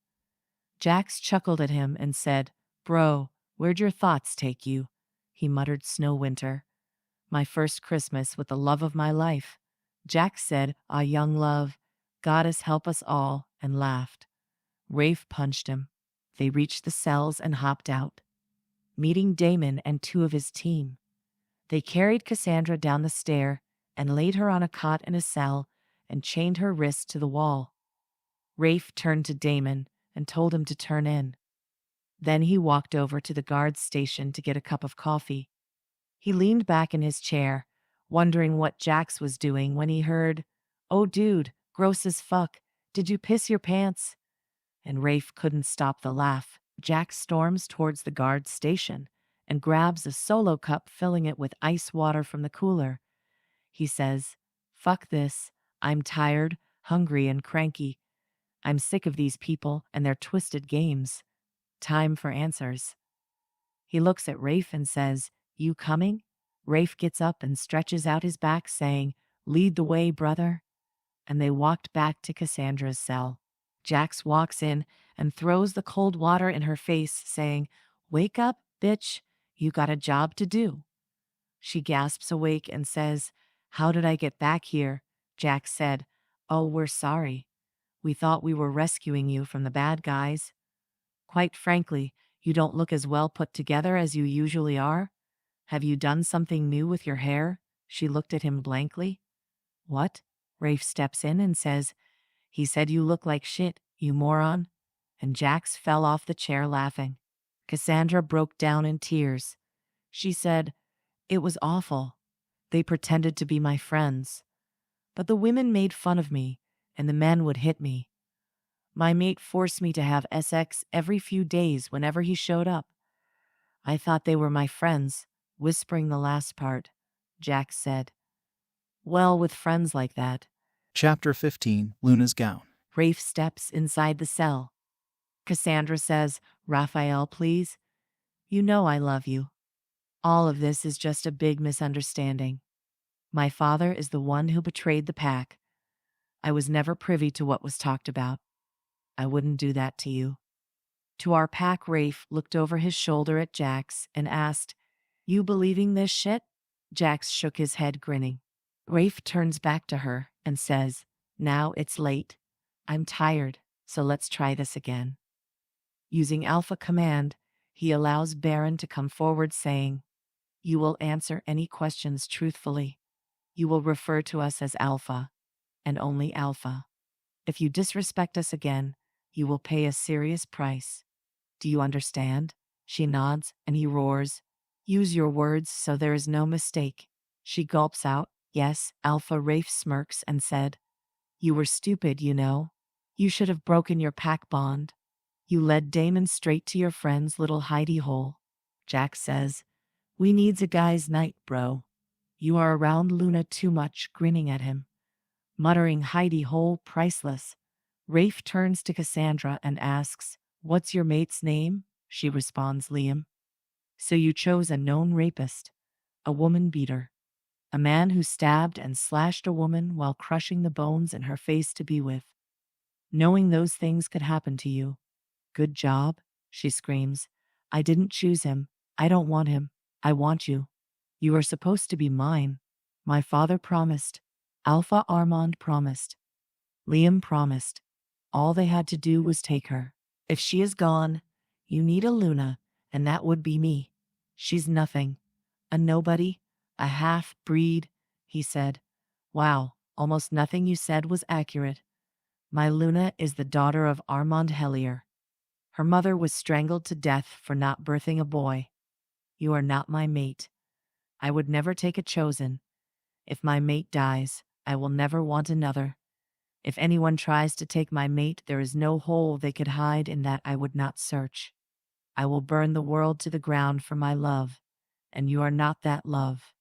Jax chuckled at him and said, "Bro, where'd your thoughts take you?" He muttered, "Snow winter. My first Christmas with the love of my life." Jax said, "Ah, young love, goddess help us all," and laughed. Rafe punched him. They reached the cells and hopped out, meeting Damon and two of his team. They carried Cassandra down the stair and laid her on a cot in a cell and chained her wrists to the wall. Rafe turned to Damon and told him to turn in. Then he walked over to the guard's station to get a cup of coffee. He leaned back in his chair, wondering what Jax was doing when he heard, "Oh dude, gross as fuck, did you piss your pants?" And Rafe couldn't stop the laugh. Jax storms towards the guard's station and grabs a solo cup, filling it with ice water from the cooler. He says, "Fuck this, I'm tired, hungry, and cranky. I'm sick of these people and their twisted games. Time for answers." He looks at Rafe and says, "You coming?" Rafe gets up and stretches out his back, saying, "Lead the way, brother." And they walked back to Cassandra's cell. Jax walks in and throws the cold water in her face, saying, "Wake up, bitch. You got a job to do." She gasps awake and says, "How did I get back here?" Jax said, "Oh, we're sorry. We thought we were rescuing you from the bad guys. Quite frankly, you don't look as well put together as you usually are. Have you done something new with your hair?" She looked at him blankly. "What?" Rafe steps in and says, "He said you look like shit, you moron." And Jax fell off the chair laughing. Cassandra broke down in tears. She said, "It was awful. They pretended to be my friends. But the women made fun of me, and the men would hit me. My mate forced me to have sex every few days whenever he showed up. I thought they were my friends," whispering the last part. Jax said, "Well, with friends like that." Chapter 15, Luna's Gown. Rafe steps inside the cell. Cassandra says, "Raphael, please. You know I love you. All of this is just a big misunderstanding. My father is the one who betrayed the pack. I was never privy to what was talked about. I wouldn't do that to you." To our pack, Rafe looked over his shoulder at Jax and asked, "You believing this shit?" Jax shook his head, grinning. Rafe turns back to her and says, "Now it's late. I'm tired, so let's try this again." Using Alpha Command, he allows Baron to come forward, saying, "You will answer any questions truthfully. You will refer to us as Alpha, and only Alpha. If you disrespect us again, you will pay a serious price. Do you understand?" She nods, and he roars, "Use your words so there is no mistake." She gulps out, "Yes, Alpha." Rafe smirks and said, "You were stupid, you know. You should have broken your pack bond. You led Damon straight to your friend's little hidey hole." Jax says, "We needs a guy's night, bro. You are around Luna too much," grinning at him, muttering, "Hidey hole, priceless." Rafe turns to Cassandra and asks, "What's your mate's name?" She responds, "Liam." "So you chose a known rapist, a woman beater, a man who stabbed and slashed a woman while crushing the bones in her face to be with. Knowing those things could happen to you. Good job," she screams. "I didn't choose him. I don't want him. I want you. You are supposed to be mine. My father promised. Alpha Armand promised. Liam promised. All they had to do was take her. If she is gone, you need a Luna, and that would be me. She's nothing. A nobody, a half-breed," he said. "Wow, almost nothing you said was accurate. My Luna is the daughter of Armand Hellier. Her mother was strangled to death for not birthing a boy. You are not my mate. I would never take a chosen. If my mate dies, I will never want another. If anyone tries to take my mate, there is no hole they could hide in that I would not search. I will burn the world to the ground for my love, and you are not that love.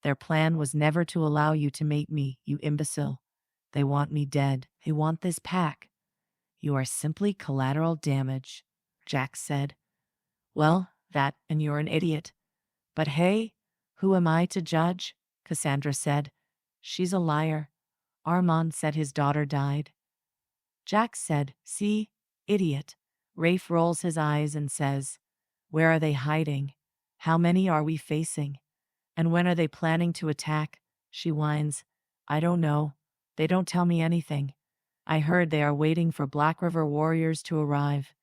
Their plan was never to allow you to mate me, you imbecile. They want me dead. They want this pack. You are simply collateral damage, Jax said. Well, that and you're an idiot. But hey, who am I to judge? Cassandra said. She's a liar. Armand said his daughter died. Jax said, see, idiot. Rafe rolls his eyes and says, where are they hiding? How many are we facing? And when are they planning to attack? She whines. I don't know. They don't tell me anything. I heard they are waiting for Black River warriors to arrive.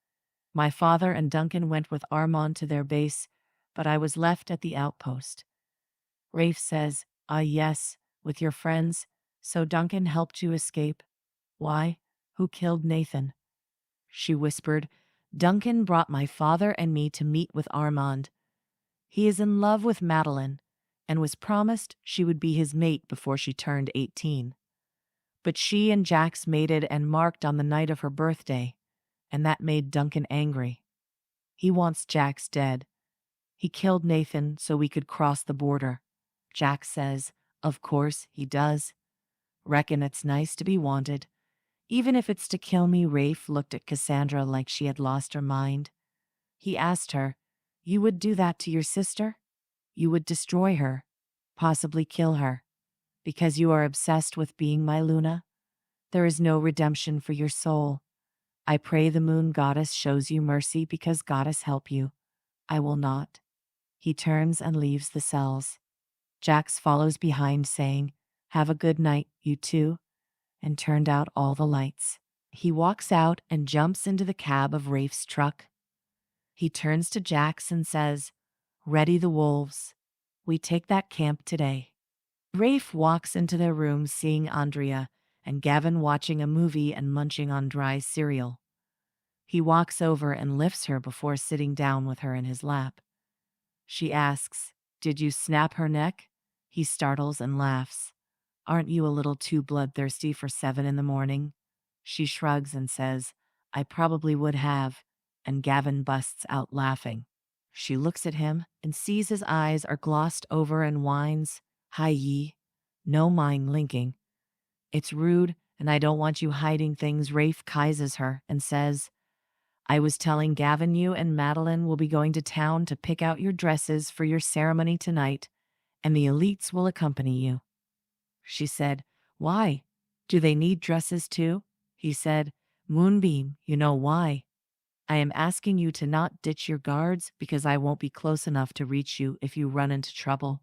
My father and Duncan went with Armand to their base, but I was left at the outpost. Rafe says, yes, with your friends, so Duncan helped you escape. Why? Who killed Nathan? She whispered, Duncan brought my father and me to meet with Armand. He is in love with Madeline, and was promised she would be his mate before she turned 18. But she and Jax mated and marked on the night of her birthday, and that made Duncan angry. He wants Jax dead. He killed Nathan so we could cross the border. Jax says, of course he does. Reckon it's nice to be wanted. Even if it's to kill me. Rafe looked at Cassandra like she had lost her mind. He asked her, you would do that to your sister? You would destroy her, possibly kill her, because you are obsessed with being my Luna? There is no redemption for your soul. I pray the moon goddess shows you mercy because goddess help you. I will not. He turns and leaves the cells. Jax follows behind saying, have a good night, you two, and turned out all the lights. He walks out and jumps into the cab of Rafe's truck. He turns to Jax and says, ready the wolves. We take that camp today. Rafe walks into their room seeing Andrea and Gavin watching a movie and munching on dry cereal. He walks over and lifts her before sitting down with her in his lap. She asks, did you snap her neck? He startles and laughs. Aren't you a little too bloodthirsty for 7 a.m? She shrugs and says, I probably would have, and Gavin busts out laughing. She looks at him and sees his eyes are glossed over and whines, hi ye, no mind linking. It's rude, and I don't want you hiding things. Rafe kaises her and says, I was telling Gavin you and Madeline will be going to town to pick out your dresses for your ceremony tonight, and the elites will accompany you. She said, why? Do they need dresses too? He said, Moonbeam, you know why. I am asking you to not ditch your guards because I won't be close enough to reach you if you run into trouble.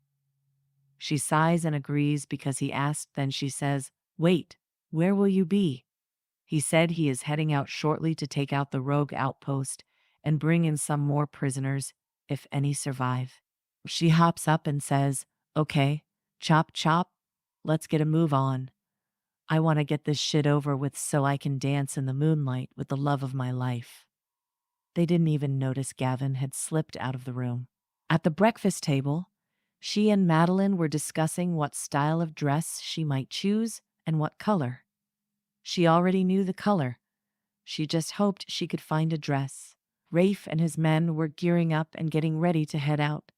She sighs and agrees because he asked. Then she says, wait, where will you be? He said he is heading out shortly to take out the rogue outpost and bring in some more prisoners, if any survive. She hops up and says, okay, chop chop, let's get a move on. I want to get this shit over with so I can dance in the moonlight with the love of my life. They didn't even notice Gavin had slipped out of the room. At the breakfast table, she and Madeline were discussing what style of dress she might choose and what color. She already knew the color. She just hoped she could find a dress. Rafe and his men were gearing up and getting ready to head out.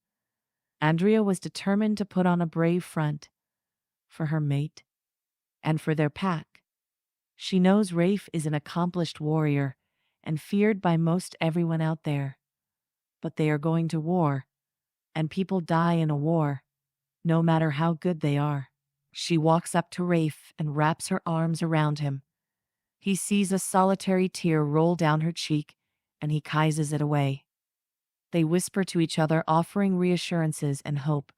Andrea was determined to put on a brave front for her mate and for their pack. She knows Rafe is an accomplished warrior and feared by most everyone out there. But they are going to war, and people die in a war, no matter how good they are. She walks up to Rafe and wraps her arms around him. He sees a solitary tear roll down her cheek, and he kaises it away. They whisper to each other, offering reassurances and hope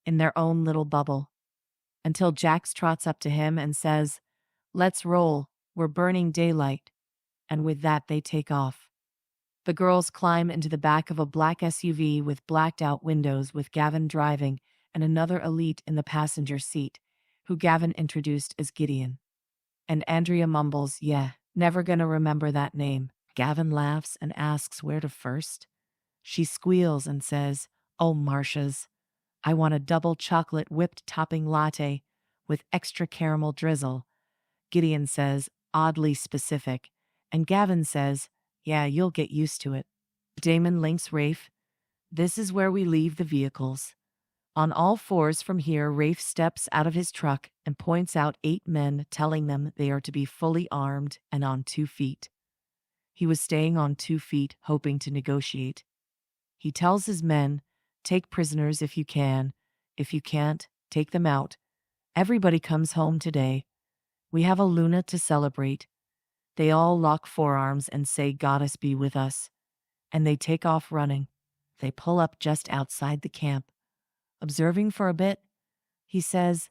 in their own little bubble, until Jax trots up to him and says, let's roll, we're burning daylight. And with that they take off. The girls climb into the back of a black SUV with blacked-out windows with Gavin driving and another elite in the passenger seat, who Gavin introduced as Gideon. And Andrea mumbles, yeah, never gonna remember that name. Gavin laughs and asks where to first. She squeals and says, Oh, Marcia's. I want a double chocolate whipped topping latte with extra caramel drizzle. Gideon says, oddly specific, and Gavin says, yeah, you'll get used to it. Damon links Rafe. This is where we leave the vehicles. On all fours from here, Rafe steps out of his truck and points out 8 men, telling them they are to be fully armed and on 2 feet. He was staying on 2 feet, hoping to negotiate. He tells his men, take prisoners if you can. If you can't, take them out. Everybody comes home today. We have a Luna to celebrate. They all lock forearms and say, Goddess be with us. And they take off running. They pull up just outside the camp. Observing for a bit, he says,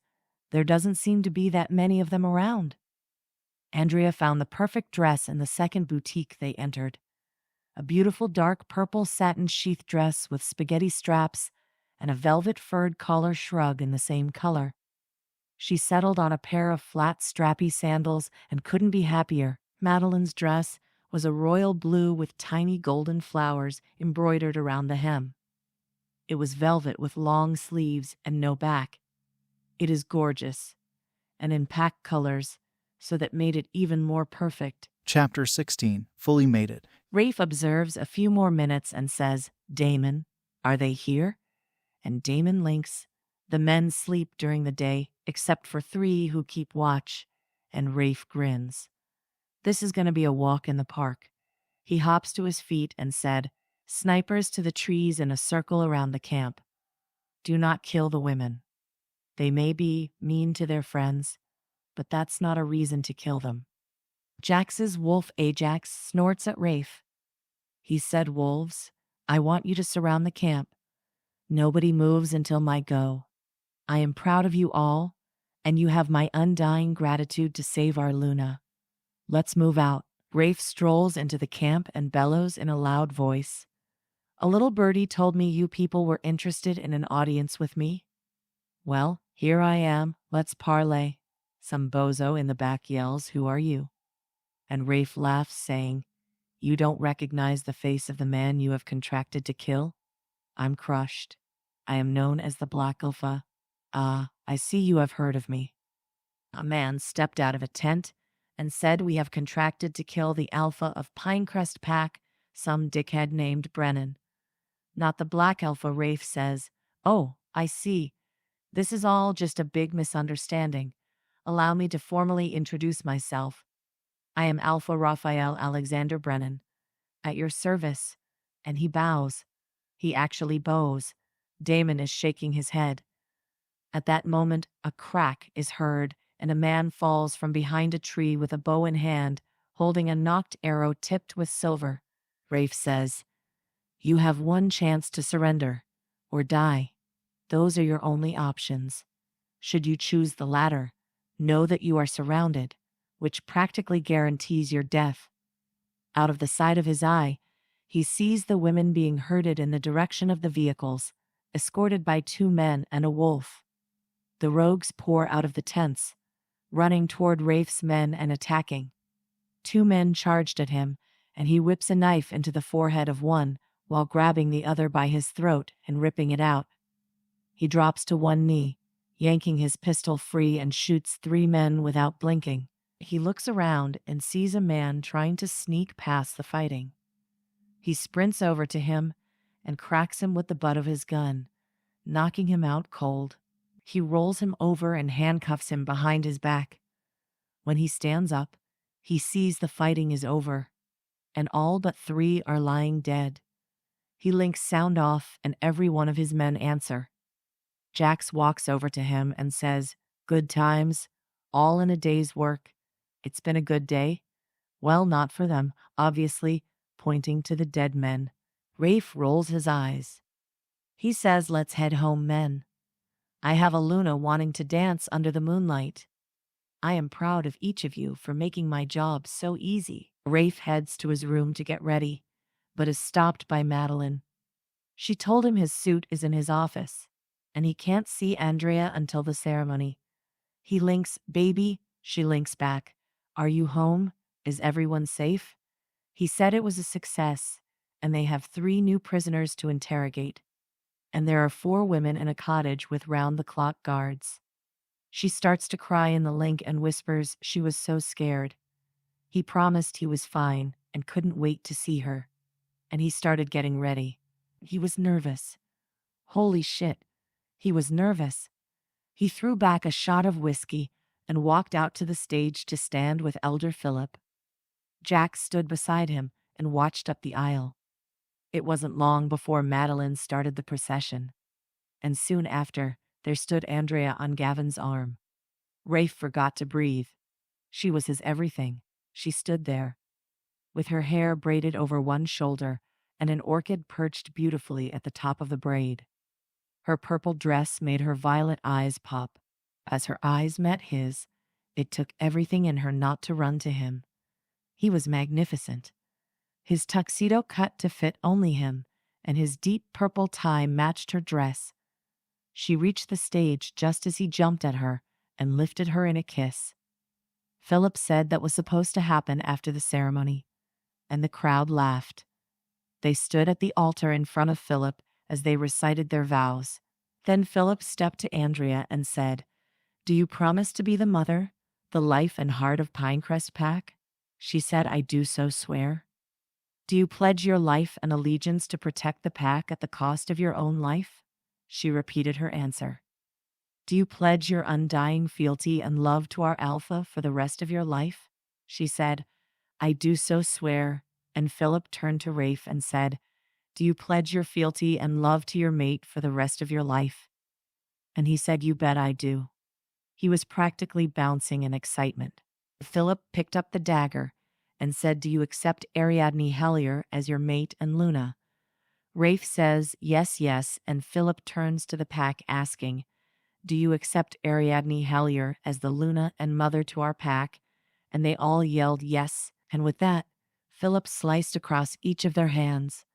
there doesn't seem to be that many of them around. Andrea found the perfect dress in the second boutique they entered. A beautiful dark purple satin sheath dress with spaghetti straps and a velvet furred collar shrug in the same color. She settled on a pair of flat strappy sandals and couldn't be happier. Madeline's dress was a royal blue with tiny golden flowers embroidered around the hem. It was velvet with long sleeves and no back. It is gorgeous, and in pack colors, so that made it even more perfect. Chapter 16, Fully Mated. Rafe observes a few more minutes and says, Damon, are they here? And Damon links, the men sleep during the day, except for 3 who keep watch, and Rafe grins. This is going to be a walk in the park. He hops to his feet and said, snipers to the trees in a circle around the camp. Do not kill the women. They may be mean to their friends, but that's not a reason to kill them. Jax's wolf Ajax snorts at Rafe. He said, wolves, I want you to surround the camp. Nobody moves until my go. I am proud of you all, and you have my undying gratitude to save our Luna. Let's move out. Rafe strolls into the camp and bellows in a loud voice. A little birdie told me you people were interested in an audience with me. Well, here I am. Let's parlay. Some bozo in the back yells, who are you? And Rafe laughs, saying, you don't recognize the face of the man you have contracted to kill? I'm crushed. I am known as the Black Alpha. Ah, I see you have heard of me. A man stepped out of a tent and said we have contracted to kill the Alpha of Pinerest Pack, some dickhead named Brennan. Not the Black Alpha, Rafe says. Oh, I see. This is all just a big misunderstanding. Allow me to formally introduce myself. I am Alpha Raphael Alexander Brennan, at your service. And he bows. He actually bows. Damon is shaking his head. At that moment, a crack is heard, and a man falls from behind a tree with a bow in hand, holding a nocked arrow tipped with silver. Rafe says, you have one chance to surrender, or die. Those are your only options. Should you choose the latter, know that you are surrounded, which practically guarantees your death. Out of the side of his eye, he sees the women being herded in the direction of the vehicles, escorted by 2 men and a wolf. The rogues pour out of the tents, running toward Rafe's men and attacking. 2 men charged at him, and he whips a knife into the forehead of one, while grabbing the other by his throat and ripping it out. He drops to one knee, yanking his pistol free, and shoots 3 men without blinking. He looks around and sees a man trying to sneak past the fighting. He sprints over to him and cracks him with the butt of his gun, knocking him out cold. He rolls him over and handcuffs him behind his back. When he stands up, he sees the fighting is over, and all but 3 are lying dead. He links sound off, and every one of his men answer. Jax walks over to him and says, good times, all in a day's work. It's been a good day? Well, not for them, obviously, pointing to the dead men. Rafe rolls his eyes. He says, let's head home, men. I have a Luna wanting to dance under the moonlight. I am proud of each of you for making my job so easy. Rafe heads to his room to get ready, but is stopped by Madeline. She told him his suit is in his office, and he can't see Andrea until the ceremony. He links, baby. She links back, are you home? Is everyone safe? He said it was a success, and they have 3 new prisoners to interrogate. and there are 4 women in a cottage with round-the-clock guards. She starts to cry in the link and whispers she was so scared. He promised he was fine and couldn't wait to see her. And he started getting ready. He was nervous. Holy shit, he was nervous. He threw back a shot of whiskey and walked out to the stage to stand with Elder Philip. Jack stood beside him and watched up the aisle. It wasn't long before Madeline started the procession. And soon after, there stood Andrea on Gavin's arm. Rafe forgot to breathe. She was his everything. She stood there, with her hair braided over one shoulder and an orchid perched beautifully at the top of the braid. Her purple dress made her violet eyes pop. As her eyes met his, it took everything in her not to run to him. He was magnificent. His tuxedo cut to fit only him, and his deep purple tie matched her dress. She reached the stage just as he jumped at her and lifted her in a kiss. Philip said that was supposed to happen after the ceremony, and the crowd laughed. They stood at the altar in front of Philip as they recited their vows. Then Philip stepped to Andrea and said, "Do you promise to be the mother, the life and heart of Pinerest Pack?" She said, "I do so swear." "Do you pledge your life and allegiance to protect the pack at the cost of your own life?" She repeated her answer. "Do you pledge your undying fealty and love to our Alpha for the rest of your life?" She said, "I do so swear." And Philip turned to Rafe and said, "Do you pledge your fealty and love to your mate for the rest of your life?" And he said, "You bet I do." He was practically bouncing in excitement. Philip picked up the dagger and said, "Do you accept Ariadne Hellier as your mate and Luna?" Rafe says, "Yes, yes," and Philip turns to the pack asking, "Do you accept Ariadne Hellier as the Luna and mother to our pack?" And they all yelled yes, and with that, Philip sliced across each of their hands,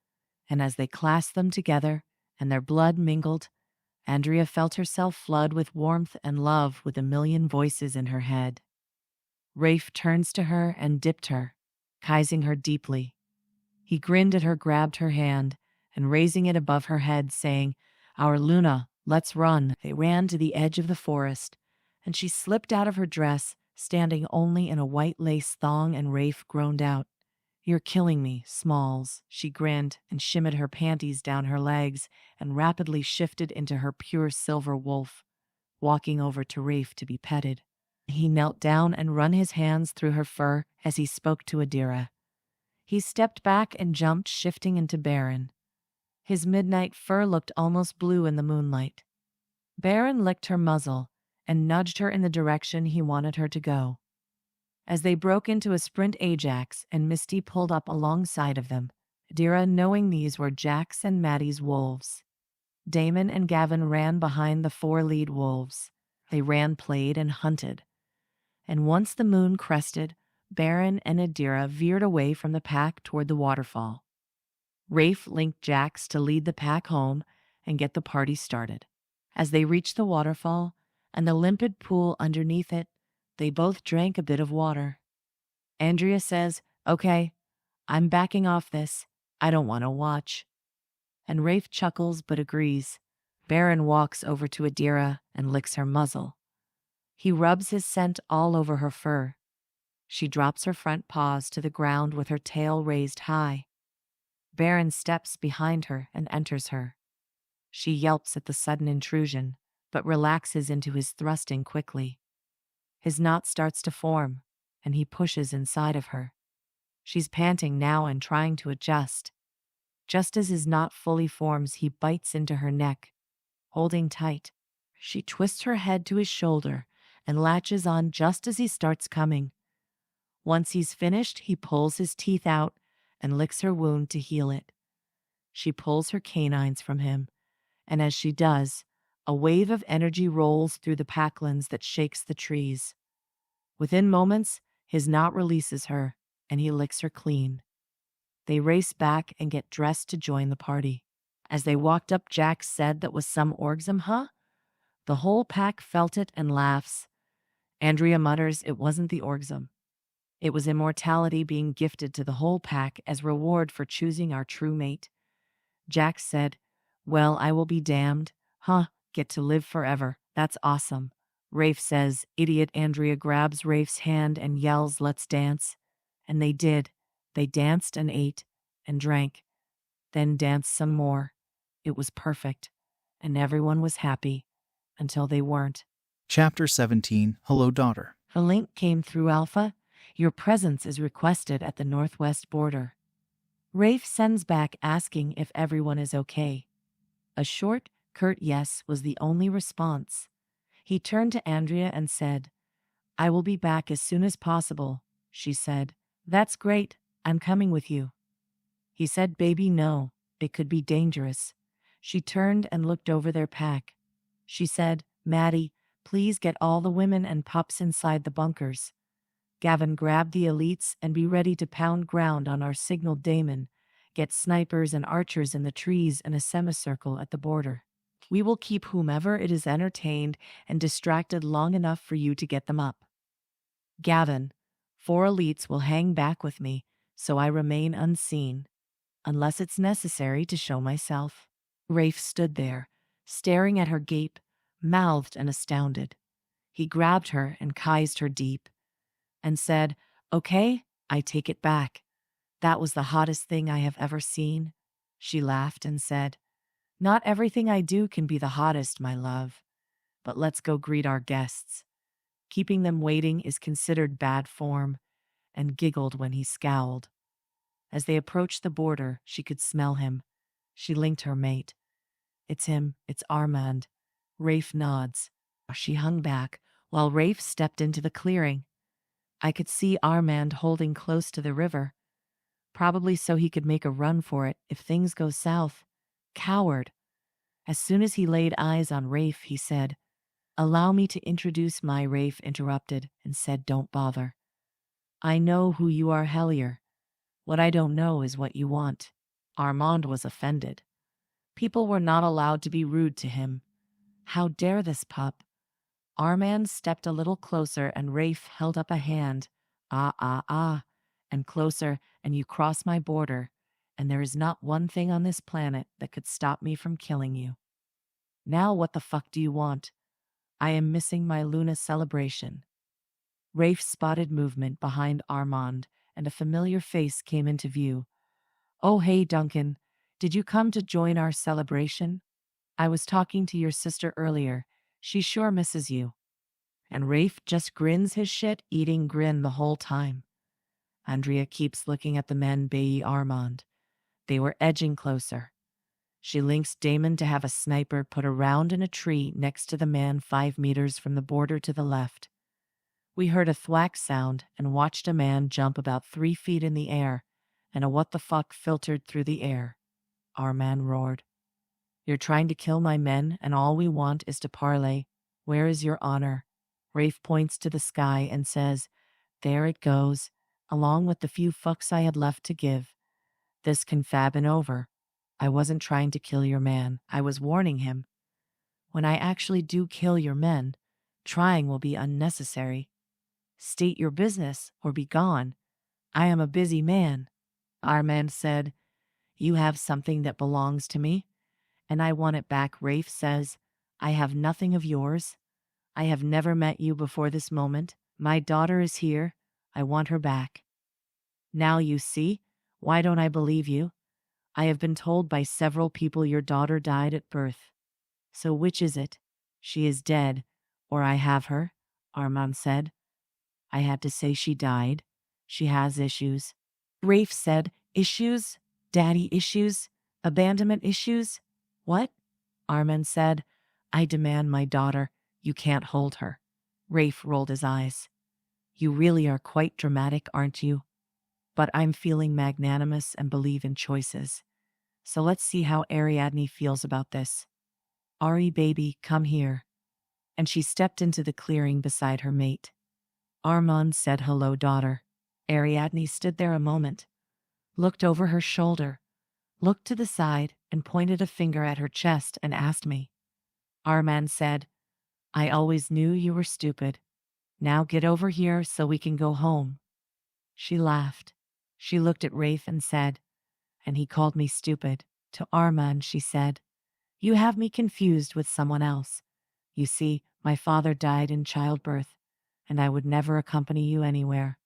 and as they clasped them together and their blood mingled, Andrea felt herself flood with warmth and love with a million voices in her head. Rafe turns to her and dipped her, kissing her deeply. He grinned at her, grabbed her hand, and raising it above her head, saying, "Our Luna, let's run." They ran to the edge of the forest, and she slipped out of her dress, standing only in a white lace thong, and Rafe groaned out, "You're killing me, Smalls." She grinned and shimmied her panties down her legs and rapidly shifted into her pure silver wolf, walking over to Rafe to be petted. He knelt down and run his hands through her fur as he spoke to Adira. He stepped back and jumped, shifting into Baron. His midnight fur looked almost blue in the moonlight. Baron licked her muzzle and nudged her in the direction he wanted her to go. As they broke into a sprint, Ajax and Misty pulled up alongside of them, Adira knowing these were Jack's and Maddie's wolves. Damon and Gavin ran behind the 4 lead wolves. They ran, played, and hunted. And once the moon crested, Baron and Adira veered away from the pack toward the waterfall. Rafe linked Jax to lead the pack home and get the party started. As they reached the waterfall and the limpid pool underneath it, they both drank a bit of water. Andrea says, "Okay, I'm backing off this. I don't want to watch." And Rafe chuckles but agrees. Baron walks over to Adira and licks her muzzle. He rubs his scent all over her fur. She drops her front paws to the ground with her tail raised high. Baron steps behind her and enters her. She yelps at the sudden intrusion, but relaxes into his thrusting quickly. His knot starts to form, and he pushes inside of her. She's panting now and trying to adjust. Just as his knot fully forms, he bites into her neck, holding tight. She twists her head to his shoulder and latches on just as he starts coming. Once he's finished, he pulls his teeth out and licks her wound to heal it. She pulls her canines from him, and as she does, a wave of energy rolls through the packlands that shakes the trees. Within moments, his knot releases her, and he licks her clean. They race back and get dressed to join the party. As they walked up, Jack said, "That was some orgasm, huh?" The whole pack felt it and laughs. Andrea mutters, "It wasn't the orgasm. It was immortality being gifted to the whole pack as reward for choosing our true mate." Jack said, Well, I will be damned. Huh, get to live forever. That's awesome. Rafe says, idiot. Andrea grabs Rafe's hand and yells, let's dance. And they did. They danced and ate and drank, then danced some more. It was perfect, and everyone was happy until they weren't. Chapter 17. Hello, daughter. A link came through Alpha. Your presence is requested at the northwest border. Rafe sends back asking if everyone is okay. A short, curt yes was the only response. He turned to Andrea and said, I will be back as soon as possible, she said. That's great, I'm coming with you. He said, baby, no, it could be dangerous. She turned and looked over their pack. She said, Maddie, please get all the women and pups inside the bunkers. Gavin, grab the elites and be ready to pound ground on our signal daemon. Get snipers and archers in the trees in a semicircle at the border. We will keep whomever it is entertained and distracted long enough for you to get them up. Gavin, 4 elites will hang back with me, so I remain unseen, unless it's necessary to show myself. Rafe stood there, staring at her gape, mouthed and astounded. He grabbed her and kized her deep, and said, okay, I take it back. That was the hottest thing I have ever seen. She laughed and said, not everything I do can be the hottest, my love. But let's go greet our guests. Keeping them waiting is considered bad form, and giggled when he scowled. As they approached the border, she could smell him. She linked her mate. It's him, it's Armand. Rafe nods. She hung back, while Rafe stepped into the clearing. I could see Armand holding close to the river, probably so he could make a run for it if things go south. Coward. As soon as he laid eyes on Rafe, he said, allow me to introduce my Rafe interrupted and said, don't bother. I know who you are, Hellier. What I don't know is what you want. Armand was offended. People were not allowed to be rude to him. How dare this pup? Armand stepped a little closer and Rafe held up a hand. And closer, and you cross my border, and there is not one thing on this planet that could stop me from killing you. Now what the fuck do you want? I am missing my Luna celebration. Rafe spotted movement behind Armand, and a familiar face came into view. Oh, hey, Duncan. Did you come to join our celebration? I was talking to your sister earlier. She sure misses you. And Rafe just grins his shit-eating grin the whole time. Andrea keeps looking at the men Bailey Armand. They were edging closer. She links Damon to have a sniper put a round in a tree next to the man 5 meters from the border to the left. We heard a thwack sound and watched a man jump about 3 feet in the air, and a what the fuck filtered through the air. Armand roared. You're trying to kill my men, and all we want is to parley. Where is your honor? Rafe points to the sky and says, there it goes, along with the few fucks I had left to give. This confabin over. I wasn't trying to kill your man. I was warning him. When I actually do kill your men, trying will be unnecessary. State your business or be gone. I am a busy man. Armand said, you have something that belongs to me, and I want it back. Rafe says, I have nothing of yours. I have never met you before this moment. My daughter is here. I want her back. Now you see, why don't I believe you? I have been told by several people your daughter died at birth. So which is it? She is dead, or I have her, Armand said. I had to say she died. She has issues. Rafe said, issues? Daddy issues? Abandonment issues? What? Armand said, I demand my daughter. You can't hold her. Rafe rolled his eyes. You really are quite dramatic, aren't you? But I'm feeling magnanimous and believe in choices. So let's see how Ariadne feels about this. Ari, baby, come here. And she stepped into the clearing beside her mate. Armand said, hello, daughter. Ariadne stood there a moment, looked over her shoulder, looked to the side, and pointed a finger at her chest and asked me. Armand said, I always knew you were stupid. Now get over here so we can go home. She laughed. She looked at Rafe and said, and he called me stupid. To Armand, she said, You have me confused with someone else. You see, my father died in childbirth, and I would never accompany you anywhere.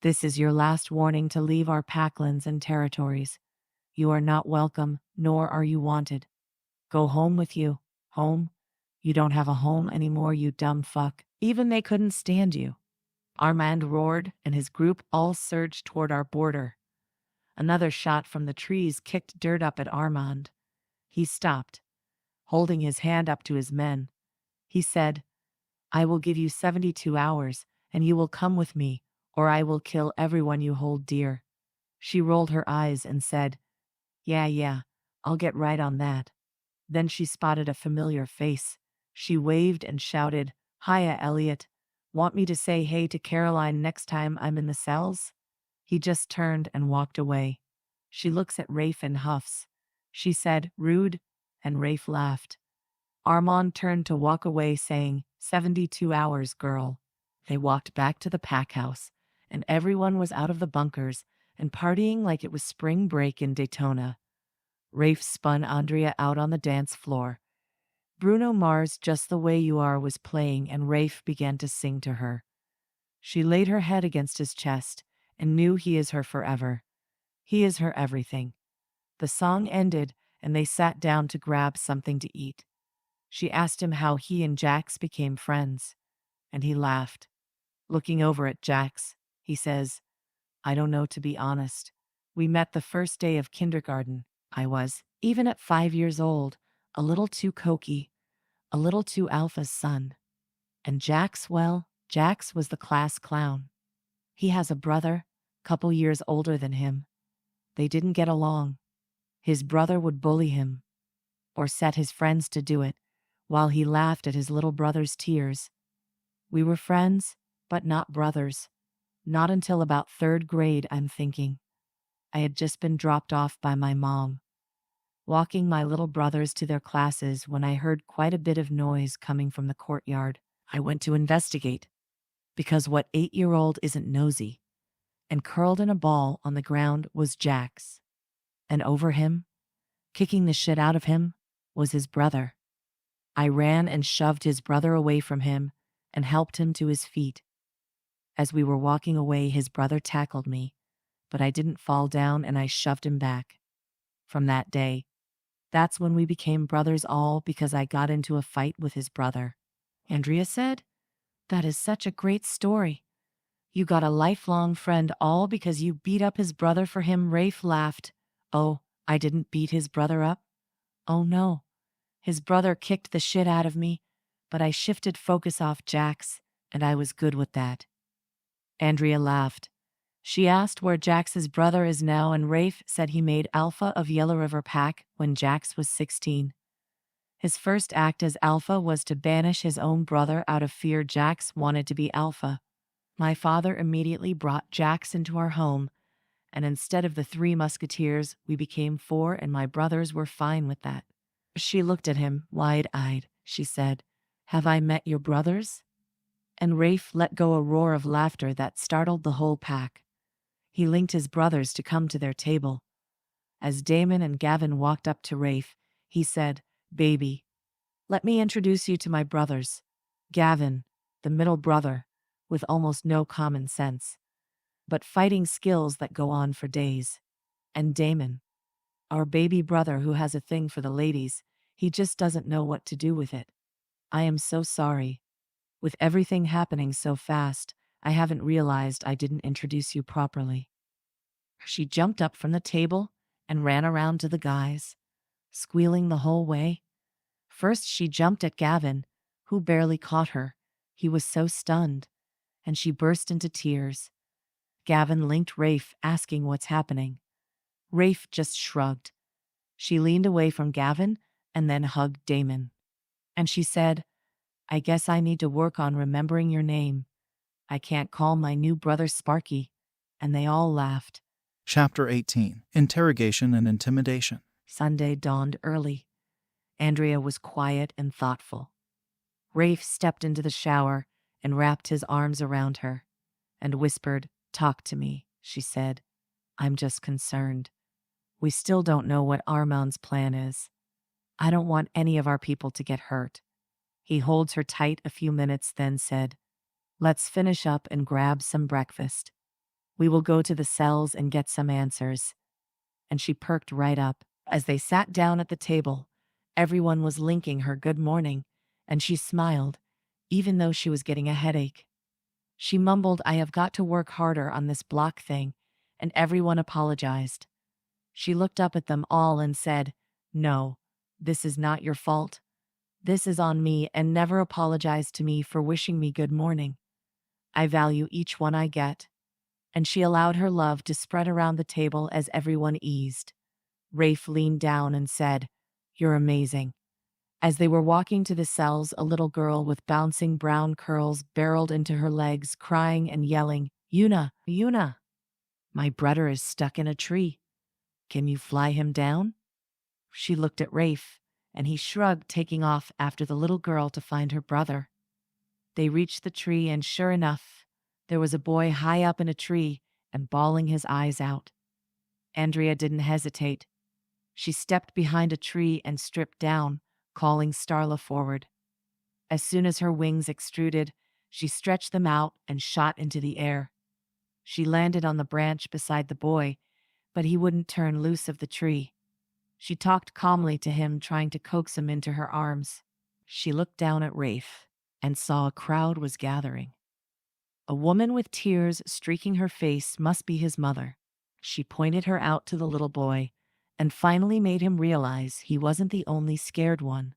This is your last warning to leave our packlands and territories. You are not welcome, nor are you wanted. Go home with you. Home? You don't have a home anymore, you dumb fuck. Even they couldn't stand you. Armand roared, and his group all surged toward our border. Another shot from the trees kicked dirt up at Armand. He stopped, holding his hand up to his men. He said, I will give you 72 hours, and you will come with me, or I will kill everyone you hold dear. She rolled her eyes and said, Yeah, I'll get right on that. Then she spotted a familiar face. She waved and shouted, Hiya, Elliot. Want me to say hey to Caroline next time I'm in the cells? He just turned and walked away. She looks at Rafe and huffs. She said, Rude, and Rafe laughed. Armand turned to walk away, saying, 72 hours, girl. They walked back to the pack house, and everyone was out of the bunkers and partying like it was spring break in Daytona. Rafe spun Andrea out on the dance floor. Bruno Mars' Just the Way You Are was playing, and Rafe began to sing to her. She laid her head against his chest and knew he is her forever. He is her everything. The song ended, and they sat down to grab something to eat. She asked him how he and Jax became friends, and he laughed. Looking over at Jax, he says, I don't know, to be honest. We met the first day of kindergarten. I was, even at 5 years old, a little too cokey, a little too Alpha's son. And Jax, well, Jax was the class clown. He has a brother, couple years older than him. They didn't get along. His brother would bully him, or set his friends to do it, while he laughed at his little brother's tears. We were friends, but not brothers. Not until about 3rd grade, I'm thinking. I had just been dropped off by my mom, walking my little brothers to their classes, when I heard quite a bit of noise coming from the courtyard. I went to investigate, because what 8-year-old isn't nosy? And curled in a ball on the ground was Jax. And over him, kicking the shit out of him, was his brother. I ran and shoved his brother away from him and helped him to his feet. As we were walking away, his brother tackled me, but I didn't fall down, and I shoved him back. From that day, that's when we became brothers, all because I got into a fight with his brother. Andrea said, That is such a great story. You got a lifelong friend all because you beat up his brother for him. Rafe laughed. Oh, I didn't beat his brother up. Oh no. His brother kicked the shit out of me, but I shifted focus off Jax, and I was good with that. Andrea laughed. She asked where Jax's brother is now, and Rafe said he made Alpha of Yellow River Pack when Jax was 16. His first act as Alpha was to banish his own brother out of fear. Jax wanted to be Alpha. My father immediately brought Jax into our home, and instead of the 3 musketeers, we became 4, and my brothers were fine with that. She looked at him, wide-eyed. She said, Have I met your brothers? And Rafe let go a roar of laughter that startled the whole pack. He linked his brothers to come to their table. As Damon and Gavin walked up to Rafe, he said, Baby, let me introduce you to my brothers. Gavin, the middle brother, with almost no common sense, but fighting skills that go on for days. And Damon, our baby brother who has a thing for the ladies, he just doesn't know what to do with it. I am so sorry. With everything happening so fast, I haven't realized I didn't introduce you properly. She jumped up from the table and ran around to the guys, squealing the whole way. First she jumped at Gavin, who barely caught her. He was so stunned, and she burst into tears. Gavin linked Rafe, asking what's happening. Rafe just shrugged. She leaned away from Gavin and then hugged Damon. And she said, I guess I need to work on remembering your name. I can't call my new brother Sparky. And they all laughed. Chapter 18. Interrogation and Intimidation. Sunday dawned early. Andrea was quiet and thoughtful. Rafe stepped into the shower and wrapped his arms around her and whispered, Talk to me, she said. I'm just concerned. We still don't know what Armand's plan is. I don't want any of our people to get hurt. He holds her tight a few minutes, then said, let's finish up and grab some breakfast. We will go to the cells and get some answers. And she perked right up. As they sat down at the table, everyone was linking her good morning, and she smiled, even though she was getting a headache. She mumbled, I have got to work harder on this block thing, and everyone apologized. She looked up at them all and said, no, this is not your fault. This is on me, and never apologize to me for wishing me good morning. I value each one I get. And she allowed her love to spread around the table as everyone eased. Rafe leaned down and said, you're amazing. As they were walking to the cells, a little girl with bouncing brown curls barreled into her legs, crying and yelling, Una, my brother is stuck in a tree. Can you fly him down? She looked at Rafe, and he shrugged, taking off after the little girl to find her brother. They reached the tree, and sure enough, there was a boy high up in a tree and bawling his eyes out. Andrea didn't hesitate. She stepped behind a tree and stripped down, calling Starla forward. As soon as her wings extruded, she stretched them out and shot into the air. She landed on the branch beside the boy, but he wouldn't turn loose of the tree. She talked calmly to him, trying to coax him into her arms. She looked down at Rafe and saw a crowd was gathering. A woman with tears streaking her face must be his mother. She pointed her out to the little boy and finally made him realize he wasn't the only scared one.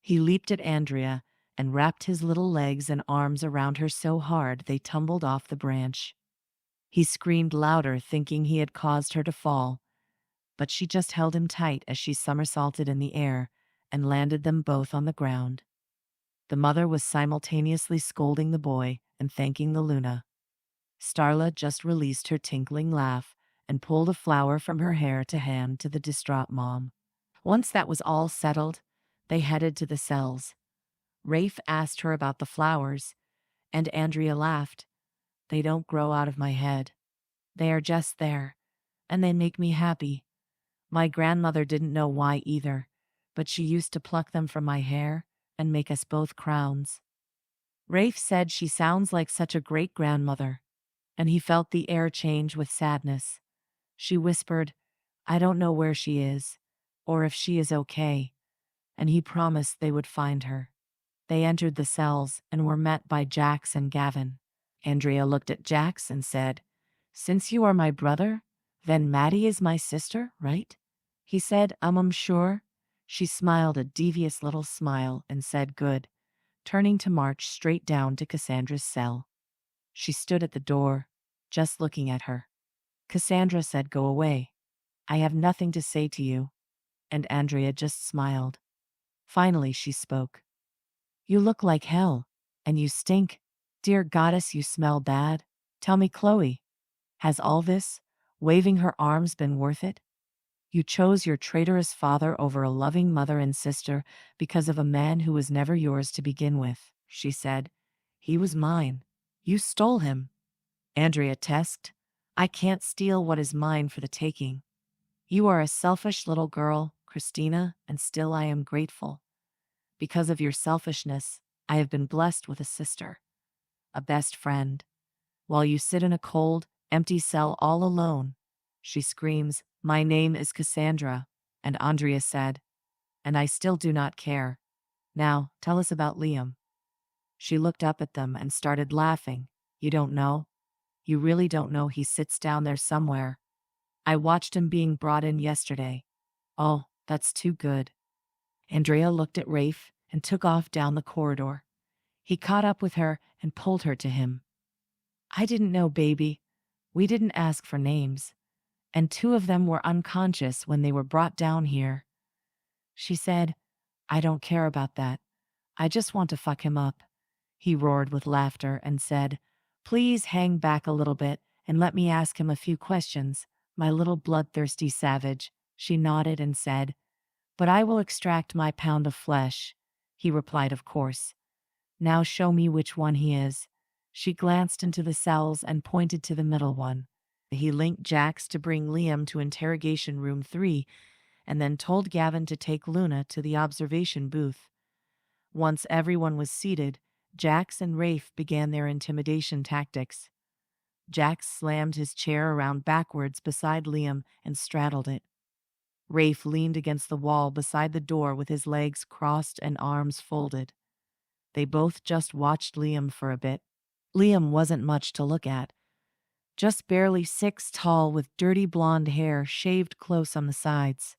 He leaped at Andrea and wrapped his little legs and arms around her so hard they tumbled off the branch. He screamed louder, thinking he had caused her to fall, but she just held him tight as she somersaulted in the air and landed them both on the ground. The mother was simultaneously scolding the boy and thanking the Luna. Starla just released her tinkling laugh and pulled a flower from her hair to hand to the distraught mom. Once that was all settled, they headed to the cells. Rafe asked her about the flowers, and Andrea laughed. They don't grow out of my head. They are just there, and they make me happy. My grandmother didn't know why either, but she used to pluck them from my hair and make us both crowns. Rafe said she sounds like such a great grandmother, and he felt the air change with sadness. She whispered, I don't know where she is, or if she is okay, and he promised they would find her. They entered the cells and were met by Jax and Gavin. Andrea looked at Jax and said, Since you are my brother, then Maddie is my sister, right? He said, I'm sure. She smiled a devious little smile and said, Good, turning to march straight down to Cassandra's cell. She stood at the door, just looking at her. Cassandra said, Go away. I have nothing to say to you. And Andrea just smiled. Finally, she spoke. You look like hell, and you stink. Dear goddess, you smell bad. Tell me, Chloe, has all this, waving her arms, been worth it? You chose your traitorous father over a loving mother and sister because of a man who was never yours to begin with, she said. He was mine. You stole him. Andrea tesked. I can't steal what is mine for the taking. You are a selfish little girl, Christina, and still I am grateful. Because of your selfishness, I have been blessed with a sister, a best friend. While you sit in a cold, empty cell all alone, she screams, My name is Cassandra, and Andrea said, And I still do not care. Now, tell us about Liam. She looked up at them and started laughing. You don't know? You really don't know? He sits down there somewhere. I watched him being brought in yesterday. Oh, that's too good. Andrea looked at Rafe and took off down the corridor. He caught up with her and pulled her to him. I didn't know, baby. We didn't ask for names. And 2 of them were unconscious when they were brought down here. She said, I don't care about that. I just want to fuck him up. He roared with laughter and said, Please hang back a little bit and let me ask him a few questions, my little bloodthirsty savage. She nodded and said, But I will extract my pound of flesh. He replied, Of course. Now show me which one he is. She glanced into the cells and pointed to the middle one. He linked Jax to bring Liam to interrogation room 3, and then told Gavin to take Luna to the observation booth. Once everyone was seated, Jax and Rafe began their intimidation tactics. Jax slammed his chair around backwards beside Liam and straddled it. Rafe leaned against the wall beside the door with his legs crossed and arms folded. They both just watched Liam for a bit. Liam wasn't much to look at. Just barely 6 tall with dirty blonde hair shaved close on the sides.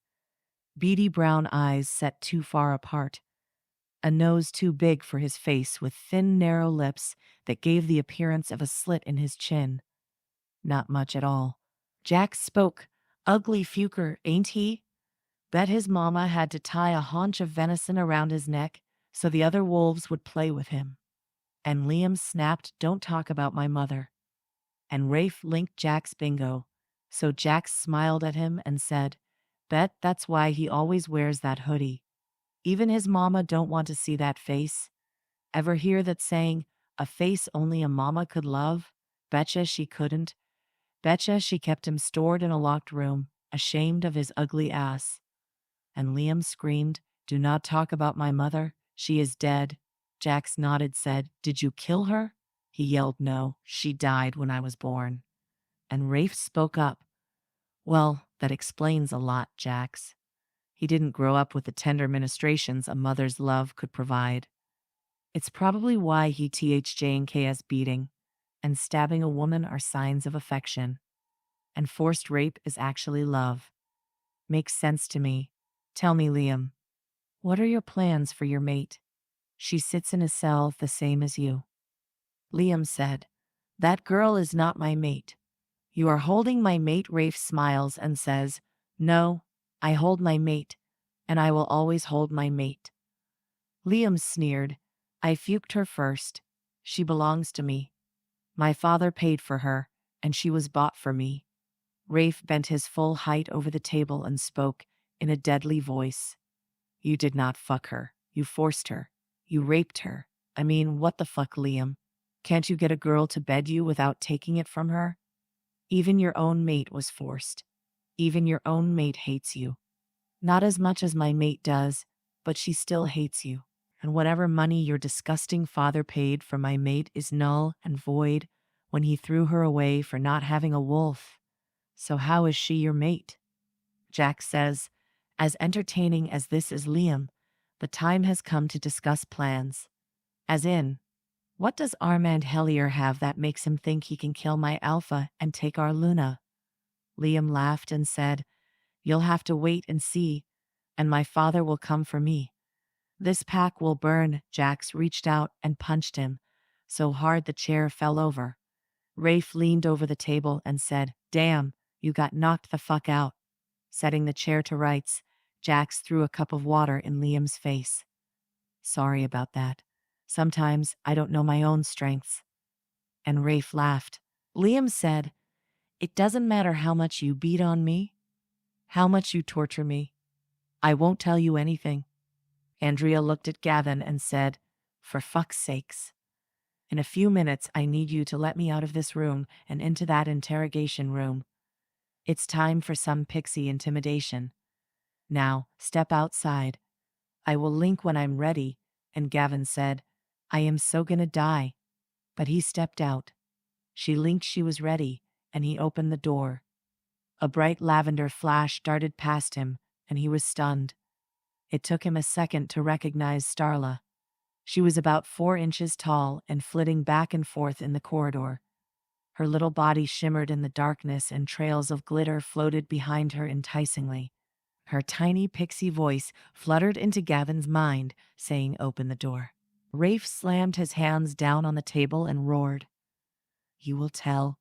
Beady brown eyes set too far apart. A nose too big for his face with thin, narrow lips that gave the appearance of a slit in his chin. Not much at all. Jax spoke. Ugly fuker, ain't he? Bet his mama had to tie a haunch of venison around his neck so the other wolves would play with him. And Liam snapped, don't talk about my mother. And Rafe linked Jack's bingo, so Jax smiled at him and said, bet that's why he always wears that hoodie. Even his mama don't want to see that face. Ever hear that saying, a face only a mama could love? Betcha she couldn't. Betcha she kept him stored in a locked room, ashamed of his ugly ass. And Liam screamed, do not talk about my mother, she is dead. Jax nodded, said, did you kill her? He yelled, no, she died when I was born. And Rafe spoke up, well, that explains a lot, Jax. He didn't grow up with the tender ministrations a mother's love could provide. It's probably why he THJNKS beating and stabbing a woman are signs of affection. And forced rape is actually love. Makes sense to me. Tell me, Liam, what are your plans for your mate? She sits in a cell the same as you. Liam said, that girl is not my mate. You are holding my mate. Rafe smiles and says, no, I hold my mate, and I will always hold my mate. Liam sneered, I fuked her first. She belongs to me. My father paid for her, and she was bought for me. Rafe bent his full height over the table and spoke in a deadly voice. You did not fuck her. You forced her. You raped her. I mean, what the fuck, Liam? Can't you get a girl to bed you without taking it from her? Even your own mate was forced. Even your own mate hates you. Not as much as my mate does, but she still hates you. And whatever money your disgusting father paid for my mate is null and void when he threw her away for not having a wolf. So how is she your mate? Jax says, as entertaining as this is, Liam, the time has come to discuss plans. As in, what does Armand Hellier have that makes him think he can kill my alpha and take our Luna? Liam laughed and said, you'll have to wait and see, and my father will come for me. This pack will burn. Jax reached out and punched him, so hard the chair fell over. Rafe leaned over the table and said, damn, you got knocked the fuck out. Setting the chair to rights, Jax threw a cup of water in Liam's face. Sorry about that. Sometimes I don't know my own strengths. And Rafe laughed. Liam said, it doesn't matter how much you beat on me, how much you torture me. I won't tell you anything. Andrea looked at Gavin and said, for fuck's sakes. In a few minutes, I need you to let me out of this room and into that interrogation room. It's time for some Pixie intimidation. Now, step outside. I will link when I'm ready. And Gavin said, I am so gonna die. But he stepped out. She linked she was ready, and he opened the door. A bright lavender flash darted past him, and he was stunned. It took him a second to recognize Starla. She was about 4 inches tall and flitting back and forth in the corridor. Her little body shimmered in the darkness and trails of glitter floated behind her enticingly. Her tiny pixie voice fluttered into Gavin's mind, saying, open the door. Rafe slammed his hands down on the table and roared. You will tell,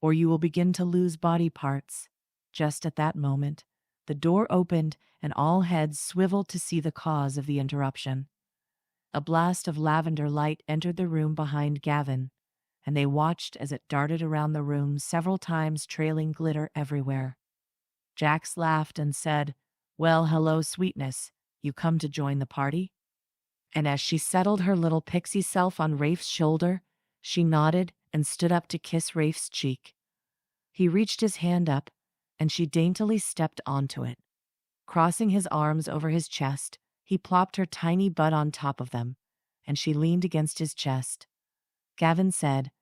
or you will begin to lose body parts. Just at that moment, the door opened and all heads swiveled to see the cause of the interruption. A blast of lavender light entered the room behind Gavin, and they watched as it darted around the room several times, trailing glitter everywhere. Jax laughed and said, well, hello, sweetness. You come to join the party? And as she settled her little pixie self on Rafe's shoulder, she nodded and stood up to kiss Rafe's cheek. He reached his hand up, and she daintily stepped onto it. Crossing his arms over his chest, he plopped her tiny butt on top of them, and she leaned against his chest. Gavin said,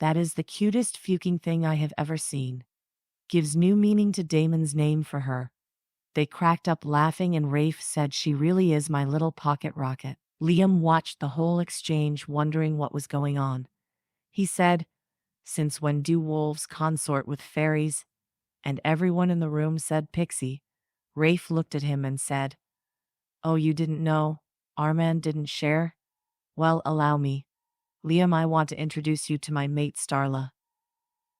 "That is the cutest fucking thing I have ever seen." Gives new meaning to Damon's name for her. They cracked up laughing and Rafe said, "She really is my little pocket rocket." Liam watched the whole exchange, wondering what was going on. He said, "Since when do wolves consort with fairies?" And everyone in the room said Pixie. Rafe looked at him and said, "Oh, you didn't know? Armand didn't share? Well, allow me. Liam, I want to introduce you to my mate Starla."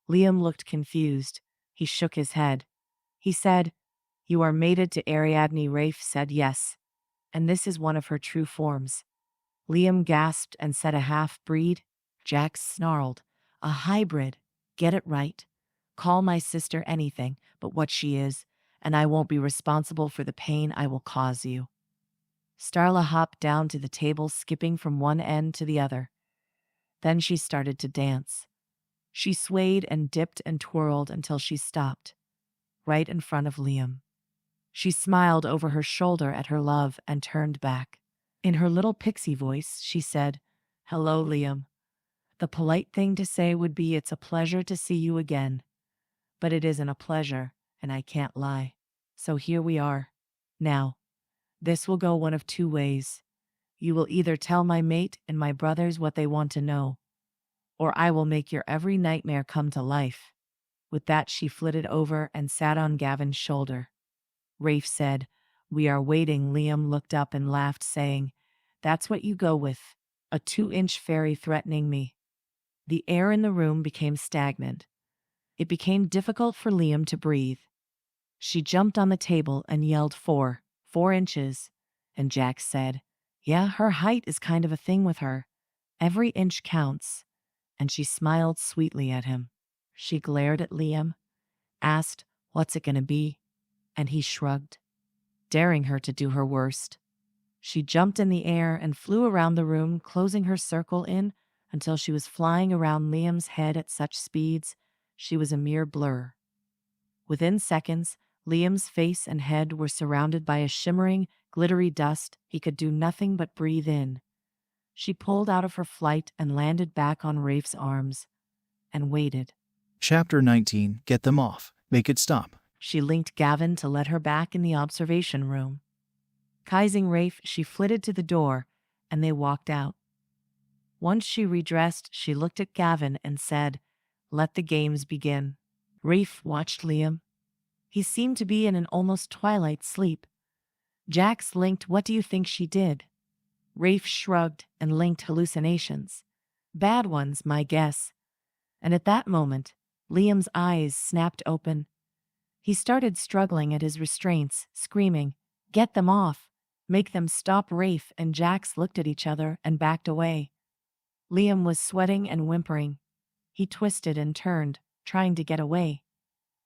Liam looked confused. He shook his head. He said, "You are mated to Ariadne." Rafe said, "Yes. And this is one of her true forms." Liam gasped and said, "A half-breed?" Jack snarled, "A hybrid. Get it right. Call my sister anything but what she is, and I won't be responsible for the pain I will cause you." Starla hopped down to the table, skipping from one end to the other. Then she started to dance. She swayed and dipped and twirled until she stopped, right in front of Liam. She smiled over her shoulder at her love and turned back. In her little pixie voice, she said, "Hello, Liam." The polite thing to say would be, "It's a pleasure to see you again." But it isn't a pleasure, and I can't lie. So here we are. Now, this will go one of two ways. You will either tell my mate and my brothers what they want to know, or I will make your every nightmare come to life. With that, she flitted over and sat on Gavin's shoulder. Rafe said, "We are waiting." Liam looked up and laughed, saying, "That's what you go with. A 2-inch fairy threatening me." The air in the room became stagnant. It became difficult for Liam to breathe. She jumped on the table and yelled, 4 inches. And Jack said, "Yeah, her height is kind of a thing with her. Every inch counts." And she smiled sweetly at him. She glared at Liam, asked, "What's it gonna be?" And he shrugged, daring her to do her worst. She jumped in the air and flew around the room, closing her circle in until she was flying around Liam's head at such speeds she was a mere blur. Within seconds, Liam's face and head were surrounded by a shimmering, glittery dust he could do nothing but breathe in. She pulled out of her flight and landed back on Rafe's arms and waited. Chapter 19. Get them off. Make it stop. She linked Gavin to let her back in the observation room. Kizing Rafe, she flitted to the door, and they walked out. Once she redressed, she looked at Gavin and said, "Let the games begin." Rafe watched Liam. He seemed to be in an almost twilight sleep. Jax linked, "What do you think she did?" Rafe shrugged and linked, "Hallucinations. Bad ones, my guess." And at that moment, Liam's eyes snapped open. He started struggling at his restraints, screaming, "Get them off! Make them stop!" Rafe and Jax looked at each other and backed away. Liam was sweating and whimpering. He twisted and turned, trying to get away.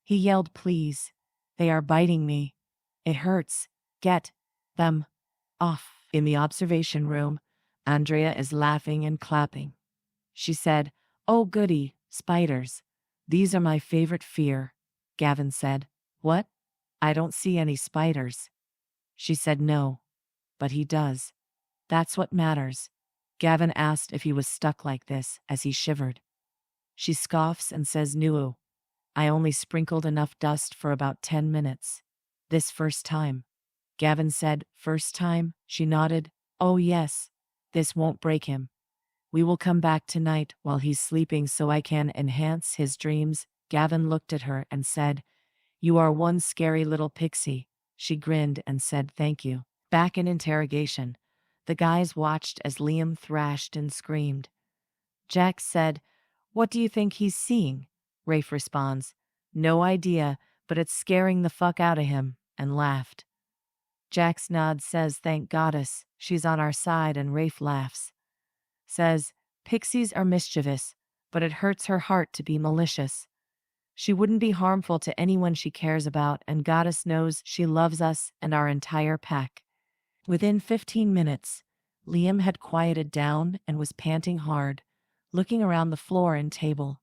He yelled, "Please! They are biting me. It hurts. Get them off." In the observation room, Andrea is laughing and clapping. She said, "Oh goody, spiders. These are my favorite fear." Gavin said, "What? I don't see any spiders." She said, "No, but he does. That's what matters." Gavin asked if he was stuck like this as he shivered. She scoffs and says, "No, I only sprinkled enough dust for about 10 minutes. This first time." Gavin said, "First time?" She nodded. "Oh yes, this won't break him. We will come back tonight while he's sleeping so I can enhance his dreams." Gavin looked at her and said, "You are one scary little pixie." She grinned and said, "Thank you." Back in interrogation, the guys watched as Liam thrashed and screamed. Jack said, "What do you think he's seeing?" Rafe responds, "No idea, but it's scaring the fuck out of him," and laughed. Jack's nod says, "Thank goddess, she's on our side," and Rafe laughs. Says, "Pixies are mischievous, but it hurts her heart to be malicious. She wouldn't be harmful to anyone she cares about, and Goddess knows she loves us and our entire pack." Within 15 minutes, Liam had quieted down and was panting hard, looking around the floor and table.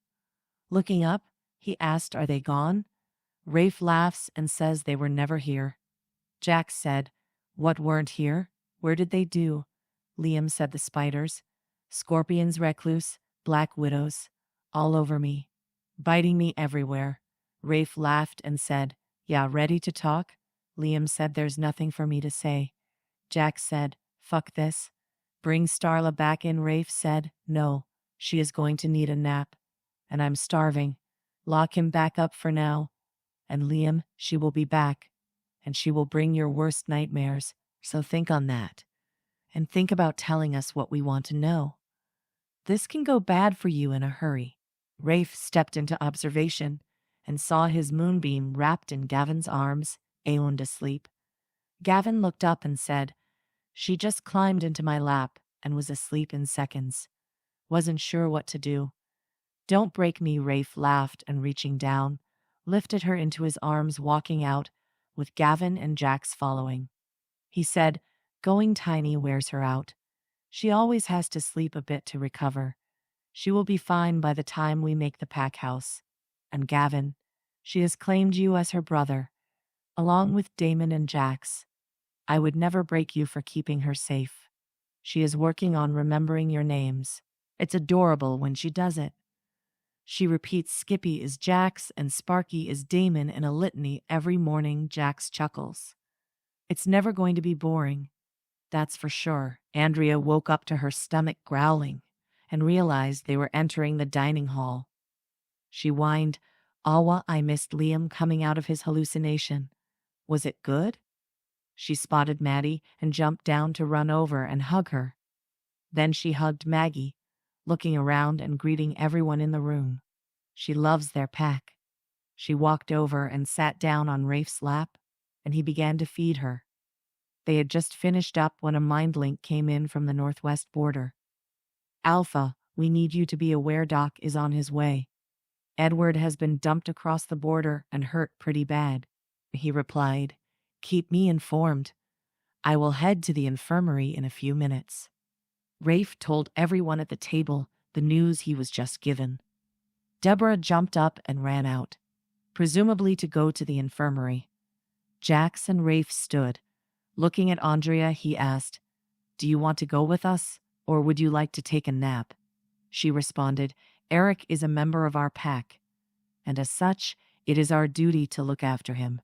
Looking up, he asked, "Are they gone?" Rafe laughs and says they were never here. Jax said, "What weren't here? Where did they do?" Liam said, "The spiders. Scorpions, recluse, black widows. All over me. Biting me everywhere." Rafe laughed and said, "Yeah, ready to talk?" Liam said, "There's nothing for me to say." Jax said, "Fuck this. Bring Starla back in." Rafe said, "No, she is going to need a nap. And I'm starving. Lock him back up for now. And Liam, she will be back. And she will bring your worst nightmares. So think on that. And think about telling us what we want to know. This can go bad for you in a hurry." Rafe stepped into observation and saw his moonbeam wrapped in Gavin's arms, aeoned asleep. Gavin looked up and said, "She just climbed into my lap and was asleep in seconds. Wasn't sure what to do." "Don't break me," Rafe laughed, and reaching down, lifted her into his arms, walking out, with Gavin and Jax following. He said, "Going tiny wears her out. She always has to sleep a bit to recover. She will be fine by the time we make the pack house. And Gavin, she has claimed you as her brother, along with Damon and Jax. I would never break you for keeping her safe. She is working on remembering your names. It's adorable when she does it. She repeats Skippy is Jax and Sparky is Damon in a litany every morning." Jax chuckles. "It's never going to be boring. That's for sure." Andrea woke up to her stomach growling and realized they were entering the dining hall. She whined, "Awa, I missed Liam coming out of his hallucination. Was it good?" She spotted Maddie and jumped down to run over and hug her. Then she hugged Maggie, looking around and greeting everyone in the room. She loves their pack. She walked over and sat down on Rafe's lap, and he began to feed her. They had just finished up when a mind link came in from the northwest border. "Alpha, we need you to be aware Doc is on his way. Edward has been dumped across the border and hurt pretty bad." He replied, "Keep me informed. I will head to the infirmary in a few minutes." Rafe told everyone at the table the news he was just given. Deborah jumped up and ran out, presumably to go to the infirmary. Jax and Rafe stood. Looking at Andrea, he asked, "Do you want to go with us, or would you like to take a nap?" She responded, "Eric is a member of our pack, and as such, it is our duty to look after him."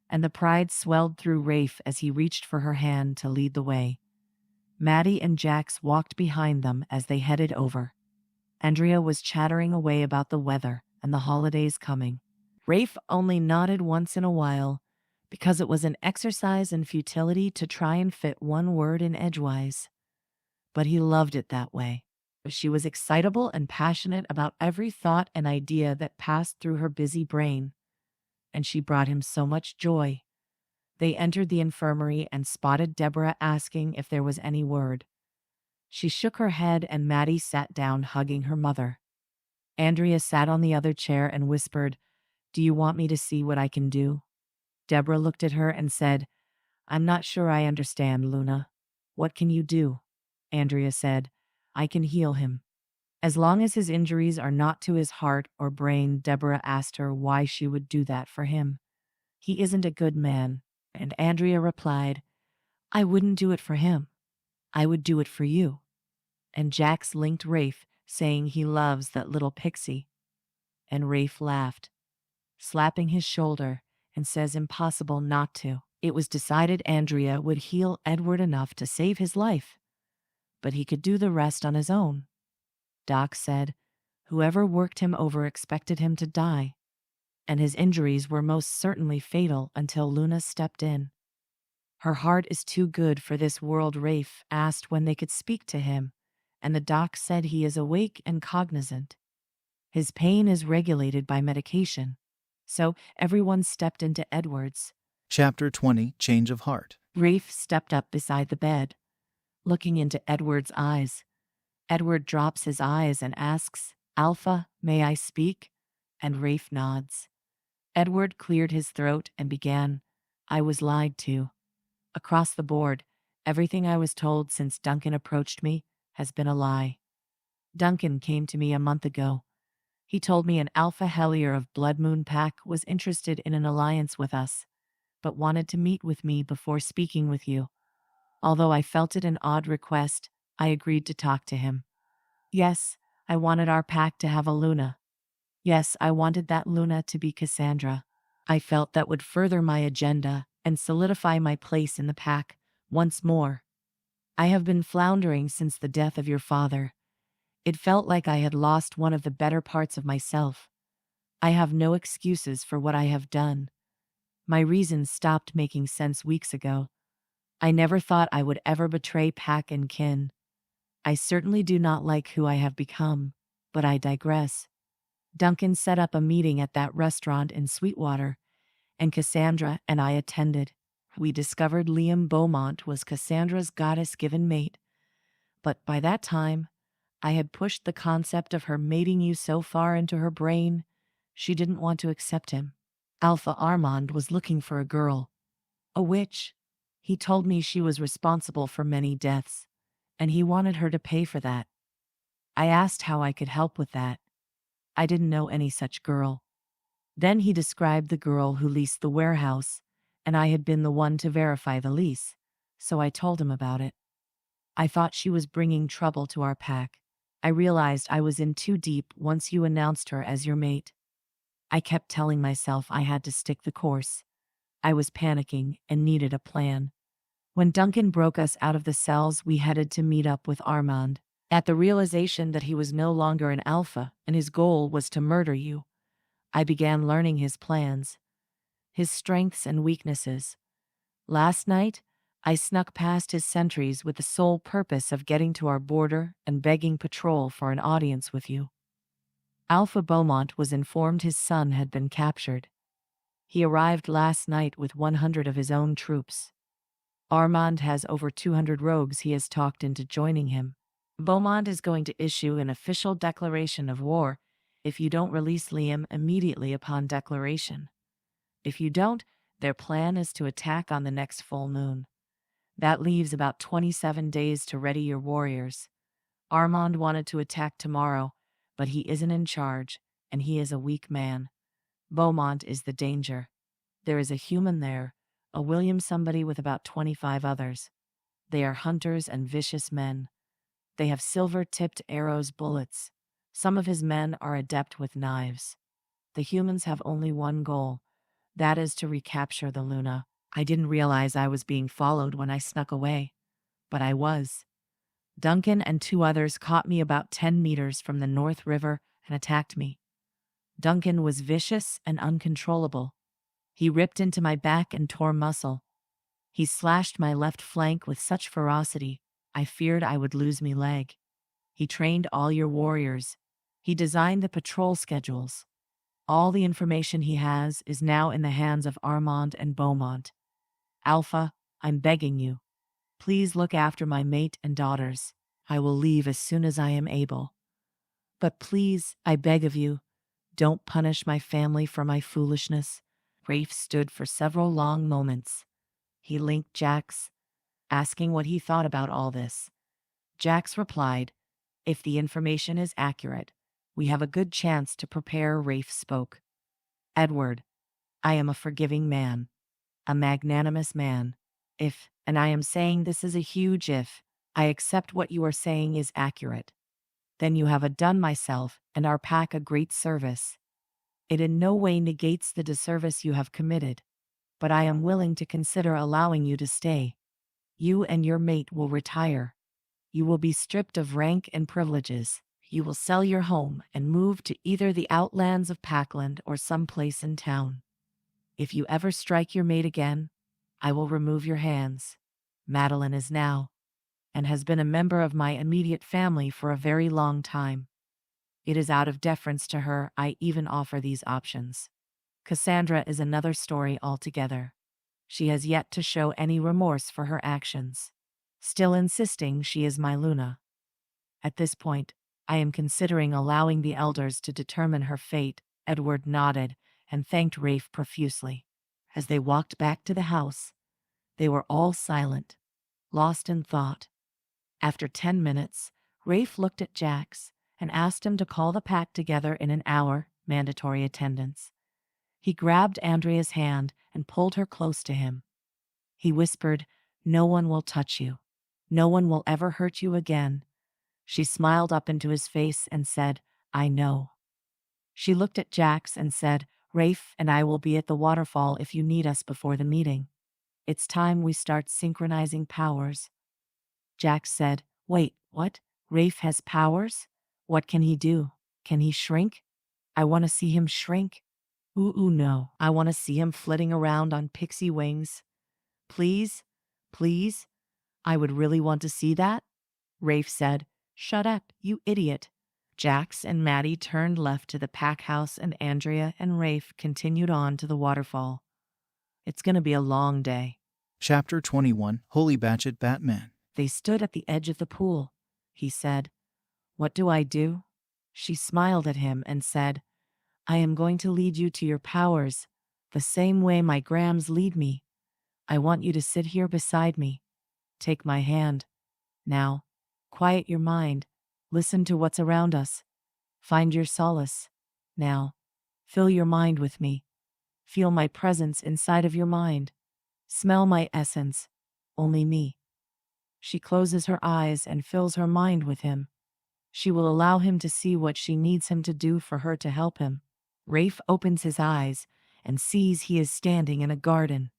And the pride swelled through Rafe as he reached for her hand to lead the way. Maddie and Jax walked behind them as they headed over. Andrea was chattering away about the weather and the holidays coming. Rafe only nodded once in a while, because it was an exercise in futility to try and fit one word in edgewise. But he loved it that way. She was excitable and passionate about every thought and idea that passed through her busy brain, and she brought him so much joy. They entered the infirmary and spotted Deborah asking if there was any word. She shook her head and Maddie sat down hugging her mother. Andrea sat on the other chair and whispered, "Do you want me to see what I can do?" Deborah looked at her and said, "I'm not sure I understand, Luna. What can you do?" Andrea said, "I can heal him. As long as his injuries are not to his heart or brain." Deborah asked her why she would do that for him. "He isn't a good man." And Andrea replied, "I wouldn't do it for him. I would do it for you." And Jax linked Rafe, saying he loves that little Pixie. And Rafe laughed, slapping his shoulder, and says impossible not to. It was decided Andrea would heal Edward enough to save his life, but he could do the rest on his own. Doc said whoever worked him over expected him to die, and his injuries were most certainly fatal until Luna stepped in. "Her heart is too good for this world," Rafe asked when they could speak to him, and the doc said he is awake and cognizant. His pain is regulated by medication. So everyone stepped into Edward's. Chapter 20, Change of Heart. Rafe stepped up beside the bed, looking into Edward's eyes. Edward drops his eyes and asks, "Alpha, may I speak?" And Rafe nods. Edward cleared his throat and began, "I was lied to. Across the board, everything I was told since Duncan approached me has been a lie. Duncan came to me a month ago. He told me an Alpha Hellier of Blood Moon Pack was interested in an alliance with us, but wanted to meet with me before speaking with you. Although I felt it an odd request, I agreed to talk to him. Yes, I wanted our pack to have a Luna. Yes, I wanted that Luna to be Cassandra. I felt that would further my agenda and solidify my place in the pack once more. I have been floundering since the death of your father. It felt like I had lost one of the better parts of myself. I have no excuses for what I have done. My reasons stopped making sense weeks ago. I never thought I would ever betray pack and kin. I certainly do not like who I have become, but I digress. Duncan set up a meeting at that restaurant in Sweetwater, and Cassandra and I attended. We discovered Liam Beaumont was Cassandra's goddess-given mate, but by that time, I had pushed the concept of her mating you so far into her brain, she didn't want to accept him. Alpha Armand was looking for a girl, a witch. He told me she was responsible for many deaths, and he wanted her to pay for that. I asked how I could help with that. I didn't know any such girl. Then he described the girl who leased the warehouse, and I had been the one to verify the lease, so I told him about it. I thought she was bringing trouble to our pack. I realized I was in too deep once you announced her as your mate. I kept telling myself I had to stick the course. I was panicking and needed a plan. When Duncan broke us out of the cells, we headed to meet up with Armand. At the realization that he was no longer an alpha and his goal was to murder you, I began learning his plans, his strengths and weaknesses. Last night, I snuck past his sentries with the sole purpose of getting to our border and begging patrol for an audience with you. Alpha Beaumont was informed his son had been captured. He arrived last night with 100 of his own troops. Armand has over 200 rogues he has talked into joining him. Beaumont is going to issue an official declaration of war if you don't release Liam immediately upon declaration. If you don't, their plan is to attack on the next full moon. That leaves about 27 days to ready your warriors. Armand wanted to attack tomorrow, but he isn't in charge, and he is a weak man. Beaumont is the danger. There is a human there, a William somebody with about 25 others. They are hunters and vicious men. They have silver-tipped arrows bullets. Some of his men are adept with knives. The humans have only one goal. That is to recapture the Luna. I didn't realize I was being followed when I snuck away, but I was. Duncan and 2 others caught me about 10 meters from the North River and attacked me. Duncan was vicious and uncontrollable. He ripped into my back and tore muscle. He slashed my left flank with such ferocity, I feared I would lose me leg. He trained all your warriors. He designed the patrol schedules. All the information he has is now in the hands of Armand and Beaumont. Alpha, I'm begging you. Please look after my mate and daughters. I will leave as soon as I am able. But please, I beg of you, don't punish my family for my foolishness. Rafe stood for several long moments. He linked Jax, asking what he thought about all this. Jax replied, "If the information is accurate, we have a good chance to prepare." Rafe spoke. "Edward, I am a forgiving man, a magnanimous man. If, and I am saying this is a huge if, I accept what you are saying is accurate, then you have done myself and our pack a great service. It in no way negates the disservice you have committed, but I am willing to consider allowing you to stay. You and your mate will retire. You will be stripped of rank and privileges. You will sell your home and move to either the outlands of Packland or someplace in town. If you ever strike your mate again, I will remove your hands. Madeline is now, and has been a member of my immediate family for a very long time. It is out of deference to her I even offer these options. Cassandra is another story altogether. She has yet to show any remorse for her actions, still insisting she is my Luna. At this point, I am considering allowing the elders to determine her fate." Edward nodded and thanked Rafe profusely. As they walked back to the house, they were all silent, lost in thought. After 10 minutes, Rafe looked at Jax and asked him to call the pack together in an hour, mandatory attendance. He grabbed Andrea's hand and pulled her close to him. He whispered, "No one will touch you. No one will ever hurt you again." She smiled up into his face and said, "I know." She looked at Jax and said, "Rafe and I will be at the waterfall if you need us before the meeting. It's time we start synchronizing powers." Jax said, "Wait, what? Rafe has powers? What can he do? Can he shrink? I want to see him shrink. Ooh, no. I want to see him flitting around on pixie wings. Please? Please? I would really want to see that." Rafe said, "Shut up, you idiot." Jax and Maddie turned left to the pack house and Andrea and Rafe continued on to the waterfall. It's going to be a long day. Chapter 21, Holy Batchet Batman. They stood at the edge of the pool. He said, "What do I do?" She smiled at him and said, "I am going to lead you to your powers, the same way my grams lead me. I want you to sit here beside me. Take my hand. Now, quiet your mind. Listen to what's around us. Find your solace. Now, fill your mind with me. Feel my presence inside of your mind. Smell my essence. Only me." She closes her eyes and fills her mind with him. She will allow him to see what she needs him to do for her to help him. Rafe opens his eyes and sees he is standing in a garden.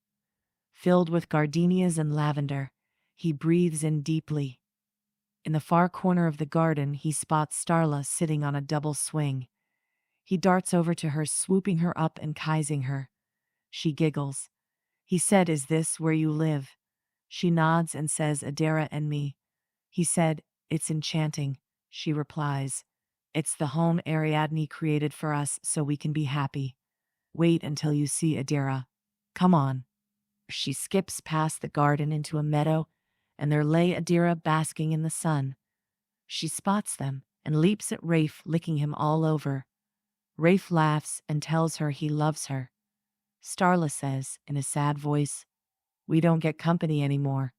Filled with gardenias and lavender, he breathes in deeply. In the far corner of the garden, he spots Starla sitting on a double swing. He darts over to her, swooping her up and kissing her. She giggles. He said, "Is this where you live?" She nods and says, "Adara and me." He said, "It's enchanting." She replies, "It's the home Ariadne created for us so we can be happy. Wait until you see Adara. Come on." She skips past the garden into a meadow, and there lay Adira basking in the sun. She spots them and leaps at Rafe, licking him all over. Rafe laughs and tells her he loves her. Starla says, in a sad voice, "We don't get company anymore.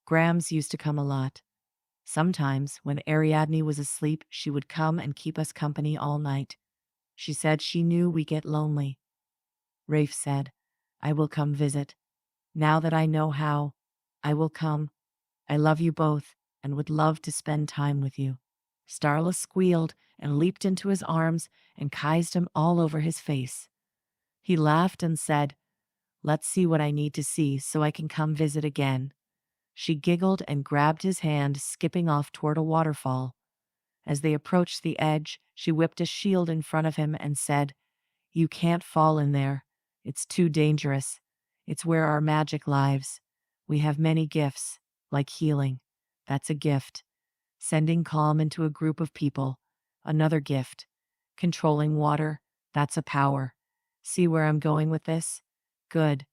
Grams used to come a lot. Sometimes, when Ariadne was asleep, she would come and keep us company all night. She said she knew we get lonely." Rafe said, "I will come visit. Now that I know how, I will come. I love you both and would love to spend time with you." Starla squealed and leaped into his arms and kissed him all over his face. He laughed and said, "Let's see what I need to see so I can come visit again." She giggled and grabbed his hand, skipping off toward a waterfall. As they approached the edge, she whipped a shield in front of him and said, "You can't fall in there. It's too dangerous. It's where our magic lives. We have many gifts, like healing. That's a gift. Sending calm into a group of people. Another gift. Controlling water. That's a power. See where I'm going with this? Good.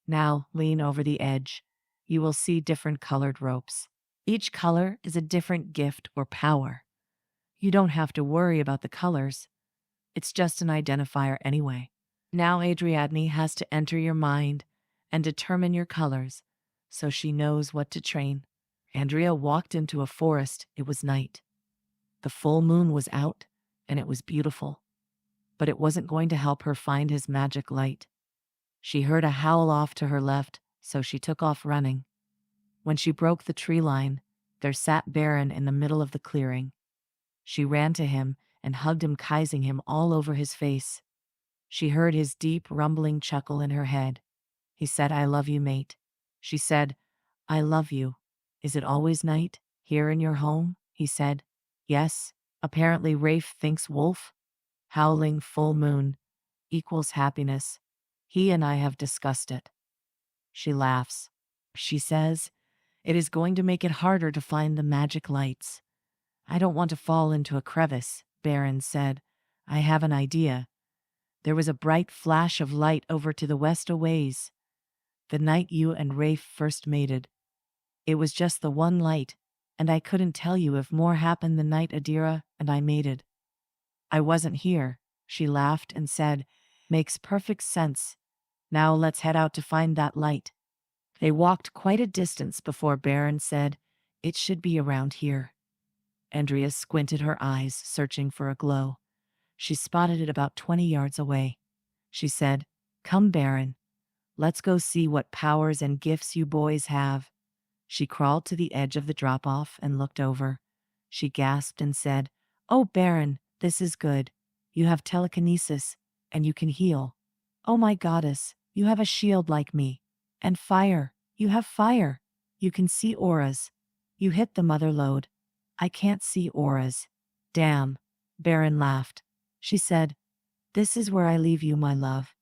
Now lean over the edge. You will see different colored ropes. Each color is a different gift or power. You don't have to worry about the colors. It's just an identifier anyway. Now Ariadne has to enter your mind and determine your colors so she knows what to train." Andrea walked into a forest. It was night. The full moon was out, and it was beautiful. But it wasn't going to help her find his magic light. She heard a howl off to her left, so she took off running. When she broke the tree line, there sat Baron in the middle of the clearing. She ran to him and hugged him, kissing him all over his face. She heard his deep, rumbling chuckle in her head. He said, "I love you, mate." She said, "I love you. Is it always night, here in your home?" He said, "Yes." Apparently Rafe thinks wolf. Howling full moon equals happiness. He and I have discussed it. She laughs. She says, "It is going to make it harder to find the magic lights." "I don't want to fall into a crevice," Baron said. "I have an idea." There was a bright flash of light over to the west a ways. The night you and Rafe first mated. It was just the one light, and I couldn't tell you if more happened the night Adira and I mated. I wasn't here. She laughed and said, "Makes perfect sense. Now let's head out to find that light." They walked quite a distance before Baron said, "It should be around here." Andrea squinted her eyes, searching for a glow. She spotted it about 20 yards away. She said, Come, Baron. Let's go see what powers and gifts you boys have. She crawled to the edge of the drop-off and looked over. She gasped and said, Oh, Baron, this is good. You have telekinesis, and you can heal. Oh my goddess, you have a shield like me. And fire, you have fire. You can see auras. You hit the mother lode. I can't see auras. Damn. Baron laughed. She said, This is where I leave you, my love.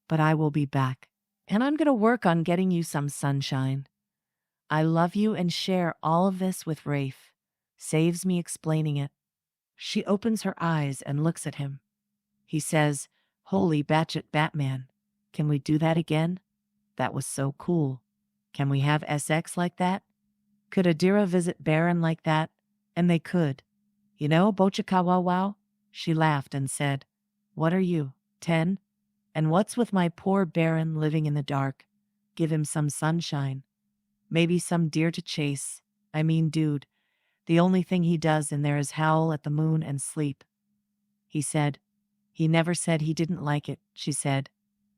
But I will be back. And I'm going to work on getting you some sunshine. I love you and share all of this with Rafe. Saves me explaining it. She opens her eyes and looks at him. He says, Holy batchet Batman. Can we do that again? That was so cool. Can we have SX like that? Could Adira visit Baron like that? And they could. You know, Bochikawa wow? She laughed and said, What are you, 10? And what's with my poor Baron living in the dark? Give him some sunshine. Maybe some deer to chase. I mean, dude, the only thing he does in there is howl at the moon and sleep. He said. He never said he didn't like it, she said.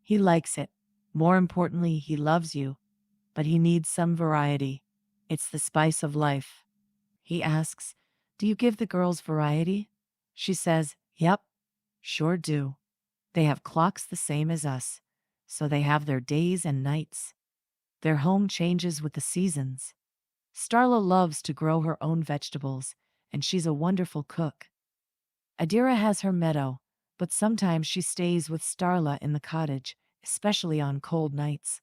He likes it. More importantly, he loves you. But he needs some variety. It's the spice of life. He asks, Do you give the girls variety? She says, Yep, sure do. They have clocks the same as us, so they have their days and nights. Their home changes with the seasons. Starla loves to grow her own vegetables, and she's a wonderful cook. Adira has her meadow, but sometimes she stays with Starla in the cottage, especially on cold nights.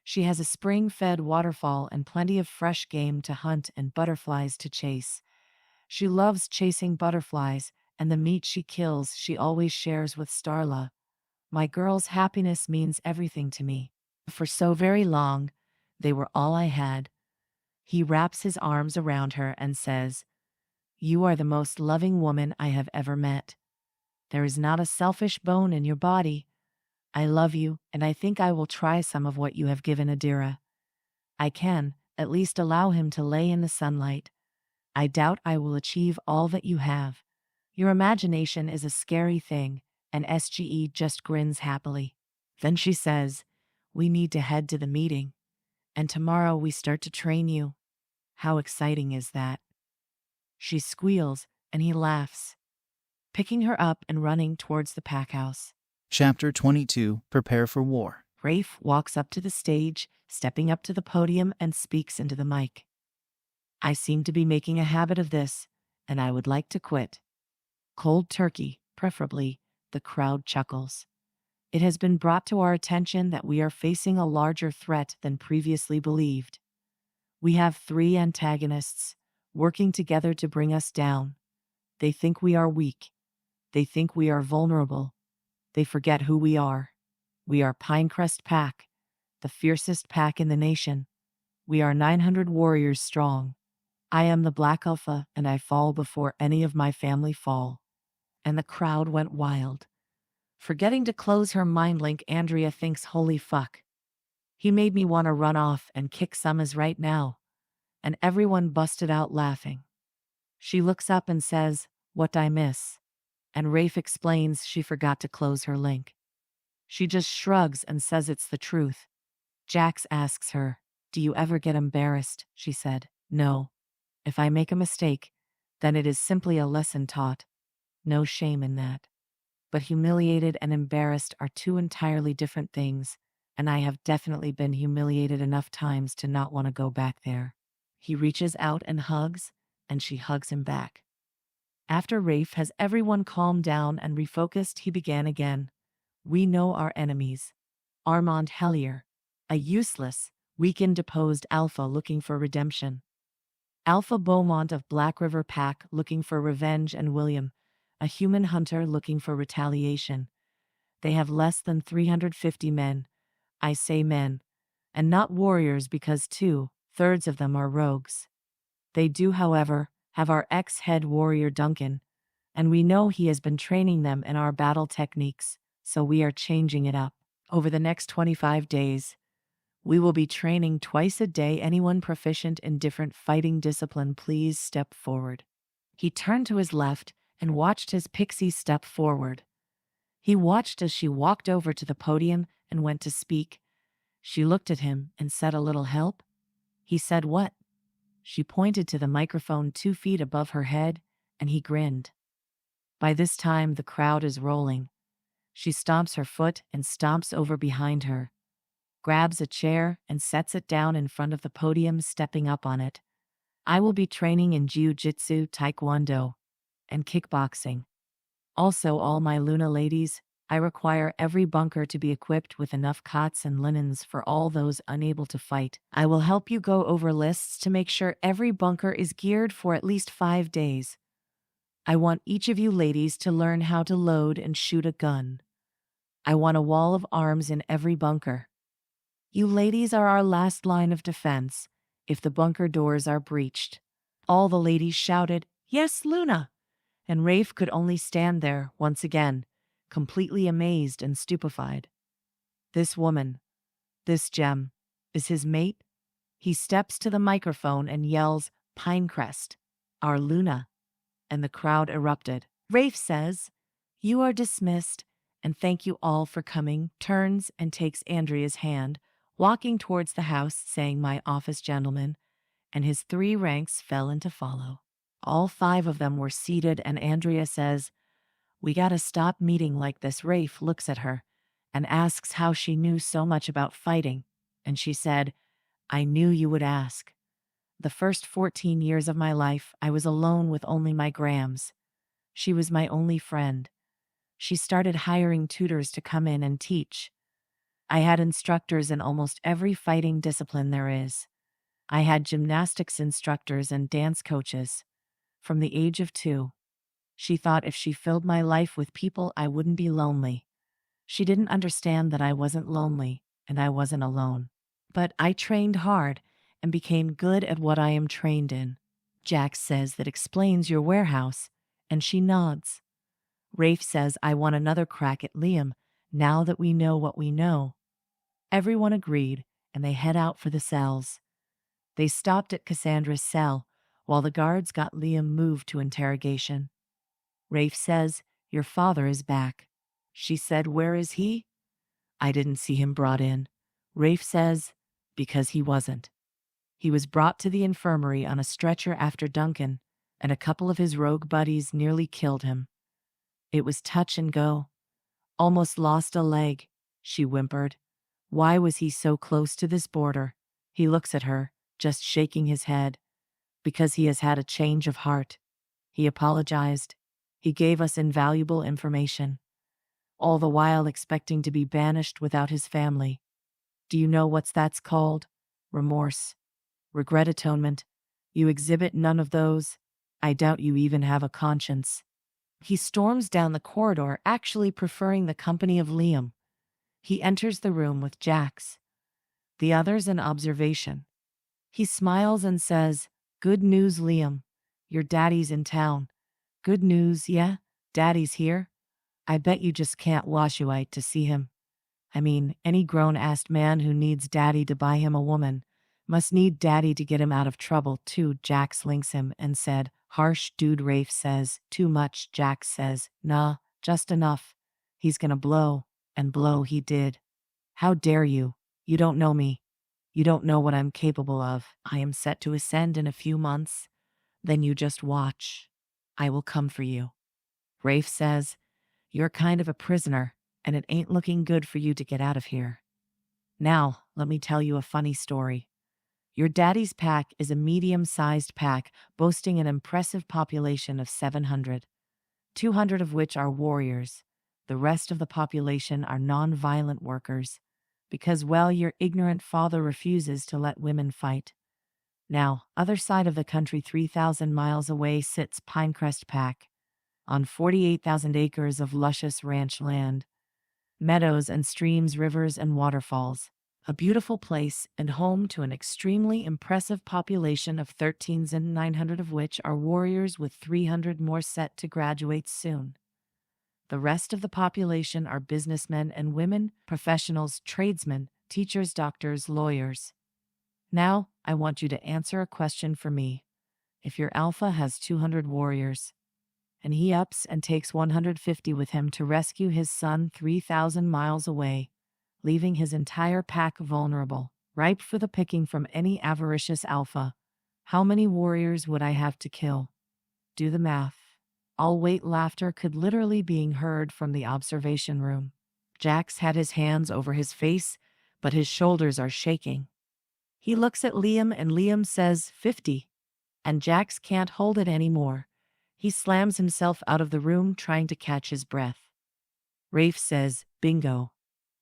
She has a spring-fed waterfall and plenty of fresh game to hunt and butterflies to chase. She loves chasing butterflies, and the meat she kills she always shares with Starla. My girl's happiness means everything to me. For so very long, they were all I had. He wraps his arms around her and says, You are the most loving woman I have ever met. There is not a selfish bone in your body. I love you, and I think I will try some of what you have given Adira. I can, at least, allow him to lay in the sunlight. I doubt I will achieve all that you have. Your imagination is a scary thing, and SGE just grins happily. Then she says, We need to head to the meeting, and tomorrow we start to train you. How exciting is that? She squeals, and he laughs, picking her up and running towards the pack house. Chapter 22. Prepare for War. Rafe walks up to the stage, stepping up to the podium and speaks into the mic. I seem to be making a habit of this, and I would like to quit. Cold turkey, preferably, the crowd chuckles. It has been brought to our attention that we are facing a larger threat than previously believed. We have 3 antagonists, working together to bring us down. They think we are weak. They think we are vulnerable. They forget who we are. We are Pinerest Pack, the fiercest pack in the nation. We are 900 warriors strong. I am the Black Alpha, and I fall before any of my family fall. And the crowd went wild. Forgetting to close her mind link, Andrea thinks, Holy fuck. He made me want to run off and kick Summers right now. And everyone busted out laughing. She looks up and says, What I miss? And Rafe explains she forgot to close her link. She just shrugs and says it's the truth. Jax asks her, Do you ever get embarrassed? She said, No. If I make a mistake, then it is simply a lesson taught. No shame in that. But humiliated and embarrassed are 2 entirely different things, and I have definitely been humiliated enough times to not want to go back there. He reaches out and hugs, and she hugs him back. After Rafe has everyone calmed down and refocused, he began again. We know our enemies. Armand Hellier, a useless, weakened, deposed alpha looking for redemption. Alpha Beaumont of Black River Pack looking for revenge, and William, a human hunter looking for retaliation. They have less than 350 men. I say men, and not warriors, because 2/3 of them are rogues. They do, however, have our ex-head warrior Duncan, and we know he has been training them in our battle techniques, so we are changing it up. Over the next 25 days, we will be training twice a day. Anyone proficient in different fighting discipline, please step forward. He turned to his left and watched his Pixie step forward. He watched as she walked over to the podium and went to speak. She looked at him and said, "A little help?" He said, "What?" She pointed to the microphone 2 feet above her head, and he grinned. By this time, the crowd is rolling. She stomps her foot and stomps over behind her, grabs a chair and sets it down in front of the podium, stepping up on it. "I will be training in jiu-jitsu, taekwondo, and kickboxing. Also, all my Luna ladies, I require every bunker to be equipped with enough cots and linens for all those unable to fight. I will help you go over lists to make sure every bunker is geared for at least 5 days. I want each of you ladies to learn how to load and shoot a gun. I want a wall of arms in every bunker. You ladies are our last line of defense if the bunker doors are breached." All the ladies shouted, "Yes, Luna!" And Rafe could only stand there once again, completely amazed and stupefied. This woman, this gem, is his mate? He steps to the microphone and yells, "Pinerest, our Luna," and the crowd erupted. Rafe says, "You are dismissed, and thank you all for coming," turns and takes Andrea's hand, walking towards the house, saying, "My office, gentlemen," and his 3 ranks fell into follow. All 5 of them were seated, and Andrea says, "We gotta stop meeting like this." Rafe looks at her and asks how she knew so much about fighting, and she said, "I knew you would ask. The first 14 years of my life, I was alone with only my Grams. She was my only friend. She started hiring tutors to come in and teach. I had instructors in almost every fighting discipline there is. I had gymnastics instructors and dance coaches. From the age of 2. She thought if she filled my life with people, I wouldn't be lonely. She didn't understand that I wasn't lonely, and I wasn't alone. But I trained hard and became good at what I am trained in." Jack says, "That explains your warehouse," and she nods. Rafe says, "I want another crack at Liam, now that we know what we know." Everyone agreed, and they head out for the cells. They stopped at Cassandra's cell, while the guards got Liam moved to interrogation. Rafe says, "Your father is back." She said, "Where is he?" "I didn't see him brought in." Rafe says, "Because he wasn't. He was brought to the infirmary on a stretcher after Duncan and a couple of his rogue buddies nearly killed him. It was touch and go. Almost lost a leg," she whimpered. "Why was he so close to this border?" He looks at her, just shaking his head. "Because he has had a change of heart. He apologized. He gave us invaluable information. All the while expecting to be banished without his family. Do you know what that's called? Remorse. Regret, atonement. You exhibit none of those. I doubt you even have a conscience." He storms down the corridor, actually preferring the company of Liam. He enters the room with Jax. The others in observation. He smiles and says, "Good news, Liam. Your daddy's in town." "Good news, yeah? Daddy's here? I bet you just can't Washuite to see him. I mean, any grown-ass man who needs daddy to buy him a woman must need daddy to get him out of trouble too." Jax links him and said, "Harsh dude." Rafe says, "Too much." Jax says, "Nah, just enough. He's gonna blow." And blow he did. "How dare you? You don't know me. You don't know what I'm capable of. I am set to ascend in a few months. Then you just watch. I will come for you." Rafe says, "You're kind of a prisoner, and it ain't looking good for you to get out of here. Now, let me tell you a funny story. Your daddy's pack is a medium-sized pack boasting an impressive population of 700, 200 of which are warriors. The rest of the population are non-violent workers, because, well, your ignorant father refuses to let women fight. Now, other side of the country, 3,000 miles away, sits Pinecrest Pack, on 48,000 acres of luscious ranch land, meadows and streams, rivers and waterfalls. A beautiful place and home to an extremely impressive population of 13s, and 900 of which are warriors, with 300 more set to graduate soon. The rest of the population are businessmen and women, professionals, tradesmen, teachers, doctors, lawyers. Now, I want you to answer a question for me. If your alpha has 200 warriors, and he ups and takes 150 with him to rescue his son 3,000 miles away, leaving his entire pack vulnerable, ripe for the picking from any avaricious alpha. How many warriors would I have to kill? Do the math. All wait. Laughter could literally being heard from the observation room. Jax had his hands over his face, but his shoulders are shaking. He looks at Liam and Liam says 50. And Jax can't hold it anymore. He slams himself out of the room trying to catch his breath. Rafe says, bingo.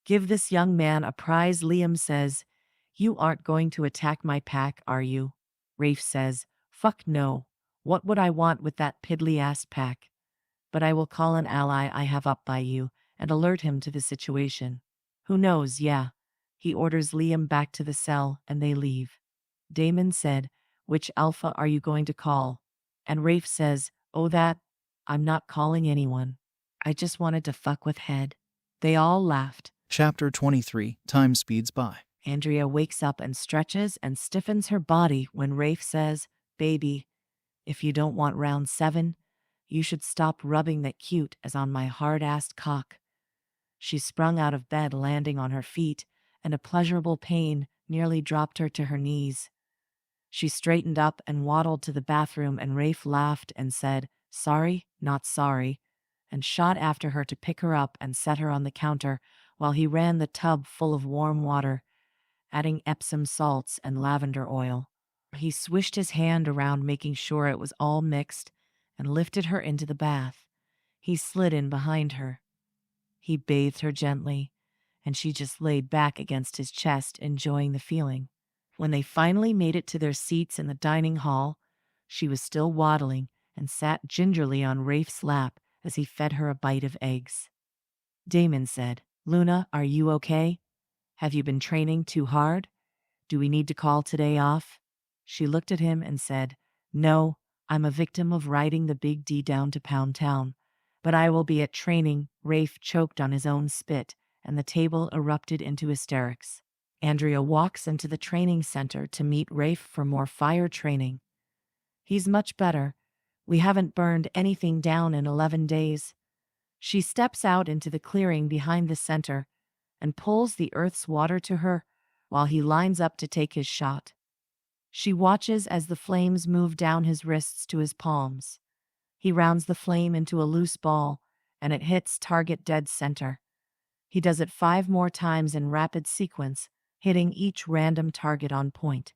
Give this young man a prize. Liam says, you aren't going to attack my pack, are you? Rafe says, fuck no. What would I want with that piddly-ass pack? But I will call an ally I have up by you and alert him to the situation. Who knows, yeah. He orders Liam back to the cell and they leave. Damon said, which alpha are you going to call? And Rafe says, oh that, I'm not calling anyone. I just wanted to fuck with Head. They all laughed. Chapter 23. Time speeds by. Andrea wakes up and stretches and stiffens her body when Rafe says, baby, if you don't want round 7, you should stop rubbing that cute as on my hard-assed cock. She sprung out of bed, landing on her feet, and a pleasurable pain nearly dropped her to her knees. She straightened up and waddled to the bathroom, and Rafe laughed and said, sorry, not sorry, and shot after her to pick her up and set her on the counter while he ran the tub full of warm water, adding Epsom salts and lavender oil. He swished his hand around, making sure it was all mixed, and lifted her into the bath. He slid in behind her. He bathed her gently, and she just laid back against his chest, enjoying the feeling. When they finally made it to their seats in the dining hall, she was still waddling and sat gingerly on Rafe's lap as he fed her a bite of eggs. Damon said, Luna, are you okay? Have you been training too hard? Do we need to call today off? She looked at him and said, no, I'm a victim of riding the Big D down to Pound Town, but I will be at training. Rafe choked on his own spit, and the table erupted into hysterics. Andrea walks into the training center to meet Rafe for more fire training. He's much better. We haven't burned anything down in 11 days. She steps out into the clearing behind the center and pulls the earth's water to her while he lines up to take his shot. She watches as the flames move down his wrists to his palms. He rounds the flame into a loose ball, and it hits target dead center. He does it 5 more times in rapid sequence, hitting each random target on point.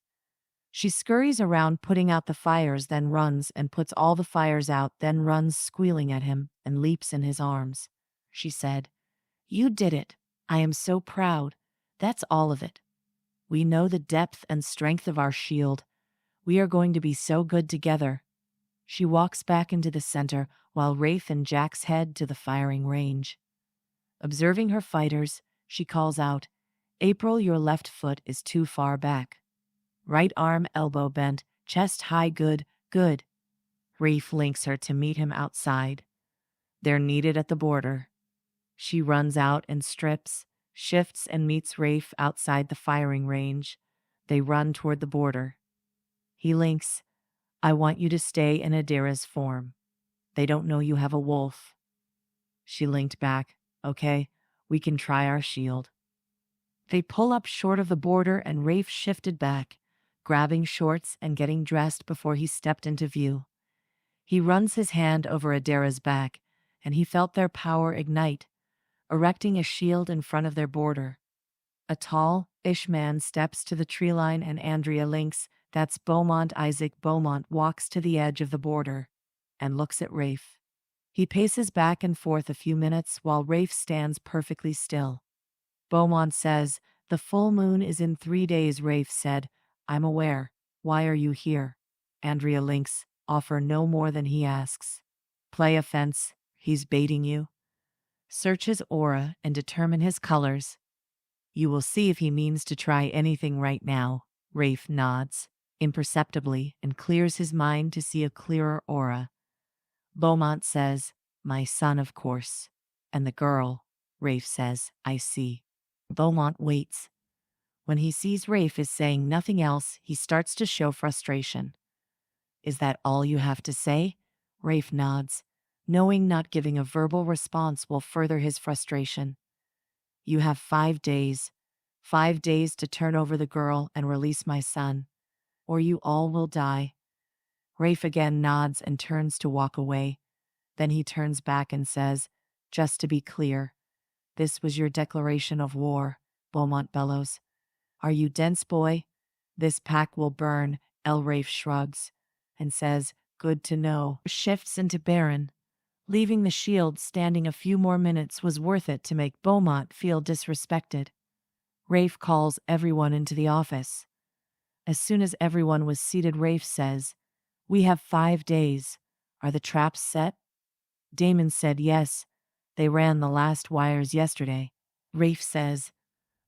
She scurries around putting out the fires, then runs and puts all the fires out, then runs squealing at him and leaps in his arms. She said, you did it. I am so proud. That's all of it. We know the depth and strength of our shield. We are going to be so good together. She walks back into the center while Rafe and Jax head to the firing range. Observing her fighters, she calls out, April, your left foot is too far back. Right arm elbow bent, chest high, good, good. Rafe links her to meet him outside. They're needed at the border. She runs out and strips, shifts and meets Rafe outside the firing range. They run toward the border. He links, I want you to stay in Adira's form. They don't know you have a wolf. She linked back, okay, we can try our shield. They pull up short of the border and Rafe shifted back, grabbing shorts and getting dressed before he stepped into view. He runs his hand over Adira's back, and he felt their power ignite, erecting a shield in front of their border. A tall-ish man steps to the tree line and Andrea links, that's Beaumont. Isaac Beaumont walks to the edge of the border and looks at Rafe. He paces back and forth a few minutes while Rafe stands perfectly still. Beaumont says, the full moon is in 3 days. Rafe said, I'm aware. Why are you here? Andrea links, offer no more than he asks. Play a fence, he's baiting you. Search his aura and determine his colors. You will see if he means to try anything right now. Rafe nods, imperceptibly, and clears his mind to see a clearer aura. Beaumont says, my son, of course. And the girl, Rafe says, I see. Beaumont waits. When he sees Rafe is saying nothing else, he starts to show frustration. Is that all you have to say? Rafe nods. knowing not giving a verbal response will further his frustration. You have 5 days. 5 days to turn over the girl and release my son, or you all will die. Rafe again nods and turns to walk away. Then he turns back and says, just to be clear, this was your declaration of war, Beaumont bellows. Are you dense, boy? This pack will burn. Rafe shrugs and says, good to know. Shifts into Baron. Leaving the shield standing a few more minutes was worth it to make Beaumont feel disrespected. Rafe calls everyone into the office. As soon as everyone was seated, Rafe says, we have 5 days. Are the traps set? Damon said yes. They ran the last wires yesterday. Rafe says,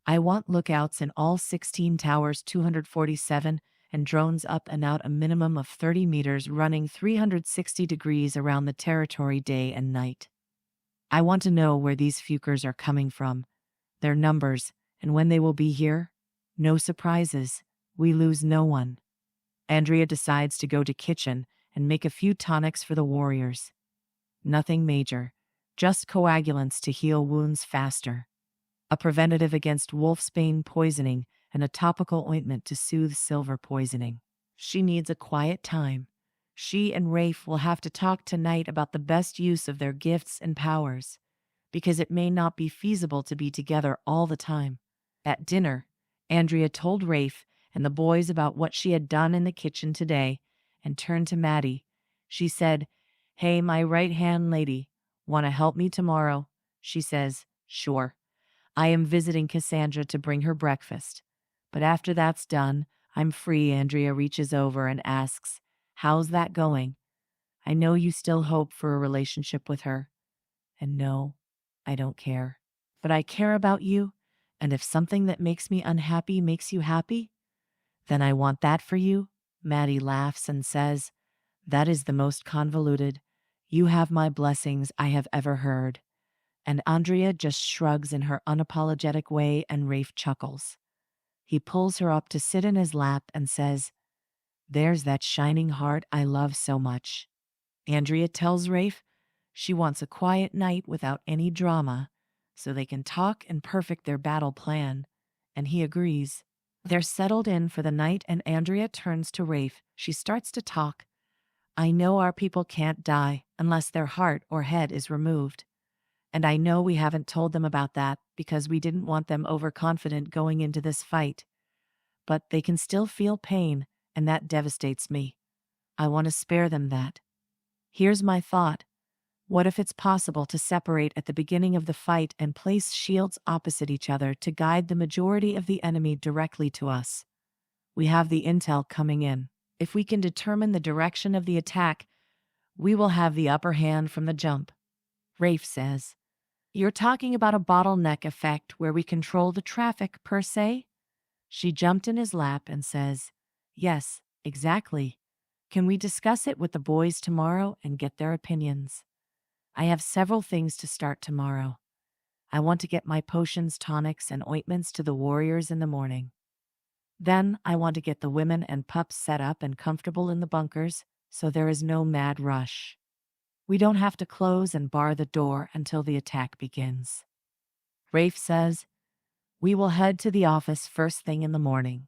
I want lookouts in all 16 towers 247 and drones up and out a minimum of 30 meters running 360 degrees around the territory day and night. I want to know where these fukers are coming from, their numbers, and when they will be here. No surprises. We lose no one. Andrea decides to go to kitchen and make a few tonics for the warriors. Nothing major, just coagulants to heal wounds faster. A preventative against wolfsbane poisoning and a topical ointment to soothe silver poisoning. She needs a quiet time. She and Rafe will have to talk tonight about the best use of their gifts and powers, because it may not be feasible to be together all the time. At dinner, Andrea told Rafe and the boys about what she had done in the kitchen today and turned to Maddie. She said, hey, my right-hand lady, want to help me tomorrow? She says, sure. I am visiting Cassandra to bring her breakfast. But after that's done, I'm free. Andrea reaches over and asks, how's that going? I know you still hope for a relationship with her. And no, I don't care. But I care about you, and if something that makes me unhappy makes you happy, then I want that for you. Maddie laughs and says, that is the most convoluted, you have my blessings I have ever heard. And Andrea just shrugs in her unapologetic way and Rafe chuckles. He pulls her up to sit in his lap and says, there's that shining heart I love so much. Andrea tells Rafe she wants a quiet night without any drama so they can talk and perfect their battle plan, and he agrees. They're settled in for the night and Andrea turns to Rafe. She starts to talk. I know our people can't die unless their heart or head is removed. And I know we haven't told them about that because we didn't want them overconfident going into this fight. But they can still feel pain, and that devastates me. I want to spare them that. Here's my thought. What if it's possible to separate at the beginning of the fight and place shields opposite each other to guide the majority of the enemy directly to us? We have the intel coming in. If we can determine the direction of the attack, we will have the upper hand from the jump. Rafe says, you're talking about a bottleneck effect where we control the traffic per se? She jumped in his lap and says, yes, exactly. Can we discuss it with the boys tomorrow and get their opinions? I have several things to start tomorrow. I want to get my potions, tonics, and ointments to the warriors in the morning. Then I want to get the women and pups set up and comfortable in the bunkers so there is no mad rush. We don't have to close and bar the door until the attack begins. Rafe says, we will head to the office first thing in the morning.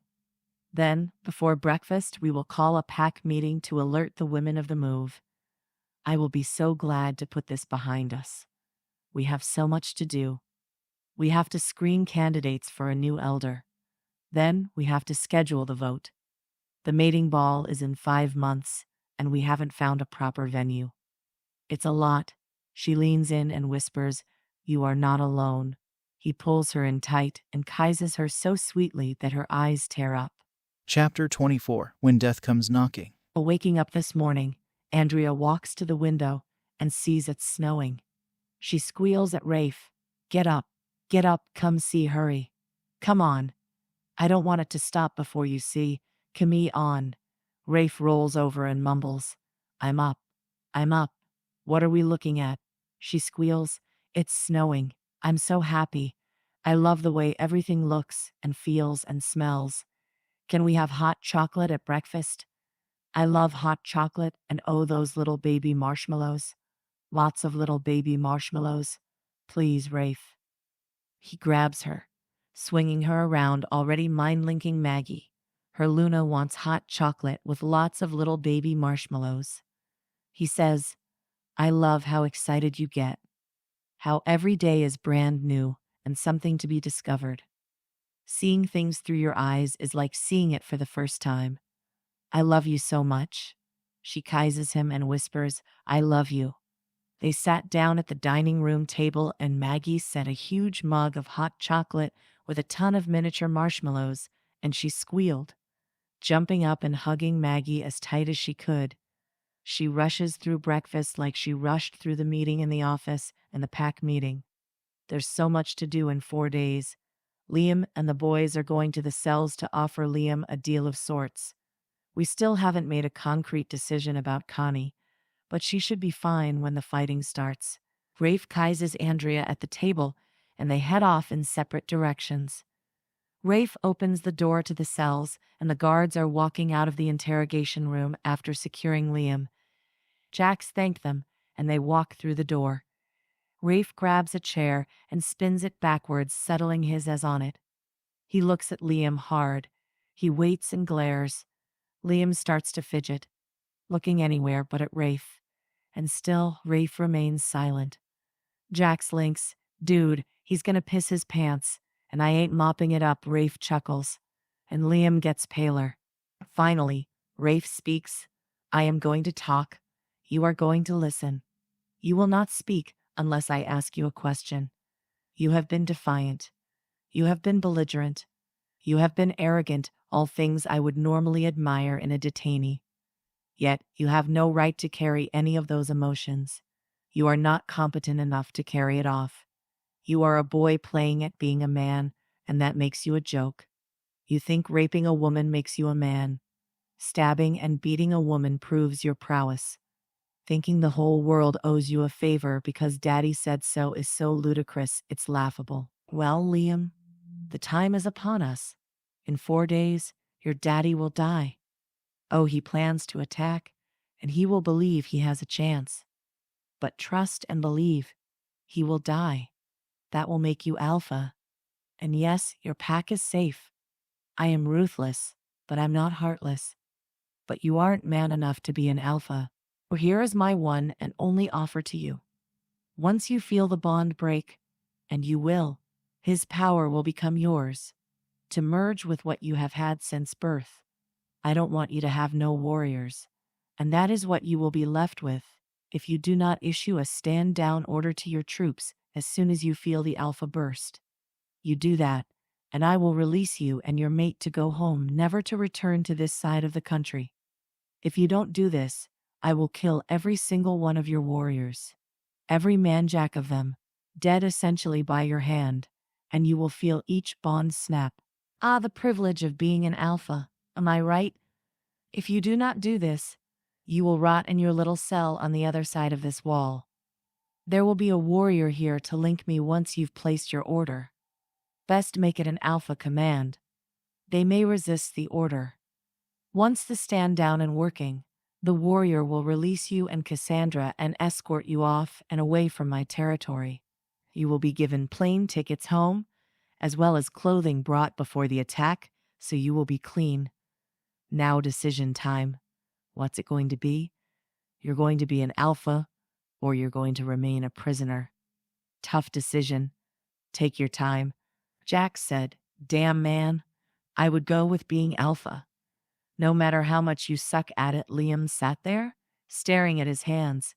Then, before breakfast, we will call a pack meeting to alert the women of the move. I will be so glad to put this behind us. We have so much to do. We have to screen candidates for a new elder. Then we have to schedule the vote. The mating ball is in 5 months, and we haven't found a proper venue. It's a lot. She leans in and whispers, you are not alone. He pulls her in tight and kisses her so sweetly that her eyes tear up. Chapter 24. When Death Comes Knocking. Waking up this morning, Andrea walks to the window and sees it's snowing. She squeals at Rafe. Get up, come see, hurry. Come on. I don't want it to stop before you see. Camille on. Rafe rolls over and mumbles, I'm up. What are we looking at? She squeals, it's snowing. I'm so happy. I love the way everything looks and feels and smells. Can we have hot chocolate at breakfast? I love hot chocolate and oh, those little baby marshmallows. Lots of little baby marshmallows. Please, Rafe. He grabs her, swinging her around, already mind-linking Maggie. Her Luna wants hot chocolate with lots of little baby marshmallows. He says, I love how excited you get. How every day is brand new and something to be discovered. Seeing things through your eyes is like seeing it for the first time. I love you so much. She kisses him and whispers, I love you. They sat down at the dining room table and Maggie set a huge mug of hot chocolate with a ton of miniature marshmallows, and she squealed, jumping up and hugging Maggie as tight as she could. She rushes through breakfast like she rushed through the meeting in the office and the PAC meeting. There's so much to do in 4 days. Liam and the boys are going to the cells to offer Liam a deal of sorts. We still haven't made a concrete decision about Connie, but she should be fine when the fighting starts. Rafe kisses Andrea at the table, and they head off in separate directions. Rafe opens the door to the cells, and the guards are walking out of the interrogation room after securing Liam. Jax thanks them, and they walk through the door. Rafe grabs a chair and spins it backwards, settling his as on it. He looks at Liam hard. He waits and glares. Liam starts to fidget, looking anywhere but at Rafe. And still, Rafe remains silent. Jax links, dude, he's gonna piss his pants, and I ain't mopping it up, Rafe chuckles. And Liam gets paler. Finally, Rafe speaks. I am going to talk. You are going to listen. You will not speak unless I ask you a question. You have been defiant. You have been belligerent. You have been arrogant, all things I would normally admire in a detainee. Yet you have no right to carry any of those emotions. You are not competent enough to carry it off. You are a boy playing at being a man, and that makes you a joke. You think raping a woman makes you a man. Stabbing and beating a woman proves your prowess. Thinking the whole world owes you a favor because Daddy said so is so ludicrous it's laughable. Well, Liam, the time is upon us. In 4 days, your daddy will die. Oh, he plans to attack, and he will believe he has a chance. But trust and believe. He will die. That will make you alpha. And yes, your pack is safe. I am ruthless, but I'm not heartless. But you aren't man enough to be an alpha. Well, here is my one and only offer to you. Once you feel the bond break, and you will, his power will become yours, to merge with what you have had since birth. I don't want you to have no warriors, and that is what you will be left with if you do not issue a stand-down order to your troops as soon as you feel the alpha burst. You do that, and I will release you and your mate to go home, never to return to this side of the country. If you don't do this, I will kill every single one of your warriors, every manjack of them, dead essentially by your hand, and you will feel each bond snap. Ah, the privilege of being an alpha, am I right? If you do not do this, you will rot in your little cell on the other side of this wall. There will be a warrior here to link me once you've placed your order. Best make it an alpha command. They may resist the order. Once the stand down and working, the warrior will release you and Cassandra and escort you off and away from my territory. You will be given plane tickets home, as well as clothing brought before the attack, so you will be clean. Now decision time. What's it going to be? You're going to be an alpha, or you're going to remain a prisoner. Tough decision. Take your time. Jax said, damn man, I would go with being alpha. No matter how much you suck at it. Liam sat there, staring at his hands.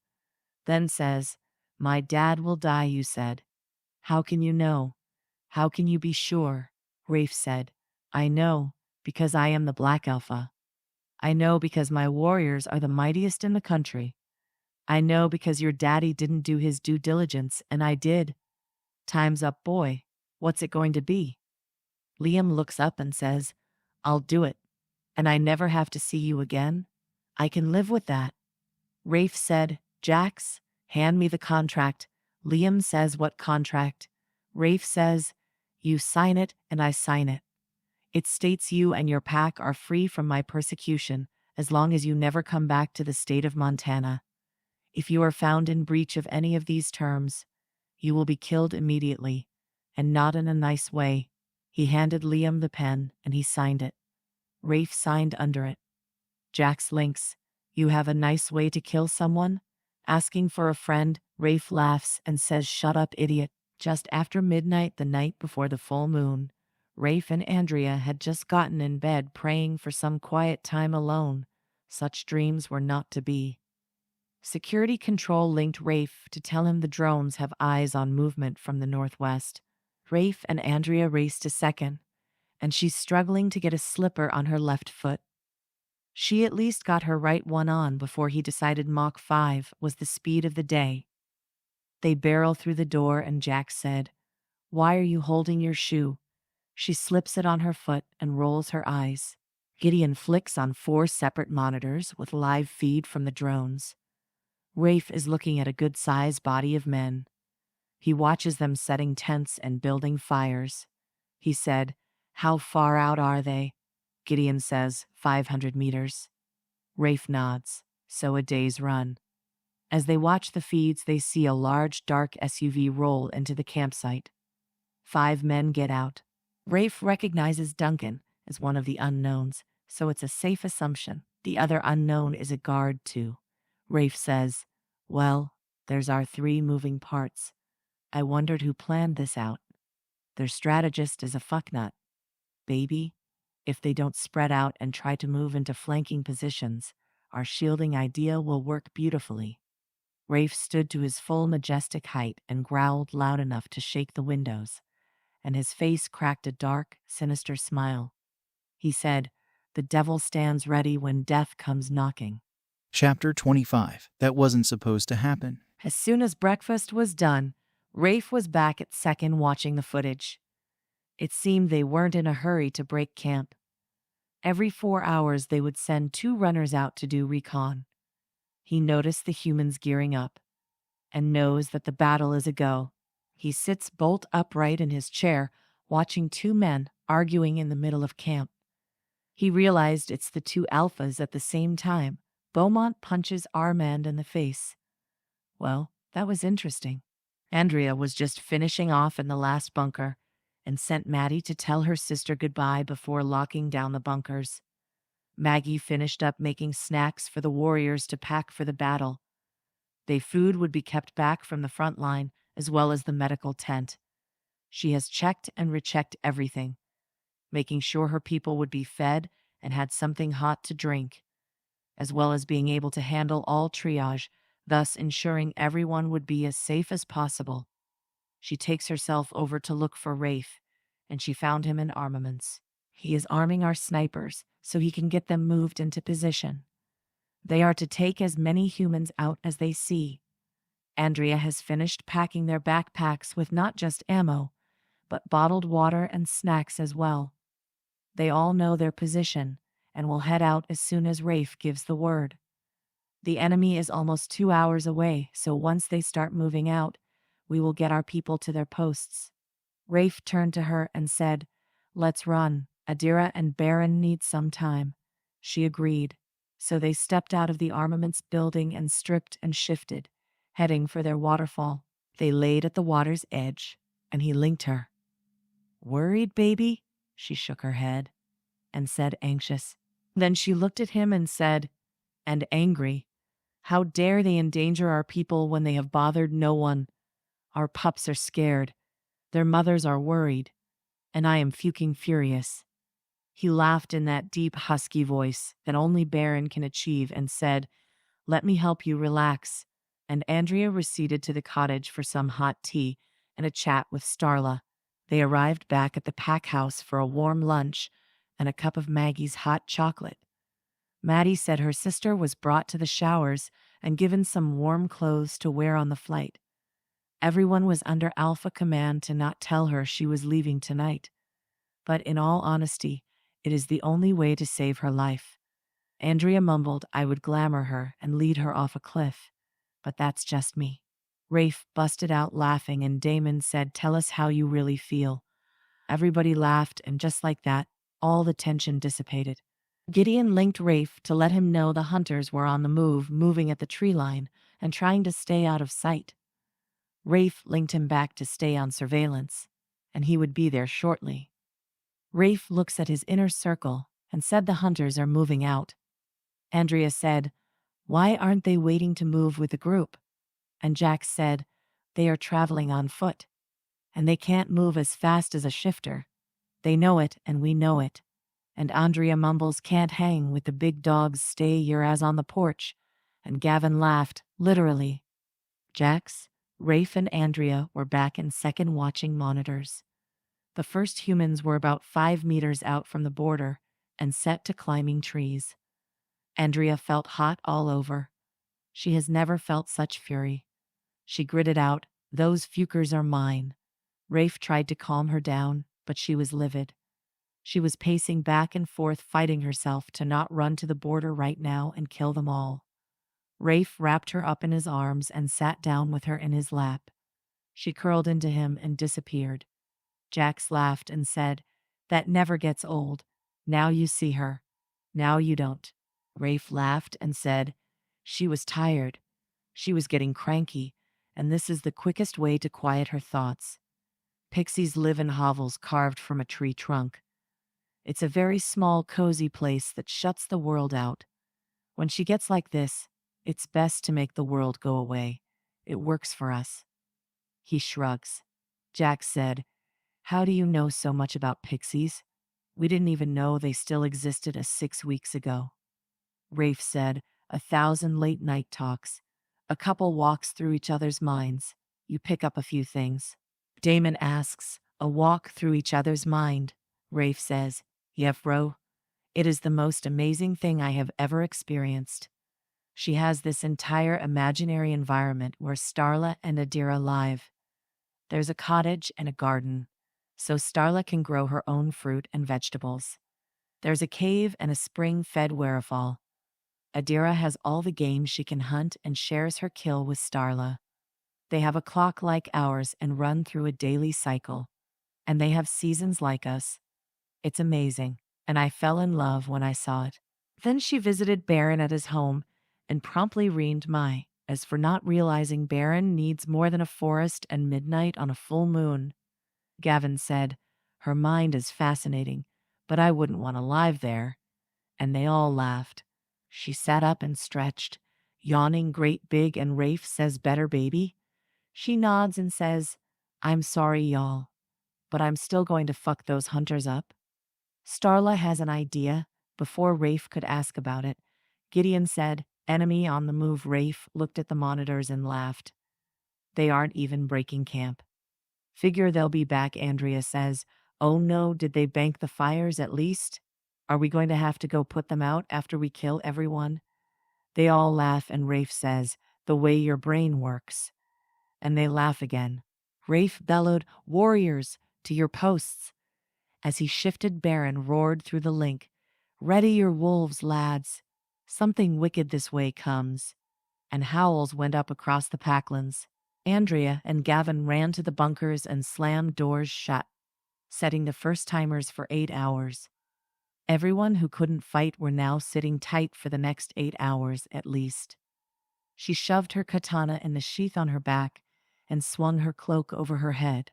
Then says, my dad will die, you said. How can you know? How can you be sure? Rafe said, I know, because I am the Black Alpha. I know because my warriors are the mightiest in the country. I know because your daddy didn't do his due diligence, and I did. Time's up, boy. What's it going to be? Liam looks up and says, I'll do it. And I never have to see you again? I can live with that. Rafe said, Jax, hand me the contract. Liam says, what contract? Rafe says, you sign it and I sign it. It states you and your pack are free from my persecution as long as you never come back to the state of Montana. If you are found in breach of any of these terms, you will be killed immediately, and not in a nice way. He handed Liam the pen, and he signed it. Rafe signed under it. Jack's links. You have a nice way to kill someone? Asking for a friend, Rafe laughs and says, "Shut up, idiot." Just after midnight the night before the full moon, Rafe and Andrea had just gotten in bed praying for some quiet time alone. Such dreams were not to be. Security control linked Rafe to tell him the drones have eyes on movement from the northwest. Rafe and Andrea raced to second, and she's struggling to get a slipper on her left foot. She at least got her right one on before he decided Mach 5 was the speed of the day. They barrel through the door and Jack said, "Why are you holding your shoe?" She slips it on her foot and rolls her eyes. Gideon flicks on 4 separate monitors with live feed from the drones. Rafe is looking at a good-sized body of men. He watches them setting tents and building fires. He said, "How far out are they?" Gideon says, 500 meters. Rafe nods. So a day's run. As they watch the feeds, they see a large, dark SUV roll into the campsite. 5 men get out. Rafe recognizes Duncan as one of the unknowns, so it's a safe assumption the other unknown is a guard too. Rafe says, "Well, there's our 3 moving parts. I wondered who planned this out. Their strategist is a fucknut. Baby, if they don't spread out and try to move into flanking positions, our shielding idea will work beautifully." Rafe stood to his full majestic height and growled loud enough to shake the windows, and his face cracked a dark, sinister smile. He said, "The devil stands ready when death comes knocking." Chapter 25. That wasn't supposed to happen. As soon as breakfast was done, Rafe was back at second watching the footage. It seemed they weren't in a hurry to break camp. Every 4 hours they would send 2 runners out to do recon. He noticed the humans gearing up and knows that the battle is a go. He sits bolt upright in his chair, watching 2 men arguing in the middle of camp. He realized it's the 2 alphas at the same time. Beaumont punches Armand in the face. Well, that was interesting. Andrea was just finishing off in the last bunker and sent Maddie to tell her sister goodbye before locking down the bunkers. Maggie finished up making snacks for the warriors to pack for the battle. Their food would be kept back from the front line, as well as the medical tent. She has checked and rechecked everything, making sure her people would be fed and had something hot to drink, as well as being able to handle all triage, thus ensuring everyone would be as safe as possible. She takes herself over to look for Rafe, and she found him in armaments. He is arming our snipers so he can get them moved into position. They are to take as many humans out as they see. Andrea has finished packing their backpacks with not just ammo, but bottled water and snacks as well. They all know their position and will head out as soon as Rafe gives the word. The enemy is almost 2 hours away, so once they start moving out, we will get our people to their posts. Rafe turned to her and said, "Let's run. Adira and Baron need some time." She agreed. So they stepped out of the armaments building and stripped and shifted, heading for their waterfall. They laid at the water's edge, and he linked her. "Worried, baby?" She shook her head and said, anxious. Then she looked at him and said, "And angry. How dare they endanger our people when they have bothered no one? Our pups are scared. Their mothers are worried. And I am fucking furious." He laughed in that deep, husky voice that only Baron can achieve and said, "Let me help you relax." And Andrea receded to the cottage for some hot tea and a chat with Starla. They arrived back at the pack house for a warm lunch and a cup of Maggie's hot chocolate. Maddie said her sister was brought to the showers and given some warm clothes to wear on the flight. Everyone was under alpha command to not tell her she was leaving tonight. But in all honesty, it is the only way to save her life. Andrea mumbled I would glamour her and lead her off a cliff. But that's just me. Rafe busted out laughing and Damon said, "Tell us how you really feel." Everybody laughed, and just like that, all the tension dissipated. Gideon linked Rafe to let him know the hunters were on the move, moving at the tree line, and trying to stay out of sight. Rafe linked him back to stay on surveillance, and he would be there shortly. Rafe looks at his inner circle and said the hunters are moving out. Andrea said, "Why aren't they waiting to move with the group?" And Jack said, "They are traveling on foot, and they can't move as fast as a shifter. They know it and we know it." And Andrea mumbles, "Can't hang with the big dogs, stay your ass on the porch." And Gavin laughed, literally. Jax, Rafe and Andrea were back in second watching monitors. The first humans were about 5 meters out from the border and set to climbing trees. Andrea felt hot all over. She has never felt such fury. She gritted out, "Those Fukers are mine." Rafe tried to calm her down, but she was livid. She was pacing back and forth, fighting herself to not run to the border right now and kill them all. Rafe wrapped her up in his arms and sat down with her in his lap. She curled into him and disappeared. Jax laughed and said, "That never gets old. Now you see her. Now you don't." Rafe laughed and said, "She was tired. She was getting cranky, and this is the quickest way to quiet her thoughts. Pixies live in hovels carved from a tree trunk. It's a very small, cozy place that shuts the world out. When she gets like this, it's best to make the world go away. It works for us." He shrugs. Jack said, "How do you know so much about pixies? We didn't even know they still existed 6 weeks ago." Rafe said, 1,000 late-night talks. A couple walks through each other's minds. You pick up a few things. Damon asks, "A walk through each other's mind?" Rafe says, "Yep, bro. It is the most amazing thing I have ever experienced." She has this entire imaginary environment where Starla and Adira live. There's a cottage and a garden, so Starla can grow her own fruit and vegetables. There's a cave and a spring-fed waterfall. Adira has all the game she can hunt and shares her kill with Starla. They have a clock like ours and run through a daily cycle. And they have seasons like us. It's amazing, and I fell in love when I saw it. Then she visited Baron at his home and promptly reamed my as for not realizing Baron needs more than a forest and midnight on a full moon. Gavin said, "Her mind is fascinating, but I wouldn't want to live there." And they all laughed. She sat up and stretched, yawning great big, and Rafe says, "Better, baby?" She nods and says, "I'm sorry, y'all, but I'm still going to fuck those hunters up." Starla has an idea. Before Rafe could ask about it, Gideon said, "Enemy on the move." Rafe looked at the monitors and laughed. "They aren't even breaking camp." "Figure they'll be back," Andrea says. "Oh no, did they bank the fires at least? Are we going to have to go put them out after we kill everyone?" They all laugh and Rafe says, "The way your brain works." And they laugh again. Rafe bellowed, "Warriors, to your posts." As he shifted, Baron roared through the link, "Ready your wolves, lads. Something wicked this way comes." And howls went up across the packlands. Andrea and Gavin ran to the bunkers and slammed doors shut, setting the first-timers for 8 hours. Everyone who couldn't fight were now sitting tight for the next 8 hours at least. She shoved her katana in the sheath on her back and swung her cloak over her head.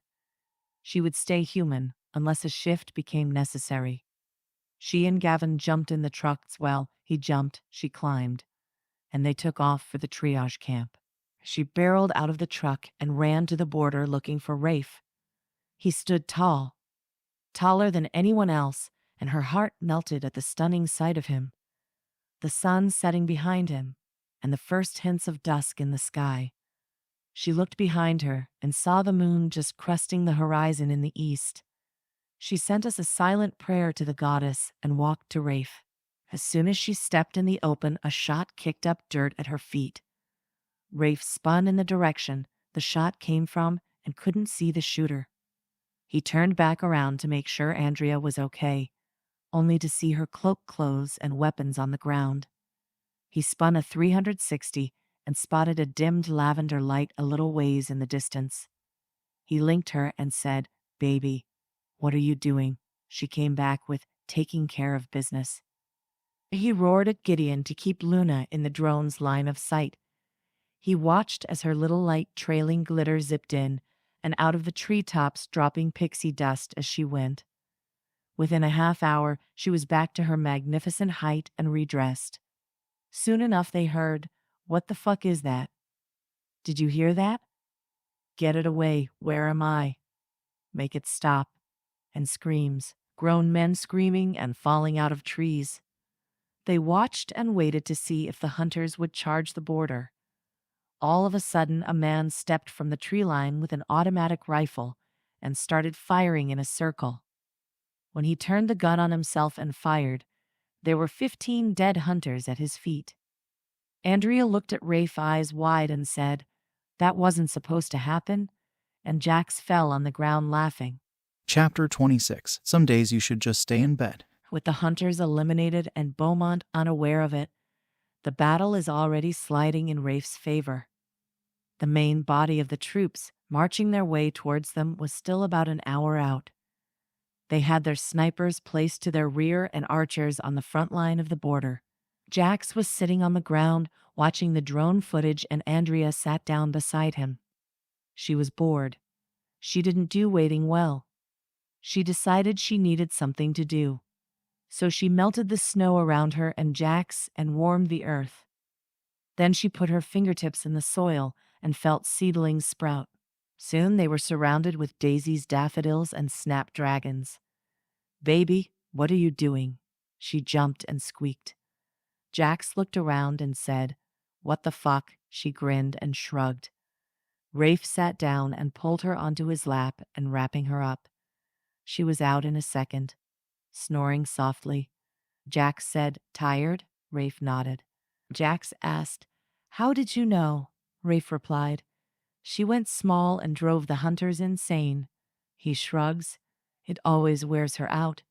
She would stay human unless a shift became necessary. She and Gavin jumped in the trucks. Well, he jumped, she climbed, and they took off for the triage camp. She barreled out of the truck and ran to the border looking for Rafe. He stood tall, taller than anyone else, and her heart melted at the stunning sight of him. The sun setting behind him, and the first hints of dusk in the sky. She looked behind her and saw the moon just cresting the horizon in the east. She sent us a silent prayer to the goddess and walked to Rafe. As soon as she stepped in the open, a shot kicked up dirt at her feet. Rafe spun in the direction the shot came from and couldn't see the shooter. He turned back around to make sure Andrea was okay, only to see her cloak close and weapons on the ground. He spun a 360 and spotted a dimmed lavender light a little ways in the distance. He linked her and said, "Baby, what are you doing?" She came back with, "Taking care of business." He roared at Gideon to keep Luna in the drone's line of sight. He watched as her little light trailing glitter zipped in and out of the treetops, dropping pixie dust as she went. Within a half hour, she was back to her magnificent height and redressed. Soon enough they heard, "What the fuck is that? Did you hear that? Get it away, where am I? Make it stop." And screams, grown men screaming and falling out of trees. They watched and waited to see if the hunters would charge the border. All of a sudden, a man stepped from the tree line with an automatic rifle and started firing in a circle. When he turned the gun on himself and fired, there were 15 dead hunters at his feet. Andrea looked at Rafe, eyes wide, and said, "That wasn't supposed to happen," and Jax fell on the ground laughing. Chapter 26. Some days you should just stay in bed. With the hunters eliminated and Beaumont unaware of it, the battle is already sliding in Rafe's favor. The main body of the troops marching their way towards them was still about an hour out. They had their snipers placed to their rear and archers on the front line of the border. Jax was sitting on the ground watching the drone footage, and Andrea sat down beside him. She was bored. She didn't do waiting well. She decided she needed something to do. So she melted the snow around her and Jax and warmed the earth. Then she put her fingertips in the soil and felt seedlings sprout. Soon they were surrounded with daisies, daffodils, and snapdragons. "Baby, what are you doing?" She jumped and squeaked. Jax looked around and said, "What the fuck?" She grinned and shrugged. Rafe sat down and pulled her onto his lap and wrapping her up. She was out in a second, snoring softly. Jax said, "Tired?" Rafe nodded. Jax asked, "How did you know?" Rafe replied, "She went small and drove the hunters insane." He shrugs, "It always wears her out.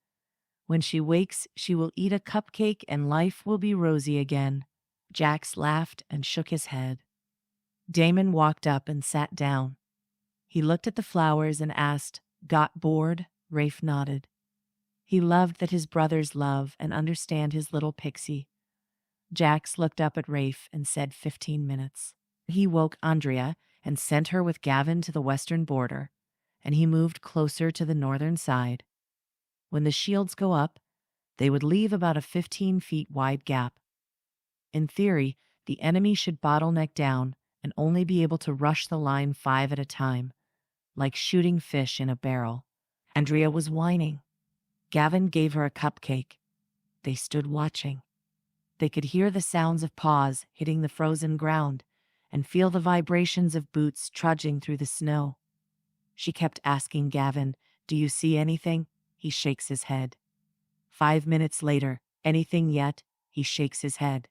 When she wakes, she will eat a cupcake and life will be rosy again." Jax laughed and shook his head. Damon walked up and sat down. He looked at the flowers and asked, "Got bored?" Rafe nodded. He loved that his brothers love and understand his little Pixie. Jax looked up at Rafe and said 15 minutes. He woke Andrea and sent her with Gavin to the western border, and he moved closer to the northern side. When the shields go up, they would leave about a 15 feet wide gap. In theory, the enemy should bottleneck down and only be able to rush the line 5 at a time, like shooting fish in a barrel. Andrea was whining. Gavin gave her a cupcake. They stood watching. They could hear the sounds of paws hitting the frozen ground and feel the vibrations of boots trudging through the snow. She kept asking Gavin, "Do you see anything?" He shakes his head. 5 minutes later, "Anything yet?" He shakes his head.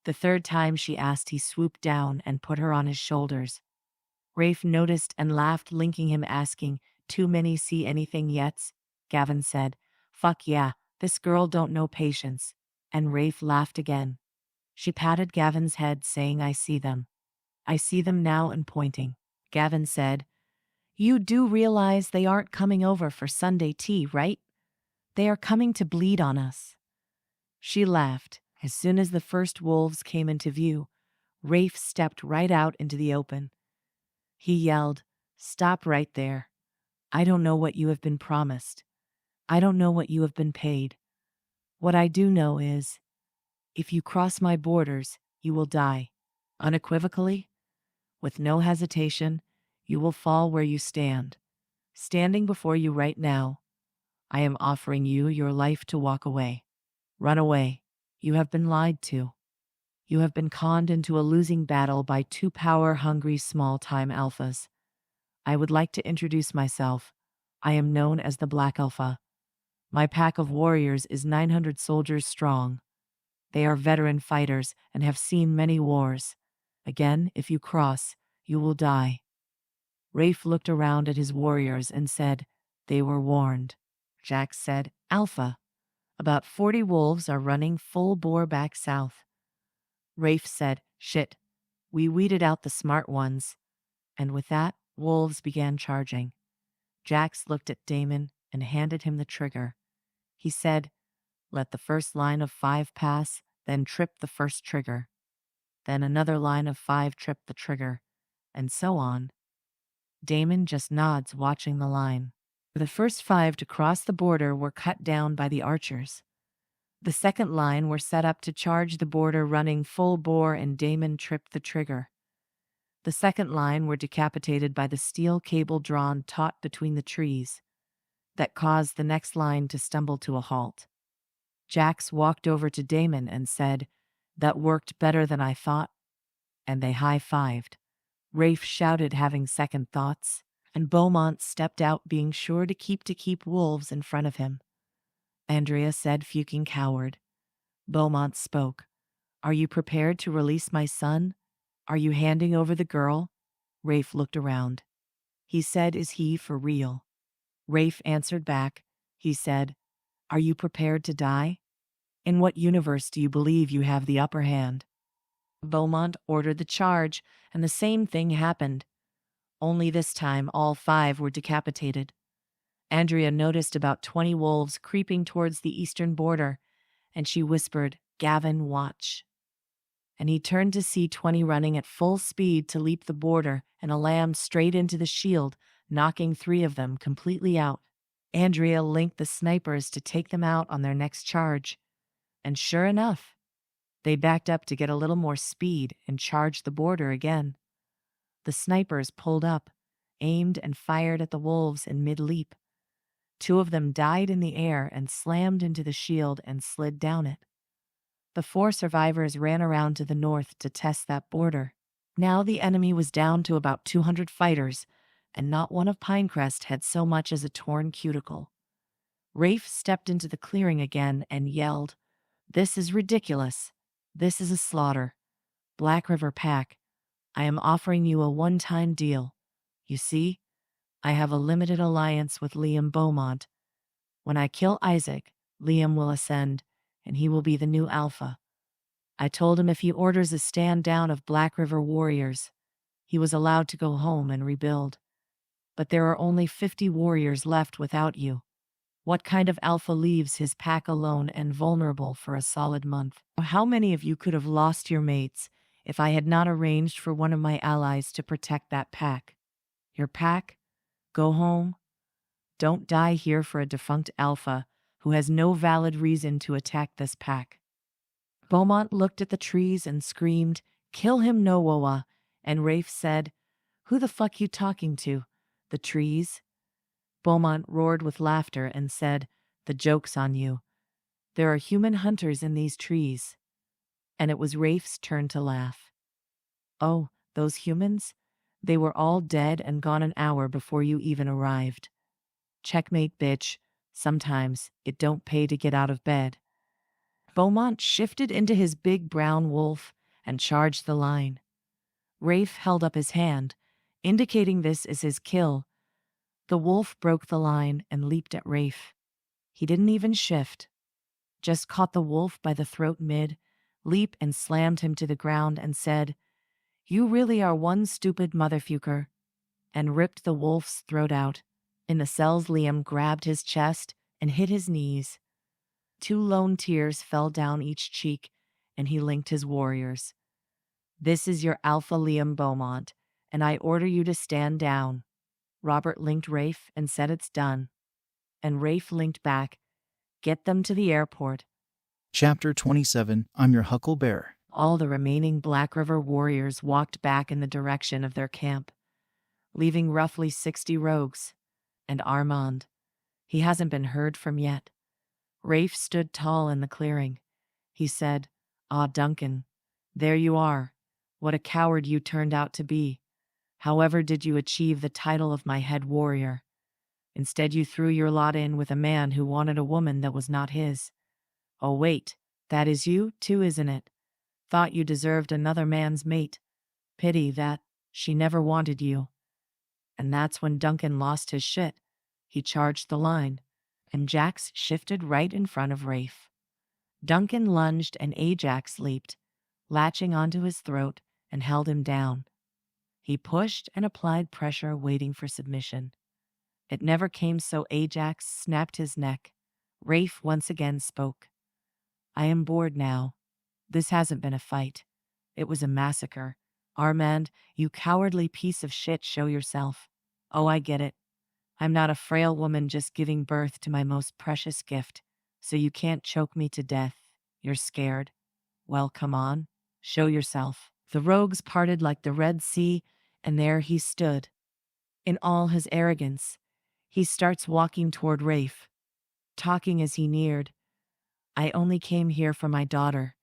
The third time she asked, he swooped down and put her on his shoulders. Rafe noticed and laughed, linking him, asking, "Too many see anything yet?" Gavin said, "Fuck yeah, this girl don't know patience." And Rafe laughed again. She patted Gavin's head, saying, "I see them. I see them now," and pointing. Gavin said, "You do realize they aren't coming over for Sunday tea, right? They are coming to bleed on us." She laughed. As soon as the first wolves came into view, Rafe stepped right out into the open. He yelled, "Stop right there. I don't know what you have been promised. I don't know what you have been paid. What I do know is, if you cross my borders, you will die. Unequivocally, with no hesitation, you will fall where you stand. Standing before you right now, I am offering you your life to walk away. Run away. You have been lied to. You have been conned into a losing battle by 2 power-hungry small-time alphas. I would like to introduce myself. I am known as the Black Alpha. My pack of warriors is 900 soldiers strong. They are veteran fighters and have seen many wars. Again, if you cross, you will die." Rafe looked around at his warriors and said, "They were warned." Jax said, "Alpha. About 40 wolves are running full bore back south." Rafe said, "Shit. We weeded out the smart ones." And with that, wolves began charging. Jax looked at Damon and handed him the trigger. He said, "Let the first line of 5 pass, then trip the first trigger." Then another line of 5 tripped the trigger, and so on. Damon just nods, watching the line. The first 5 to cross the border were cut down by the archers. The second line were set up to charge the border, running full bore, and Damon tripped the trigger. The second line were decapitated by the steel cable drawn taut between the trees. That caused the next line to stumble to a halt. Jax walked over to Damon and said, "That worked better than I thought," and they high-fived. Rafe shouted, having second thoughts, and Beaumont stepped out, being sure to keep wolves in front of him. Andrea said, "Fucking coward." Beaumont spoke. "Are you prepared to release my son? Are you handing over the girl?" Rafe looked around. He said, "Is he for real?" Rafe answered back. He said, "Are you prepared to die? In what universe do you believe you have the upper hand?" Beaumont ordered the charge, and the same thing happened. Only this time all 5 were decapitated. Andrea noticed about 20 wolves creeping towards the eastern border, and she whispered, "Gavin, watch." And he turned to see 20 running at full speed to leap the border, and a lamb straight into the shield, knocking 3 of them completely out. Andrea linked the snipers to take them out on their next charge. And sure enough, they backed up to get a little more speed and charged the border again. The snipers pulled up, aimed, and fired at the wolves in mid-leap. 2 of them died in the air and slammed into the shield and slid down it. The 4 survivors ran around to the north to test that border. Now the enemy was down to about 200 fighters, and not one of Pinerest had so much as a torn cuticle. Rafe stepped into the clearing again and yelled, "This is ridiculous. This is a slaughter. Black River Pack, I am offering you a one-time deal. You see, I have a limited alliance with Liam Beaumont. When I kill Isaac, Liam will ascend, and he will be the new alpha. I told him if he orders a stand down of Black River warriors, he was allowed to go home and rebuild. But there are only 50 warriors left without you. What kind of alpha leaves his pack alone and vulnerable for a solid month? How many of you could have lost your mates if I had not arranged for one of my allies to protect that pack? Your pack? Go home. Don't die here for a defunct alpha who has no valid reason to attack this pack." Beaumont looked at the trees and screamed, "Kill him, Nowoa," and Rafe said, "Who the fuck you talking to? The trees?" Beaumont roared with laughter and said, "The joke's on you. There are human hunters in these trees." And it was Rafe's turn to laugh. "Oh, those humans? They were all dead and gone an hour before you even arrived. Checkmate, bitch. Sometimes it don't pay to get out of bed." Beaumont shifted into his big brown wolf and charged the line. Rafe held up his hand, indicating this as his kill. The wolf broke the line and leaped at Rafe. He didn't even shift, just caught the wolf by the throat mid-leap and slammed him to the ground and said, "You really are one stupid motherfucker," and ripped the wolf's throat out. In the cells, Liam grabbed his chest and hit his knees. 2 lone tears fell down each cheek, and he linked his warriors. "This is your alpha, Liam Beaumont, and I order you to stand down." Robert linked Rafe and said, "It's done." And Rafe linked back, "Get them to the airport." Chapter 27, I'm Your Hucklebear. All the remaining Black River warriors walked back in the direction of their camp, leaving roughly 60 rogues. And Armand, he hasn't been heard from yet. Rafe stood tall in the clearing. He said, "Ah, Duncan, there you are. What a coward you turned out to be. However did you achieve the title of my head warrior? Instead, you threw your lot in with a man who wanted a woman that was not his. Oh wait, that is you, too, isn't it? Thought you deserved another man's mate. Pity that she never wanted you." And that's when Duncan lost his shit. He charged the line, and Jax shifted right in front of Rafe. Duncan lunged and Ajax leaped, latching onto his throat and held him down. He pushed and applied pressure, waiting for submission. It never came, so Ajax snapped his neck. Rafe once again spoke. "I am bored now. This hasn't been a fight. It was a massacre. Armand, you cowardly piece of shit, show yourself. Oh, I get it. I'm not a frail woman just giving birth to my most precious gift, so you can't choke me to death. You're scared. Well, come on. Show yourself. The rogues parted like the Red Sea, and there he stood. In all his arrogance, he starts walking toward Rafe, talking as he neared. I only came here for my daughter.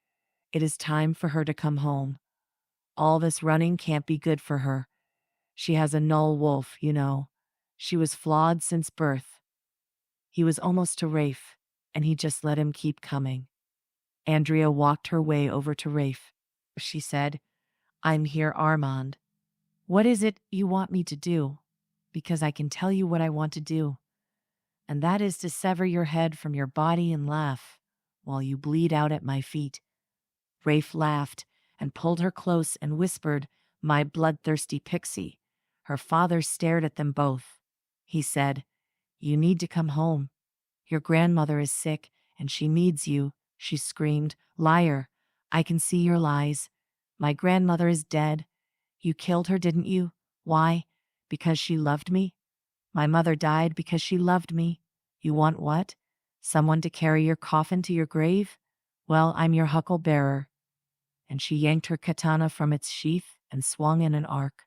It is time for her to come home. All this running can't be good for her. She has a null wolf, you know. She was flawed since birth. He was almost to Rafe, and he just let him keep coming. Andrea walked her way over to Rafe. She said, I'm here, Armand. What is it you want me to do? Because I can tell you what I want to do. And that is to sever your head from your body and laugh while you bleed out at my feet. Rafe laughed and pulled her close and whispered, my bloodthirsty Pixie. Her father stared at them both. He said, you need to come home. Your grandmother is sick and she needs you. She screamed, liar. I can see your lies. My grandmother is dead. You killed her, didn't you? Why? Because she loved me? My mother died because she loved me. You want what? Someone to carry your coffin to your grave? Well, I'm your hucklebearer. And she yanked her katana from its sheath and swung in an arc.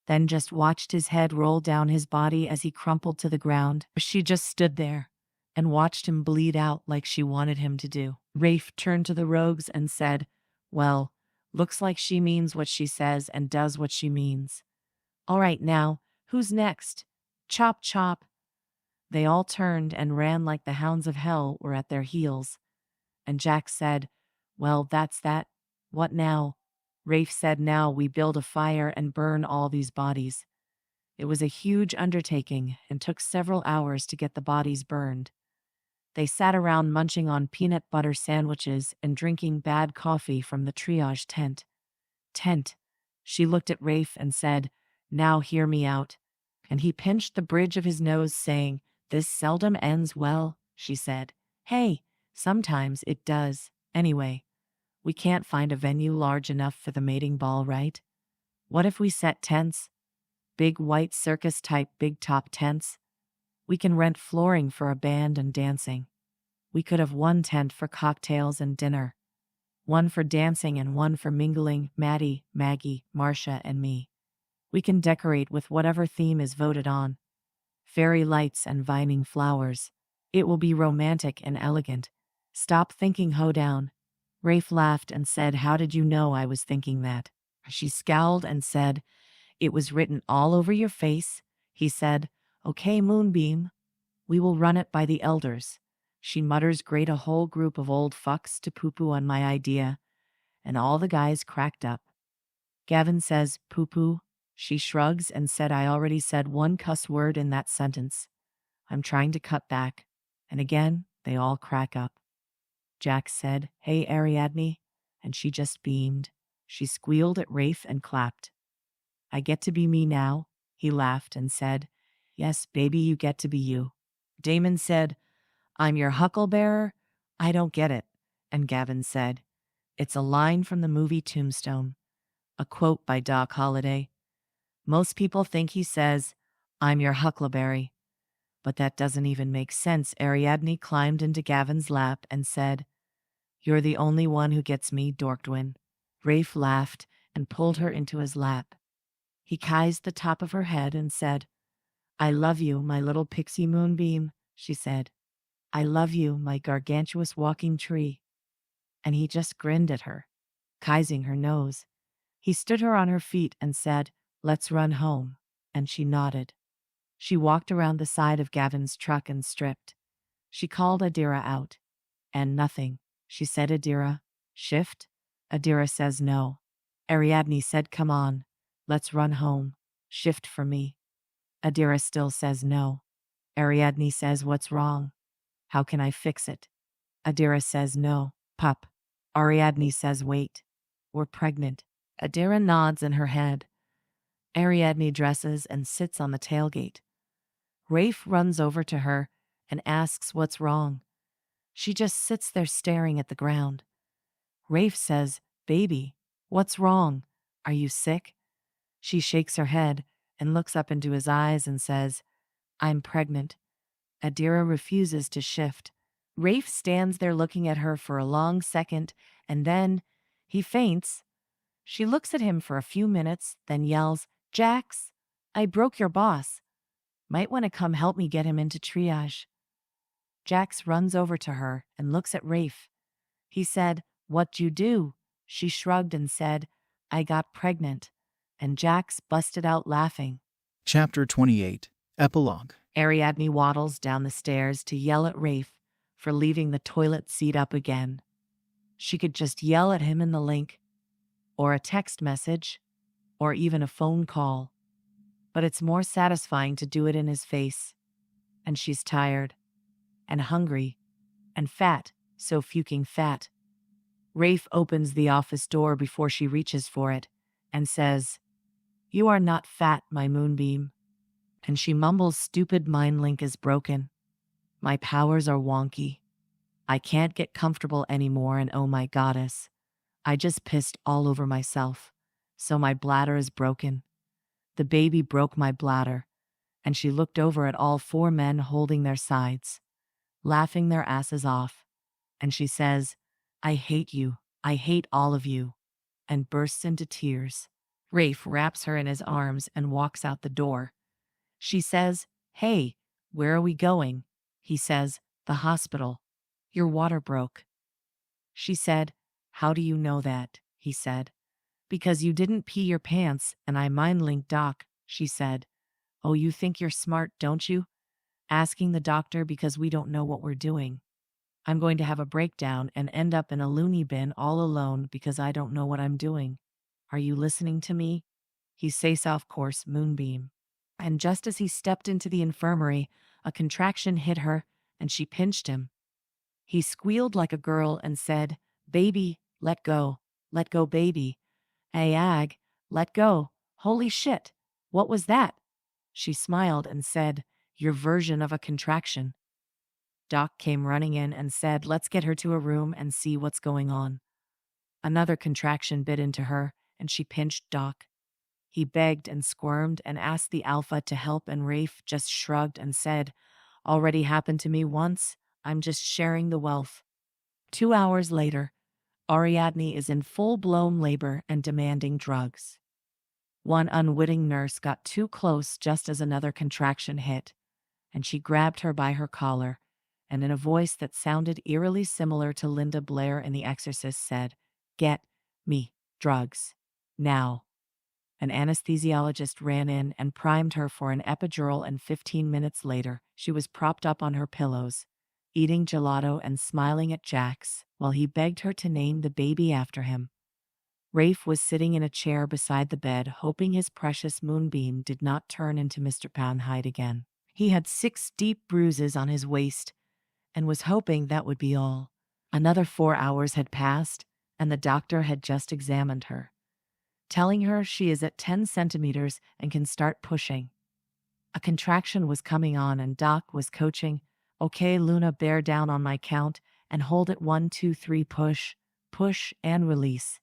Then just watched his head roll down his body as he crumpled to the ground. She just stood there and watched him bleed out like she wanted him to do. Rafe turned to the rogues and said, well, looks like she means what she says and does what she means. All right, now, who's next? Chop, chop. They all turned and ran like the hounds of hell were at their heels. And Jack said, well, that's that. What now? Rafe said, now we build a fire and burn all these bodies. It was a huge undertaking and took several hours to get the bodies burned. They sat around munching on peanut butter sandwiches and drinking bad coffee from the triage tent. She looked at Rafe and said, now hear me out. And he pinched the bridge of his nose, saying, this seldom ends well, she said. Hey, sometimes it does. Anyway, we can't find a venue large enough for the mating ball, right? What if we set tents? Big white circus-type big top tents? We can rent flooring for a band and dancing. We could have one tent for cocktails and dinner. One for dancing and one for mingling, Maddie, Maggie, Marcia, and me. We can decorate with whatever theme is voted on. Fairy lights and vining flowers. It will be romantic and elegant. Stop thinking hoedown. Rafe laughed and said, how did you know I was thinking that? She scowled and said, it was written all over your face. He said, okay, Moonbeam. We will run it by the elders. She mutters, great, a whole group of old fucks to poo-poo on my idea. And all the guys cracked up. Gavin says, poo-poo. She shrugs and said, I already said one cuss word in that sentence. I'm trying to cut back. And again, they all crack up. Jack said, hey, Ariadne. And she just beamed. She squealed at Rafe and clapped. I get to be me now, he laughed and said, yes, baby, you get to be you. Damon said, I'm your hucklebearer? I don't get it. And Gavin said, it's a line from the movie Tombstone, a quote by Doc Holliday. Most people think he says, I'm your huckleberry. But that doesn't even make sense. Ariadne climbed into Gavin's lap and said, you're the only one who gets me, Dorkwyn. Rafe laughed and pulled her into his lap. He kissed the top of her head and said, I love you, my little pixie moonbeam, she said. I love you, my gargantuous walking tree. And he just grinned at her, kissing her nose. He stood her on her feet and said, let's run home. And she nodded. She walked around the side of Gavin's truck and stripped. She called Adira out. And nothing. She said, Adira, shift? Adira says no. Ariadne said, come on. Let's run home. Shift for me. Adira still says no. Ariadne says, what's wrong? How can I fix it? Adira says no. Pup. Ariadne says, wait. We're pregnant. Adira nods in her head. Ariadne dresses and sits on the tailgate. Rafe runs over to her and asks what's wrong. She just sits there staring at the ground. Rafe says, baby, What's wrong? Are you sick? She shakes her head and looks up into his eyes and says, I'm pregnant. Adira refuses to shift. Rafe stands there looking at her for a long second, and then he faints. She looks at him for a few minutes, then yells, Jax, I broke your boss. Might want to come help me get him into triage. Jax runs over to her and looks at Rafe. He said, What'd you do? She shrugged and said, I got pregnant. And Jax busted out laughing. Chapter 28. Epilogue. Ariadne waddles down the stairs to yell at Rafe for leaving the toilet seat up again. She could just yell at him in the link, or a text message, or even a phone call. But it's more satisfying to do it in his face. And she's tired, and hungry, and fat, so fucking fat. Rafe opens the office door before she reaches for it, and says, You are not fat, my moonbeam. And she mumbles, Stupid mind link is broken. My powers are wonky. I can't get comfortable anymore, and oh my goddess, I just pissed all over myself. So my bladder is broken. The baby broke my bladder. And she looked over at all four men holding their sides, laughing their asses off. And she says, I hate you. I hate all of you. And bursts into tears. Rafe wraps her in his arms and walks out the door. She says, Hey, where are we going? He says, The hospital. Your water broke. She said, How do you know that? He said. Because you didn't pee your pants and I mind-linked Doc, she said. Oh, you think you're smart, don't you? Asking the doctor because we don't know what we're doing. I'm going to have a breakdown and end up in a loony bin all alone because I don't know what I'm doing. Are you listening to me? He says, Of course, Moonbeam. And just as he stepped into the infirmary, a contraction hit her and she pinched him. He squealed like a girl and said, Baby, let go, baby. Ag, let go. Holy shit, what was that? She smiled and said, Your version of a contraction. Doc came running in and said, Let's get her to a room and see what's going on. Another contraction bit into her, and she pinched Doc. He begged and squirmed and asked the alpha to help, and Rafe just shrugged and said, Already happened to me once, I'm just sharing the wealth. 2 hours later, Ariadne is in full-blown labor and demanding drugs. One unwitting nurse got too close just as another contraction hit, and she grabbed her by her collar, and in a voice that sounded eerily similar to Linda Blair in The Exorcist said, Get me drugs. Now. An anesthesiologist ran in and primed her for an epidural, and 15 minutes later, she was propped up on her pillows, eating gelato and smiling at Jax while he begged her to name the baby after him. Rafe was sitting in a chair beside the bed, hoping his precious moonbeam did not turn into Mr. Poundhide again. He had 6 deep bruises on his waist and was hoping that would be all. Another 4 hours had passed, and the doctor had just examined her, telling her she is at 10 centimeters and can start pushing. A contraction was coming on, and Doc was coaching, Okay, Luna, bear down on my count and hold it 1, 2, 3, push, and release.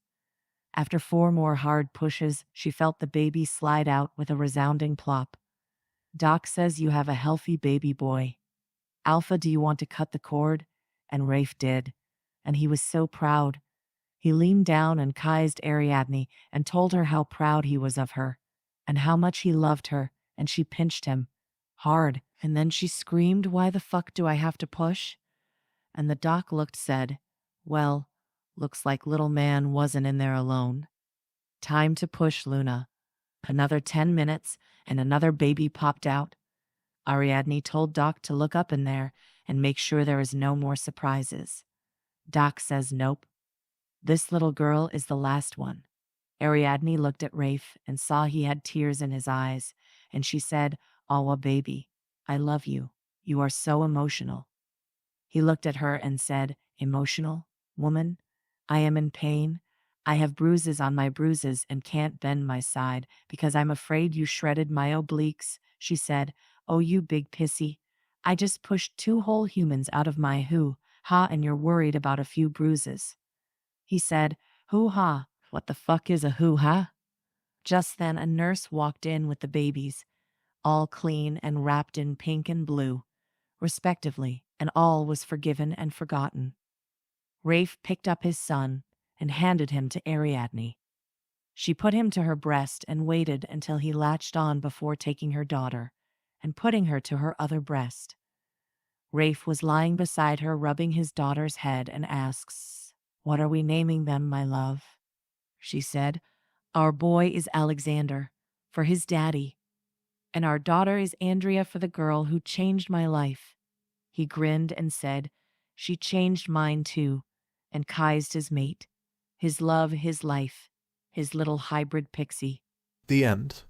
After 4 more hard pushes, she felt the baby slide out with a resounding plop. Doc says, You have a healthy baby boy. Alpha, do you want to cut the cord? And Rafe did. And he was so proud. He leaned down and kissed Ariadne and told her how proud he was of her and how much he loved her, and she pinched him hard, and then she screamed, Why the fuck do I have to push? And the doc said, Well, looks like little man wasn't in there alone. Time to push, Luna. Another 10 minutes, and another baby popped out. Ariadne told Doc to look up in there and make sure there is no more surprises. Doc says, Nope. This little girl is the last one. Ariadne looked at Rafe and saw he had tears in his eyes, and she said, Awa baby, I love you. You are so emotional. He looked at her and said, Emotional, woman? I am in pain. I have bruises on my bruises and can't bend my side because I'm afraid you shredded my obliques. She said, Oh, you big pissy. I just pushed 2 whole humans out of my hoo-ha, and you're worried about a few bruises. He said, Hoo-ha, What the fuck is a hoo-ha? Just then, a nurse walked in with the babies, all clean and wrapped in pink and blue, respectively, and all was forgiven and forgotten. Rafe picked up his son and handed him to Ariadne. She put him to her breast and waited until he latched on before taking her daughter and putting her to her other breast. Rafe was lying beside her, rubbing his daughter's head, and asks, "What are we naming them, my love?" She said, "Our boy is Alexander, for his daddy, and our daughter is Andrea for the girl who changed my life." He grinned and said, "She changed mine too, and Kai's his mate, his love, his life, his little hybrid Pixie." The end.